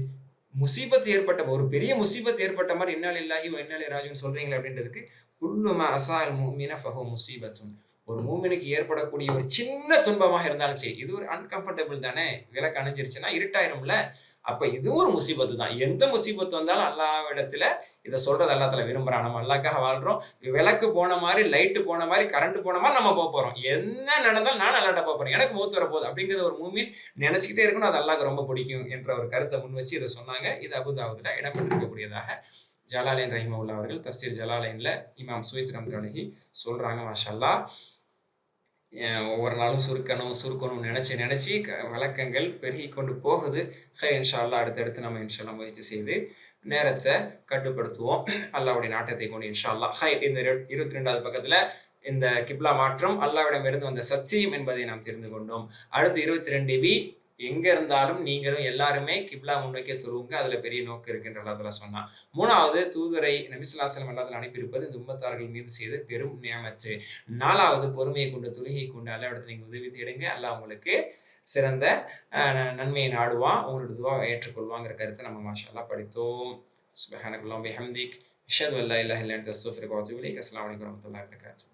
முசீபத் ஏற்பட்ட ஒரு பெரிய முசீபத் ஏற்பட்ட மாதிரி இன்னா லில்லாஹி வ இன்னா இலைஹி ராஜிஊன் சொல்றீங்களே அப்படின்றதுக்கு, குல்லு மா அஸால் முஃமின ஃபஹுவ முஸீபத்துன், ஒரு மூமினுக்கு ஏற்படக்கூடிய ஒரு சின்ன துன்பமாக இருந்தாலும் சரி, இது ஒரு அன்கம்ஃபர்டபிள் தானே, விளக்கு அணிஞ்சிருச்சுன்னா இருட்டாயிரும்ல, அப்ப இது ஒரு முசீபத்து தான். எந்த முசீபத்து வந்தாலும் அல்லாஹ்விடத்துல இதை சொல்றது அல்லாஹ் தஆலா விரும்புறான். நம்ம அல்லாஹ்க்காக வாழ்றோம். விளக்கு போன மாதிரி, லைட்டு போன மாதிரி, கரண்ட் போன மாதிரி நம்ம போக போறோம். என்ன நடந்தாலும் நான் அல்லாஹ்ட்ட போக போறேன், எனக்கு மௌத் வர போகுது அப்படிங்கிறது ஒரு மூமின் நினைச்சுக்கிட்டே இருக்கணும். அது அல்லாஹ்க்கு ரொம்ப பிடிக்கும் என்ற ஒரு கருத்தை முன் வச்சு இதை சொன்னாங்க. இது அபூதாவுதுல இடம்பெற்றிருக்கக்கூடியதாக ஜலாலைன் ரஹிமஹுல்லாஹ் அவர்கள் தஃப்சீர் ஜலாலைன்ல இமாம் சுவைத் ரஹ்மத்துல்லாஹி அலைஹி சொல்றாங்க. மாஷா அல்லாஹ், ஒவ்வொரு நாளும் சுருக்கணும்னு நினைச்சு வழக்கங்கள் பெருகி கொண்டு போகுது. இன்ஷா அல்லாஹ் அடுத்தடுத்து நம்ம இன்ஷா அல்லாஹ் முயற்சி செய்து நேரத்தை கட்டுப்படுத்துவோம் அல்லாஹ்வுடைய நாட்டத்தை கொண்டு இன்ஷா அல்லாஹ். இந்த 22வது பக்கத்துல இந்த கிப்லா மாற்றம் அல்லாஹ்விடமிருந்து வந்த சத்தியம் என்பதை நாம் தெரிந்து கொண்டோம். அடுத்து 22B, எங்க இருந்தாலும் நீங்களும் எல்லாருமே கிப்லா முன்னோக்கி தொழுவுங்க, அதுல பெரிய நோக்கு இருக்குன்ற அல்லாஹ் தஆலா சொன்னான். 3வது தூதரை நபி ஸல்லல்லாஹு அலைஹி வஸல்லம் அல்லாஹ் தஆலா அனுப்பியிருப்பது இந்த உம்மத்தார்கள் மீது செய்த பெரும் நியமத்து. 4வது பொறுமையை கொண்டு தொழுகை கொண்டு அல்லாஹ்விடத்தில் நீங்க உதவி தேடுங்க, அல்லாஹ் உங்களுக்கு சிறந்த நன்மையை நாடுவான், உங்களுடைய துஆவை ஏற்றுக்கொள்வாங்கிற கருத்தை நம்ம மாஷா அல்லாஹ் படித்தோம். சுப்ஹானக்கல்லாஹு வ பிஹம்திக், அஷ்ஹது அல்லா இலாஹா இல்லா அன்த அஸ்தக்ஃபிருக வ அத்தூபு இலைக். அஸ்ஸலாமு அலைக்கும் வரஹ்மத்துல்லாஹி வ பரகாத்துஹு.